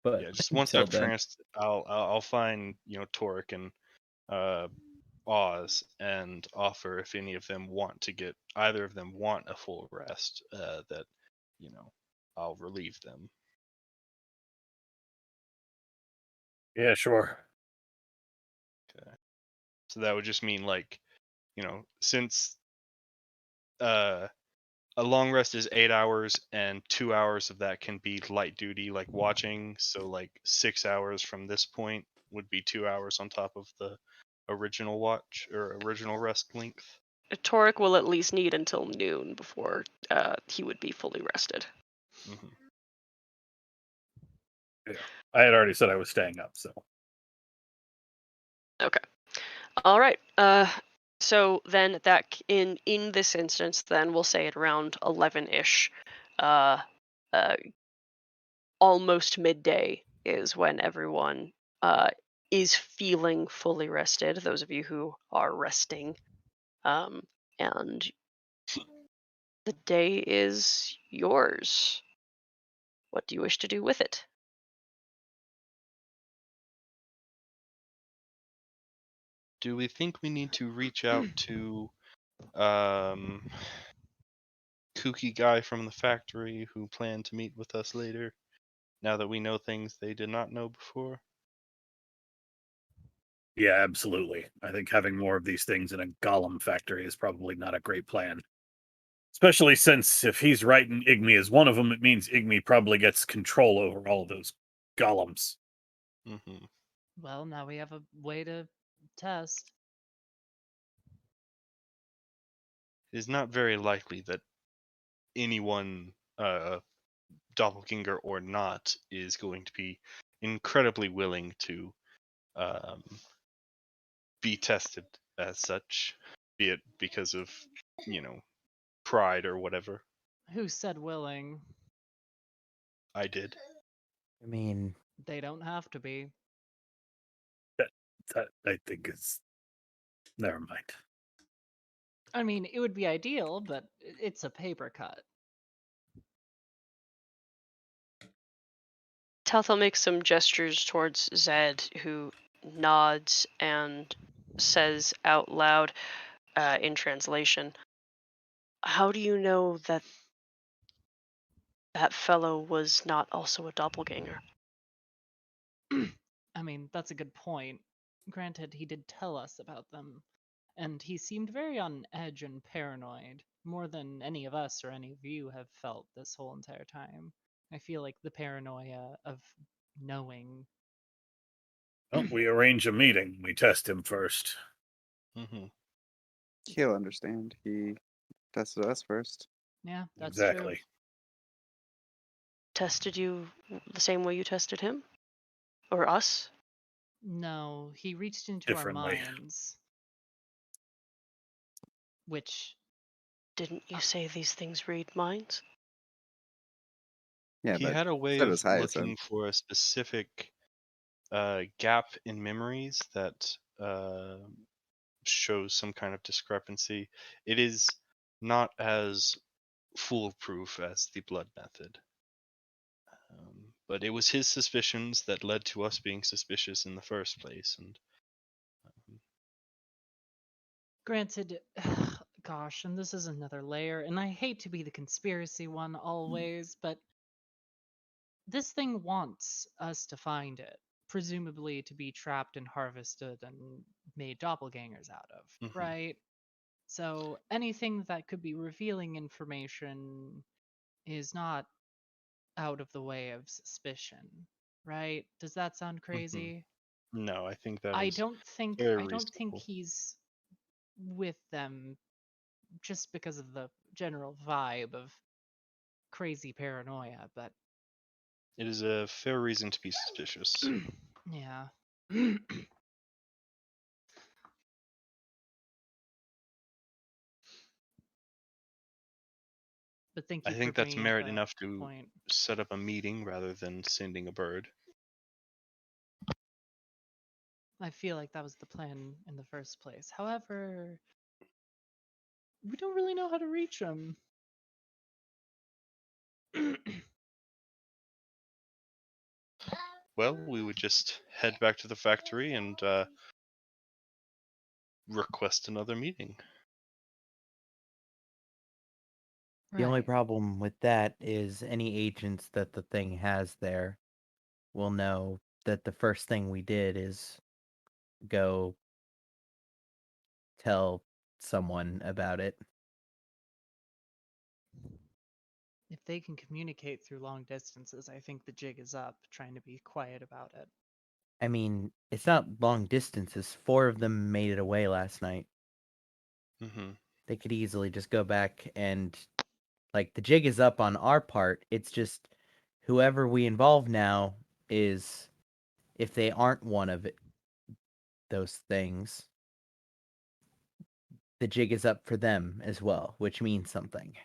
But Yeah, just once until I've then, tranced, I'll find Toric and Oz and offer if any of them either of them want a full rest, that I'll relieve them. Yeah, sure. Okay. So that would just mean since a long rest is 8 hours and 2 hours of that can be light duty, like watching. So 6 hours from this point would be 2 hours on top of the original watch or original rest length. Toric will at least need until noon before he would be fully rested. Mm-hmm. Yeah, I had already said I was staying up, so. Okay. All right. So then in this instance, then we'll say at around 11-ish, almost midday is when everyone is feeling fully rested. Those of you who are resting, and the day is yours. What do you wish to do with it? Do we think we need to reach out to kooky guy from the factory who planned to meet with us later, now that we know things they did not know before? Yeah, absolutely. I think having more of these things in a golem factory is probably not a great plan. Especially since if he's right and Igmi is one of them, it means Igmi probably gets control over all of those golems. Mm-hmm. Well, now we have a way to test. It is not very likely that anyone, doppelganger or not, is going to be incredibly willing to be tested as such, be it because of, pride or whatever. Who said willing? I did. I mean, They don't have to be. That I think is. Never mind. I mean, it would be ideal, but it's a paper cut. Talthal makes some gestures towards Zed, who nods and says out loud, in translation, "How do you know that fellow was not also a doppelganger?" I mean, that's a good point. Granted, he did tell us about them, and he seemed very on edge and paranoid, more than any of us or any of you have felt this whole entire time. I feel like the paranoia of knowing. Well, we arrange a meeting. We test him first. Hmm. He'll understand. He tested us first. Yeah, that's Exactly. Tested you the same way you tested him? Or us? true. No, he reached into our Differently. minds. Which, Didn't you say these things read minds? Yeah, He but had a way so of does Hyacinth. looking for a specific gap in memories that shows some kind of discrepancy. It is not as foolproof as the blood method. But it was his suspicions that led to us being suspicious in the first place, and granted, gosh, and this is another layer, and I hate to be the conspiracy one always, but this thing wants us to find it, presumably to be trapped and harvested and made doppelgangers out of, Mhm. right? So anything that could be revealing information is not out of the way of suspicion, right? Does that sound crazy? No, I think that I is don't think very I don't think reasonable. he's with them just because of the general vibe of crazy paranoia, but It is a fair reason to be suspicious. yeah. But thank I you for think that's bringing up merit that enough to point. set up a meeting rather than sending a bird. I feel like that was the plan in the first place. However, we don't really know how to reach him. Well, we would just head back to the factory and request another meeting. The only Right. problem with that is any agents that the thing has there will know that the first thing we did is go tell someone about it. If they can communicate through long distances, I think the jig is up, trying to be quiet about it. I mean, it's not long distances. 4 of them made it away last night. Hmm. They could easily just go back and, like, the jig is up on our part. It's just whoever we involve now is, if they aren't one of those things, the jig is up for them as well, which means something.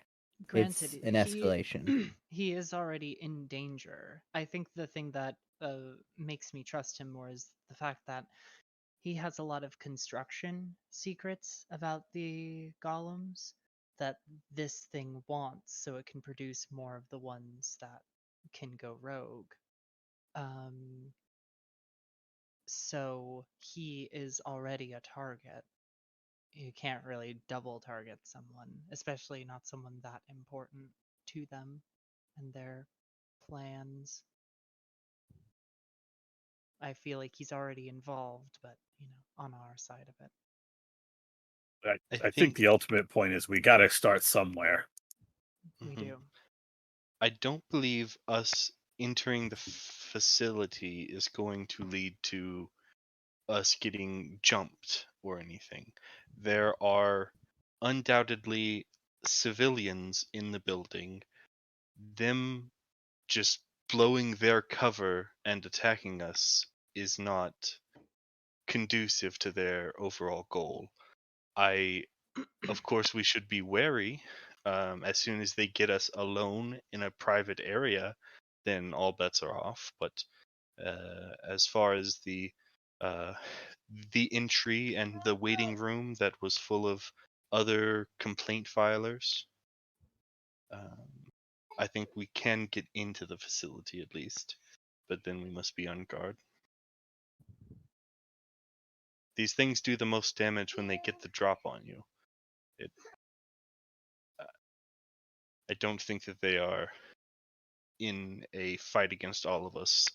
Granted, It's an escalation. he is already in danger. I think the thing that makes me trust him more is the fact that he has a lot of construction secrets about the golems that this thing wants, so it can produce more of the ones that can go rogue. Um, so he is already a target. You can't really double target someone, especially not someone that important to them and their plans. I feel like he's already involved, but on our side of it. I think the ultimate point is we got to start somewhere. We Mhm. do. I don't believe us entering the facility is going to lead to us getting jumped or anything. There are undoubtedly civilians in the building. Them just blowing their cover and attacking us is not conducive to their overall goal. Of course, we should be wary. As soon as they get us alone in a private area, then all bets are off. But as far as uh, the entry and the waiting room that was full of other complaint filers, I think we can get into the facility at least, but then we must be on guard. These things do the most damage when they get the drop on you. It, I don't think that they are in a fight against all of us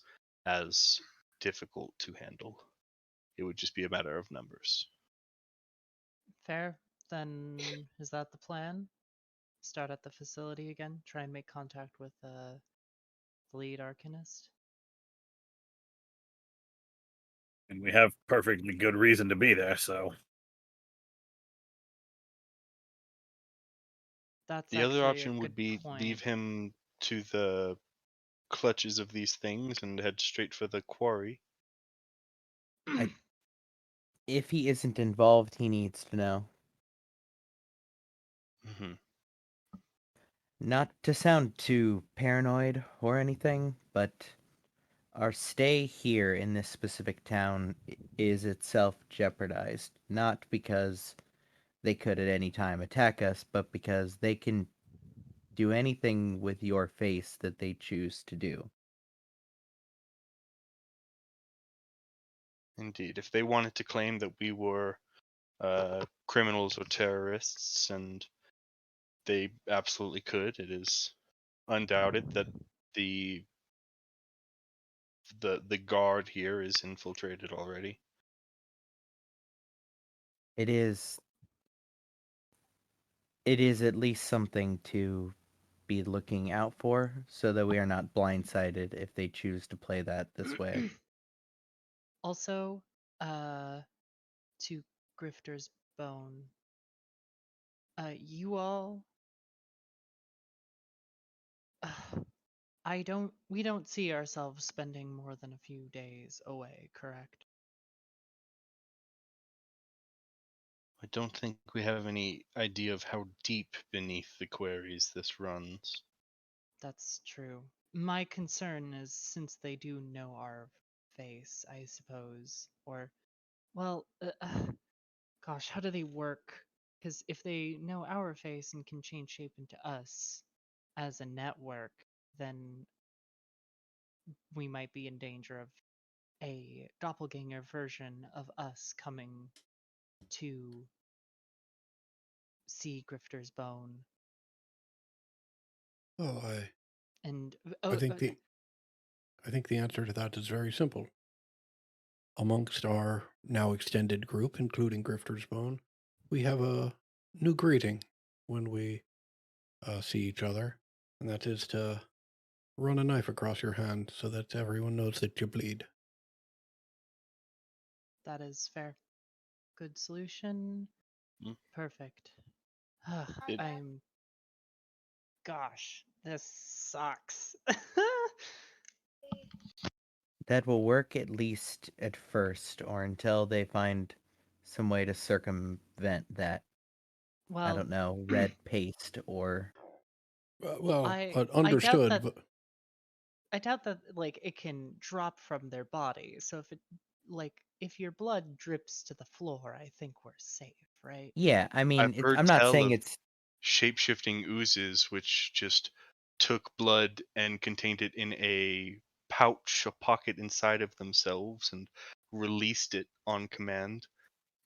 as difficult to handle. It would just be a matter of numbers. Fair. Then is that the plan? Start at the facility again. Try and make contact with the lead arcanist. And we have perfectly good reason to be there, so That's The other actually a option would good be point. leave him to the clutches of these things and head straight for the quarry. If he isn't involved, he needs to know. Hmm. Not to sound too paranoid or anything, but our stay here in this specific town is itself jeopardized. Not because they could at any time attack us, but because they can do anything with your face that they choose to do. Indeed. If they wanted to claim that we were criminals or terrorists, and they absolutely could, it is undoubted that the the guard here is infiltrated already. It is at least something to be looking out for so that we are not blindsided if they choose to play that this way. Also, to Grifter's Bone, you all, we don't see ourselves spending more than a few days away, correct? I don't think we have any idea of how deep beneath the quarries this runs. That's true. My concern is since they do know our face, I suppose, or, well, gosh, how do they work? Because if they know our face and can change shape into us as a network, then we might be in danger of a doppelganger version of us coming to see Grifter's Bone. Oh, And I think the answer to that is very simple. Amongst our now extended group, including Grifter's Bone, we have a new greeting when we see each other, and that is to run a knife across your hand so that everyone knows that you bleed. that is fair. Good solution. Mm. Perfect. It- I'm. Gosh, this sucks. That will work at least at first, or until they find some way to circumvent that, I Well, don't know, red paste or... I doubt Understood, that but like it can drop from their body. So if your blood drips to the floor, I think we're safe, right? Yeah, I mean, I've heard I'm not tell saying of it's... shape-shifting oozes which just took blood and contained it in a pouch, a pocket inside of themselves, and released it on command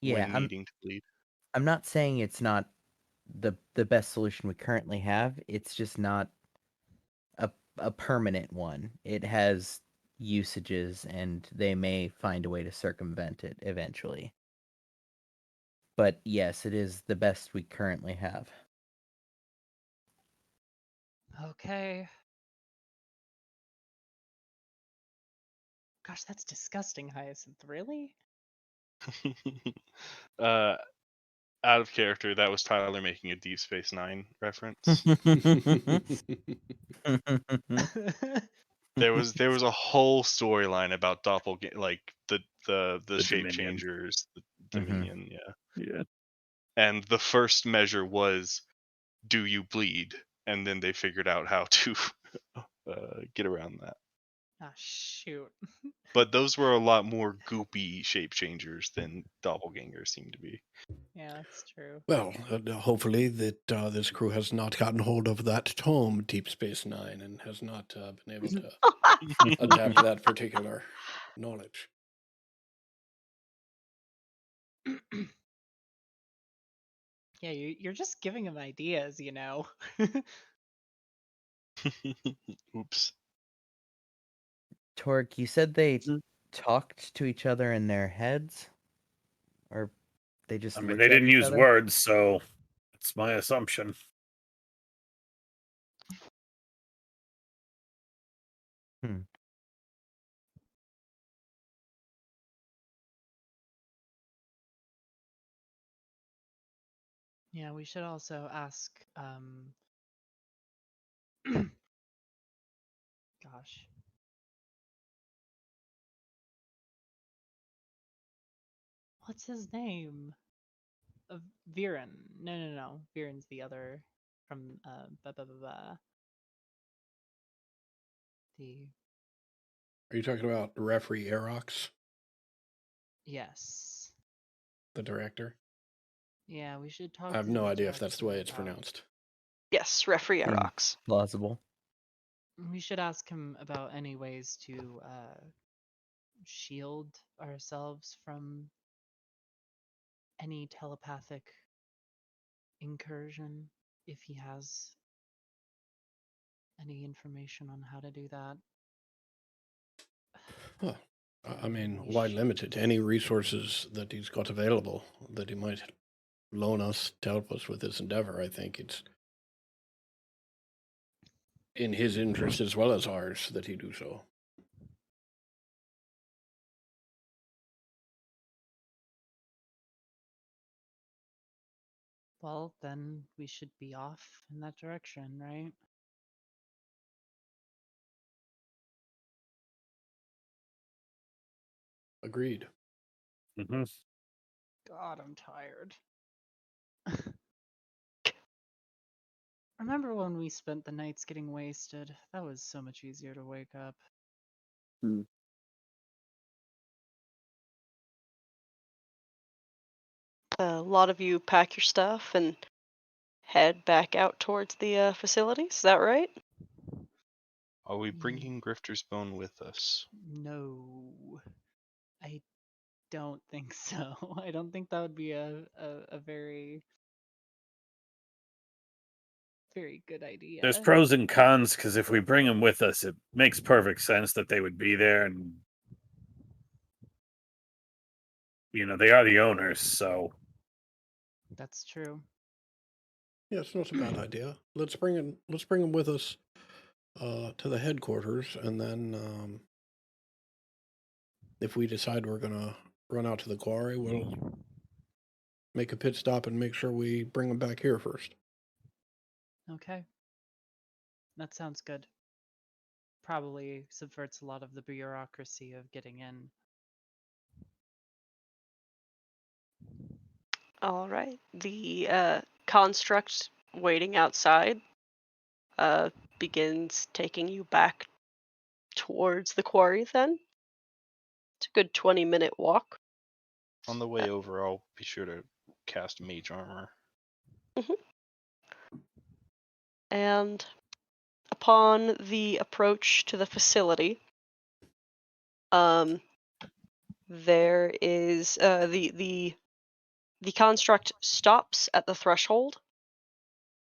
Yeah, when needing to bleed. I'm not saying it's not the best solution we currently have. It's just not a permanent one. It has usages, and they may find a way to circumvent it eventually. But yes, it is the best we currently have. Okay. Gosh, that's disgusting, Hyacinth. Really? uh, Out of character, that was Tyler making a Deep Space Nine reference. There was a whole storyline about doppelganger, like the The shape Dominion. changers, the Mhm. Dominion, yeah. Yeah. And the first measure was, do you bleed? And then they figured out how to get around that. Ah, shoot. But those were a lot more goopy shape changers than doppelgangers seem to be. Yeah, that's true. well, hopefully that this crew has not gotten hold of that tome, Deep Space Nine, and has not been able to adapt that particular knowledge. Yeah, you're just giving him ideas, you know. Oops. Torque, you said they Mhm. talked to each other in their heads, or they just I mean, looked they at didn't each use other? words, so it's my assumption. Hmm. Yeah, we should also ask. Gosh. What's his name? Viren. No. Viren's the other from the Are you talking about referee Arox, yes. the director? Yeah, we should talk I have to no the idea if that's the way director it's about. pronounced. Yes, referee Seems rocks. plausible. We should ask him about any ways to shield ourselves from any telepathic incursion, if he has any information on how to do that. Huh. I mean, We why should. limit it? Any resources that he's got available that he might loan us to help us with this endeavor, I think it's in his interest as well as ours that he do so. Well, then we should be off in that direction, right? Agreed. Mm-hmm. God, I'm tired. Remember when we spent the nights getting wasted? That was so much easier to wake up. Hmm. A lot of you pack your stuff and head back out towards the facilities. Is that right? Are we Mm. bringing Grifter's Bone with us? No, I don't think so. I don't think that would be a very good idea. There's pros and cons because if we bring them with us, it makes perfect sense that they would be there, and they are the owners. So That's true. Yeah, it's not a bad idea. Let's bring him with us to the headquarters, and then if we decide we're gonna run out to the quarry, we'll make a pit stop and make sure we bring him back here first. Okay. That sounds good. Probably subverts a lot of the bureaucracy of getting in. All right. The construct waiting outside begins taking you back towards the quarry then. It's a good 20-minute walk. On the way over, I'll be sure to cast Mage Armor. And upon the approach to the facility, there is the construct stops at the threshold.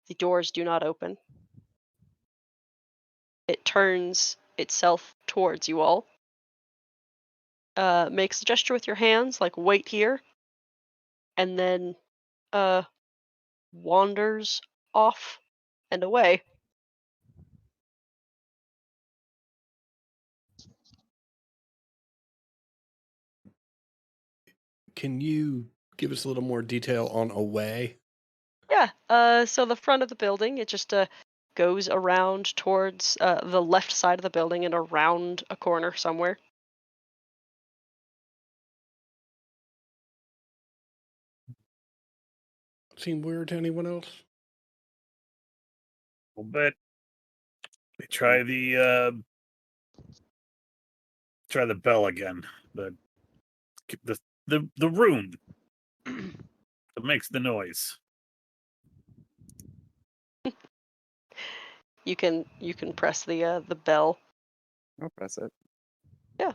The doors do not open. It turns itself towards you all. Makes a gesture with your hands, like wait here, and then wanders off and away. Can you give us a little more detail on away? Yeah, so the front of the building, it just goes around towards the left side of the building and around a corner somewhere. Seem weird to anyone else? we'll bet we try the bell again. The room that makes the noise. You can press the bell. I'll press it. Yeah.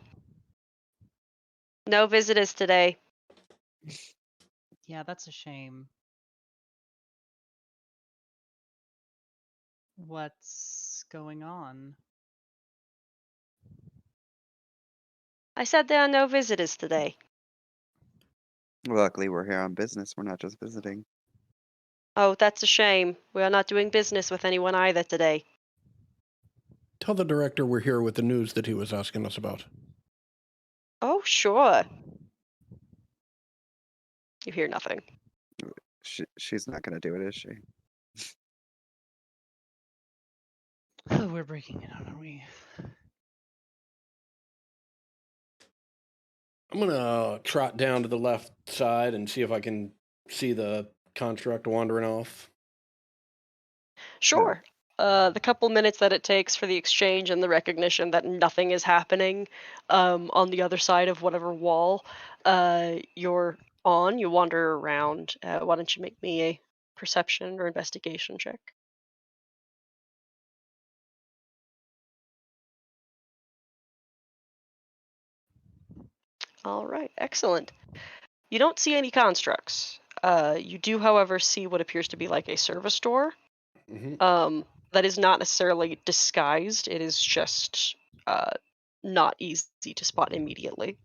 No visitors today. Yeah, that's a shame. What's going on? I said there are no visitors today. Luckily, we're here on business. We're not just visiting. Oh, that's a shame. We are not doing business with anyone either today. Tell the director we're here with the news that he was asking us about. Oh, sure. You hear nothing. She's not going to do it, is she? Oh, we're breaking it out, aren't we? I'm gonna trot down to the left side and see if I can see the construct wandering off. Sure. The couple minutes that it takes for the exchange and the recognition that nothing is happening on the other side of whatever wall you're on, you wander around. Why don't you make me a perception or investigation check? All right, excellent. You don't see any constructs. You do, however, see what appears to be like a service door. That is not necessarily disguised. It is just not easy to spot immediately.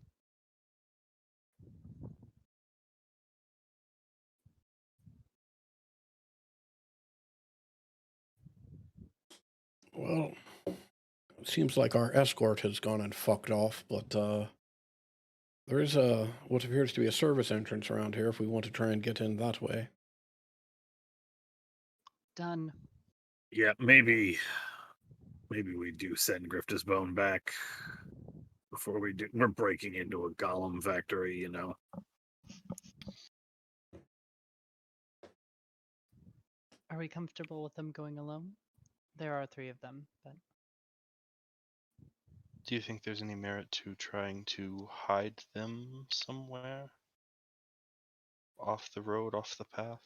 Well, it seems like our escort has gone and fucked off, but there is what appears to be a service entrance around here if we want to try and get in that way. Done. Yeah, maybe we do send Grifter's bone back before we do. We're breaking into a golem factory, you know. Are we comfortable with them going alone? There are 3 of them, but Do you think there's any merit to trying to hide them somewhere? Off the road, off the path?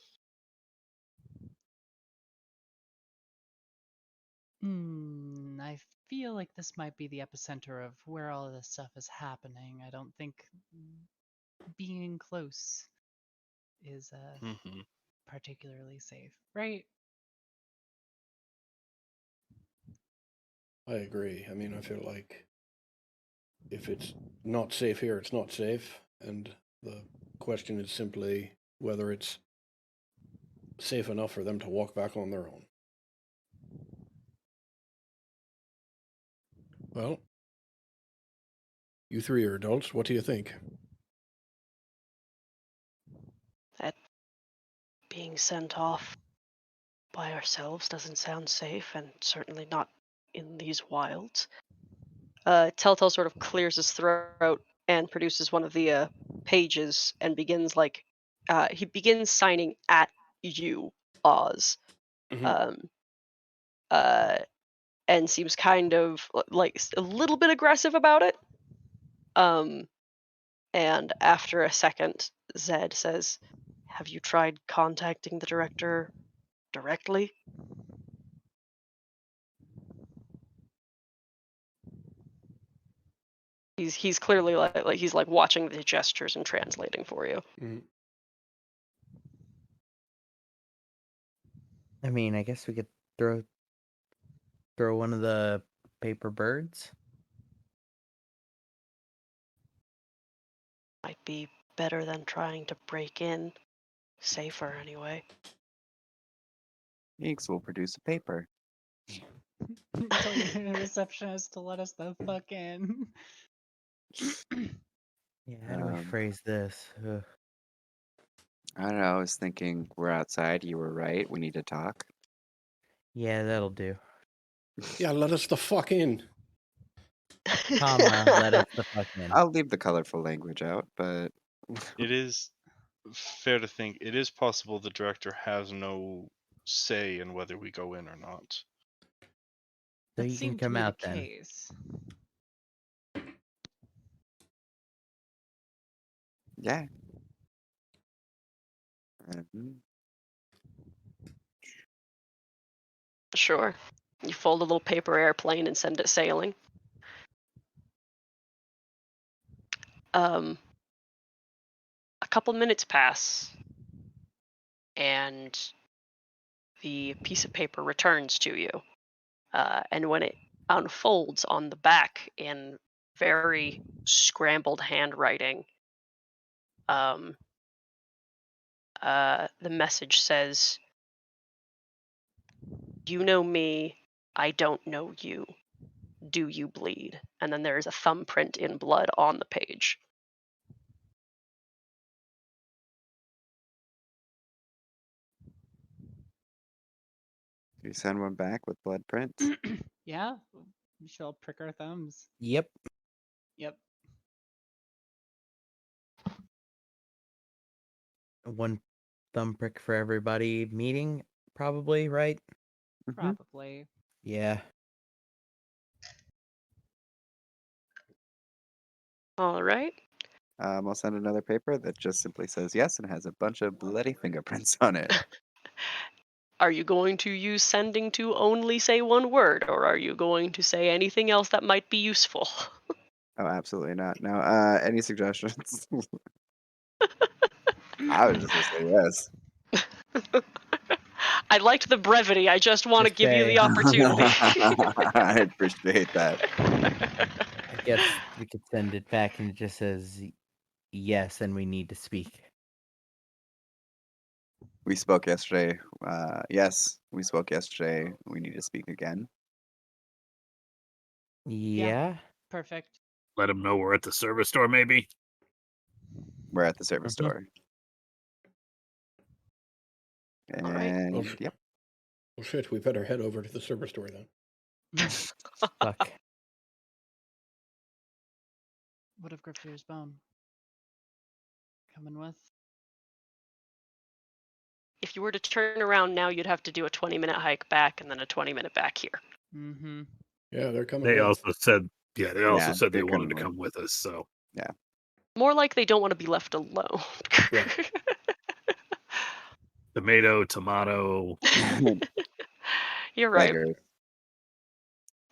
I feel like this might be the epicenter of where all of this stuff is happening. I don't think being close is Mm-hmm. particularly safe, right? I agree. I mean, I feel like if it's not safe here, it's not safe, and the question is simply whether it's safe enough for them to walk back on their own. Well, you 3 are adults. What do you think? That being sent off by ourselves doesn't sound safe, and certainly not in these wilds. Telltale sort of clears his throat and produces one of the pages and begins he begins signing at you, Oz, um, and seems kind of like a little bit aggressive about it. And after a second, Zed says, "Have you tried contacting the director directly?" He's clearly like he's like watching the gestures and translating for you. I mean, I guess we could throw one of the paper birds. Might be better than trying to break in. Safer anyway. Inks will produce a paper. Tell your receptionist to let us the fuck in. Yeah, how do we phrase this? Ugh. I don't know. I was thinking we're outside. You were right. We need to talk. Yeah, that'll do. Yeah, let us the fuck in. Comma, let us the fuck in. I'll leave the colorful language out, but It is fair to think it is possible the director has no say in whether we go in or not. So That you can seemed to come be out the then. case. yeah. Mhm. Sure. You fold a little paper airplane and send it sailing. A couple minutes pass, and the piece of paper returns to you. And when it unfolds on the back in very scrambled handwriting. The message says, "You know me, I don't know you. Do you bleed?" And then there is a thumbprint in blood on the page. Do you send one back with blood prints? Yeah, we should all prick our thumbs. Yep. Yep. One thumb prick for everybody meeting, probably, right? Mhm. Probably. Yeah. All right. I'll send another paper that just simply says yes and has a bunch of bloody fingerprints on it. Are you going to use sending to only say one word, or are you going to say anything else that might be useful? Oh, absolutely not. No, any suggestions? I was just gonna say yes. I liked the brevity. I just want to Just give you say, the opportunity. I appreciate that. I guess we could send it back and it just says yes, and we need to speak. We spoke yesterday. Yes, we spoke yesterday. We need to speak again. Yeah. Perfect. Let them know we're at the service store, maybe. We're at the service Mhm. store. All right. And yep. Well, shit, we better head over to the service store then. Fuck. What of Grifter's bone? Coming with? If you were to turn around now, you'd have to do a 20-minute hike back and then a 20-minute back here. Mm-hmm. Yeah, they're coming. They with. also said, they also Yeah, said they they're wanted to coming come with us. So More like they don't want to be left alone. Right. tomato. You're right. beggars.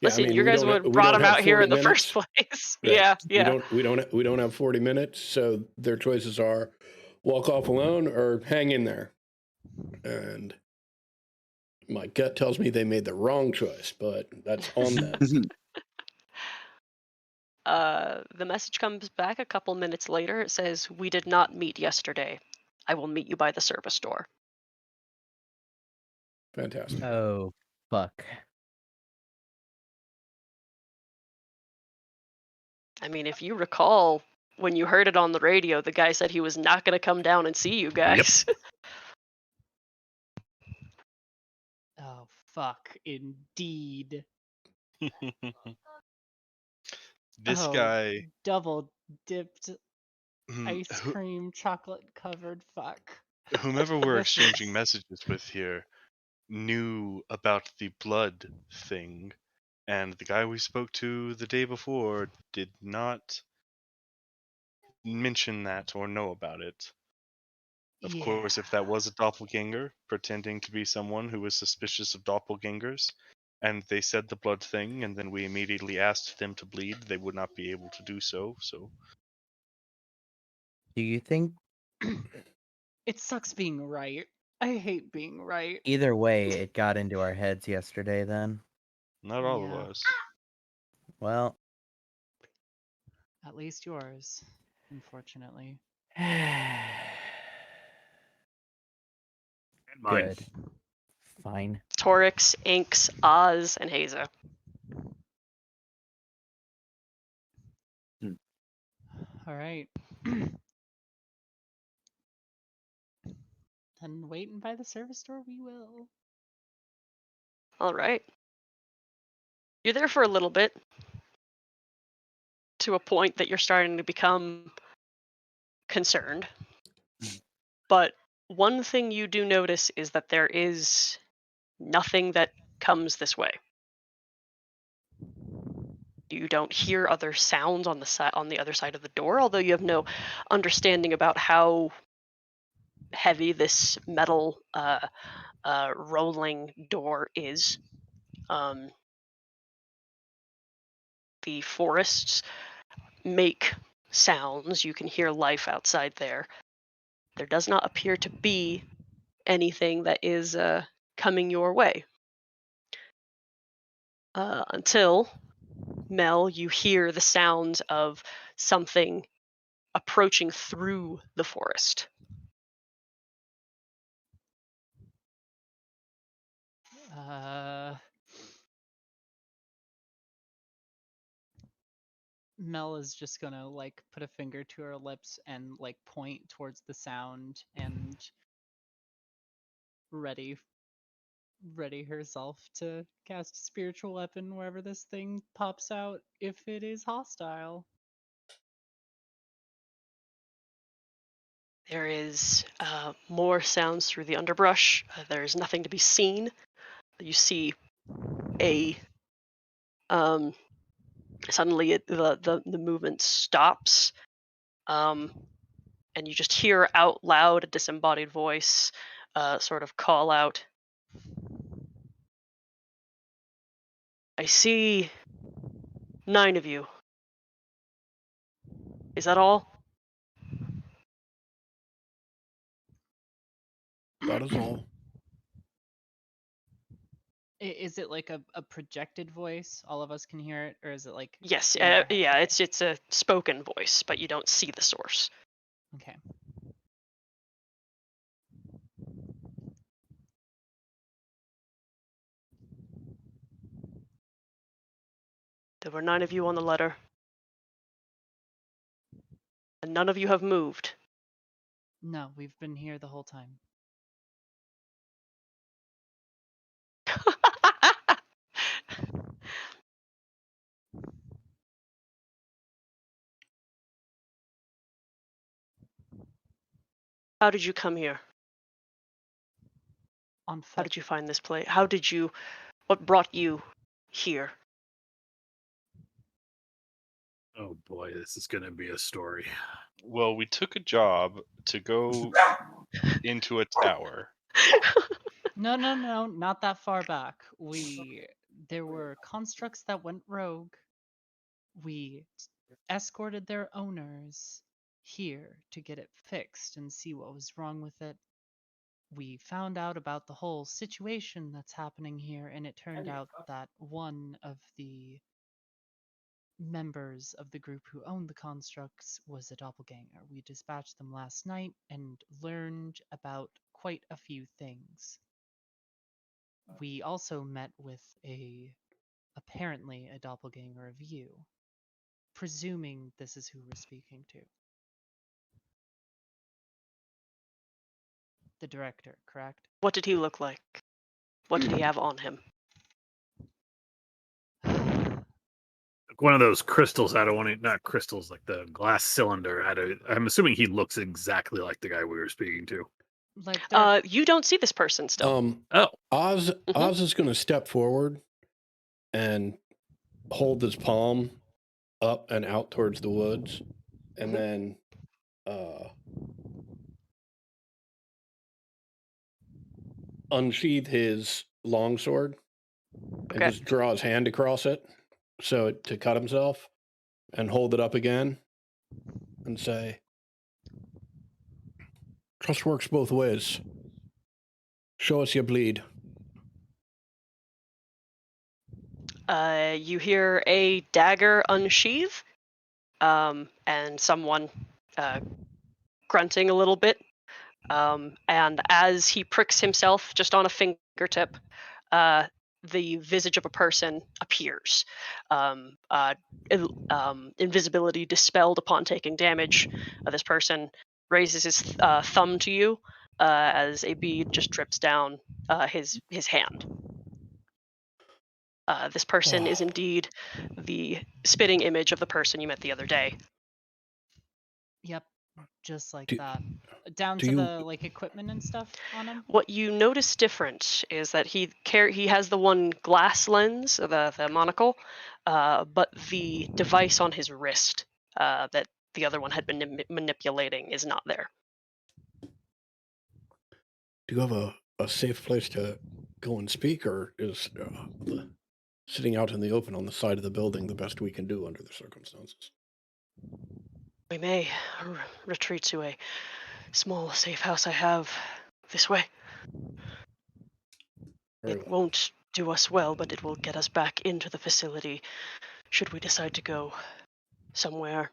Yeah, Listen, I mean, you guys would we brought don't him have out here 40 in the first minutes. place. Right. Yeah, We yeah. don't have 40 minutes, so their choices are walk off alone or hang in there. And my gut tells me they made the wrong choice, but that's on them. The message comes back a couple minutes later. It says, "We did not meet yesterday. I will meet you by the service door." Fantastic. Oh, fuck. I mean, if you recall, when you heard it on the radio, the guy said he was not going to come down and see you guys. Oh, fuck. Indeed. This Oh, guy, double dipped hmm, ice cream chocolate covered fuck. whomever we're This exchanging is- messages with here, knew about the blood thing, and the guy we spoke to the day before did not mention that or know about it. Of course, if that was a doppelganger pretending to be someone who was suspicious of doppelgangers, and they said the blood thing, and then we immediately asked them to bleed, they would not be able to do so. So Do you think It sucks being right. I hate being right. either way it got into our heads yesterday then? not all Yeah. of us. Well, At least yours, unfortunately. And mine. good. Fine. Torix, Inks, Oz, and Haza. All right. Then waiting by the service store we will. All right. You're there for a little bit, to a point that you're starting to become concerned. But one thing you do notice is that there is nothing that comes this way. You don't hear other sounds on the other side of the door, although you have no understanding about how heavy this metal rolling door is. The forests make sounds. You can hear life outside there. There does not appear to be anything that is coming your way. Until Mel, you hear the sounds of something approaching through the forest. Mel is just gonna like put a finger to her lips and like point towards the sound and ready herself to cast a spiritual weapon wherever this thing pops out if it is hostile. There is more sounds through the underbrush. There is nothing to be seen. You see a suddenly the movement stops, and you just hear out loud a disembodied voice sort of call out, "I see 9 of you. Is that all?" That is all. Is it like a projected voice? All of us can hear it, or is it like Yes, in our head? yeah, Okay. it's a spoken voice, but you don't see the source. Okay. There were 9 of you on the letter, and none of you have moved. No, we've been here the whole time. How did you come here? On How foot. did you find this place? What brought you here? Oh boy, this is going to be a story. Well, we took a job to go into a tower. No, not that far back. There were constructs that went rogue. We escorted their owners here to get it fixed and see what was wrong with it. We found out about the whole situation that's happening here, and it turned out that one of the members of the group who owned the constructs was a doppelganger. We dispatched them last night and learned about quite a few things. We also met with apparently a doppelganger of you, presuming this is who we're speaking to. The director, correct? What did he look like? What did he have on him? Like one of those crystals out of not crystals, like the glass cylinder. I'm assuming he looks exactly like the guy we were speaking to. Like You don't see this person still. Oh, Oz is going to step forward and hold his palm up and out towards the woods, and then unsheath his longsword and just draw his hand across it to cut himself, and hold it up again and say, "Trust works both ways. Show us your bleed." You hear a dagger unsheath, and someone grunting a little bit. And as he pricks himself just on a fingertip, the visage of a person appears. Invisibility dispelled upon taking damage. This person raises his thumb to you as a bead just drips down his hand. This person is indeed the spitting image of the person you met the other day. Yep, just like that. Down to the like equipment and stuff on him. What you notice different is that he has the one glass lens, the monocle, but the device on his wrist that the other one had been manipulating is not there. Do you have a safe place to go and speak, or is sitting out in the open on the side of the building the best we can do under the circumstances? We may retreat to a small, safe house I have this way. It won't do us well, but it will get us back into the facility should we decide to go somewhere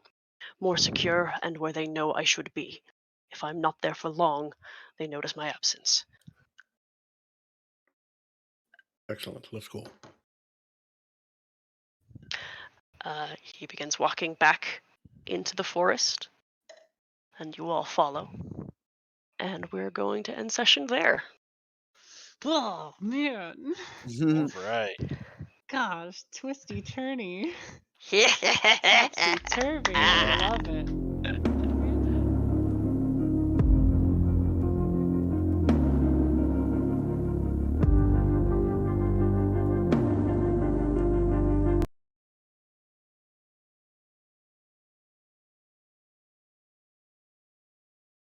more secure and where they know I should be. If I'm not there for long, they notice my absence. Excellent. Let's go. He begins walking back into the forest, and you all follow. And we're going to end session there. Oh man, All right. gosh, twisty turny, Yeah. topsy turvy. I love it.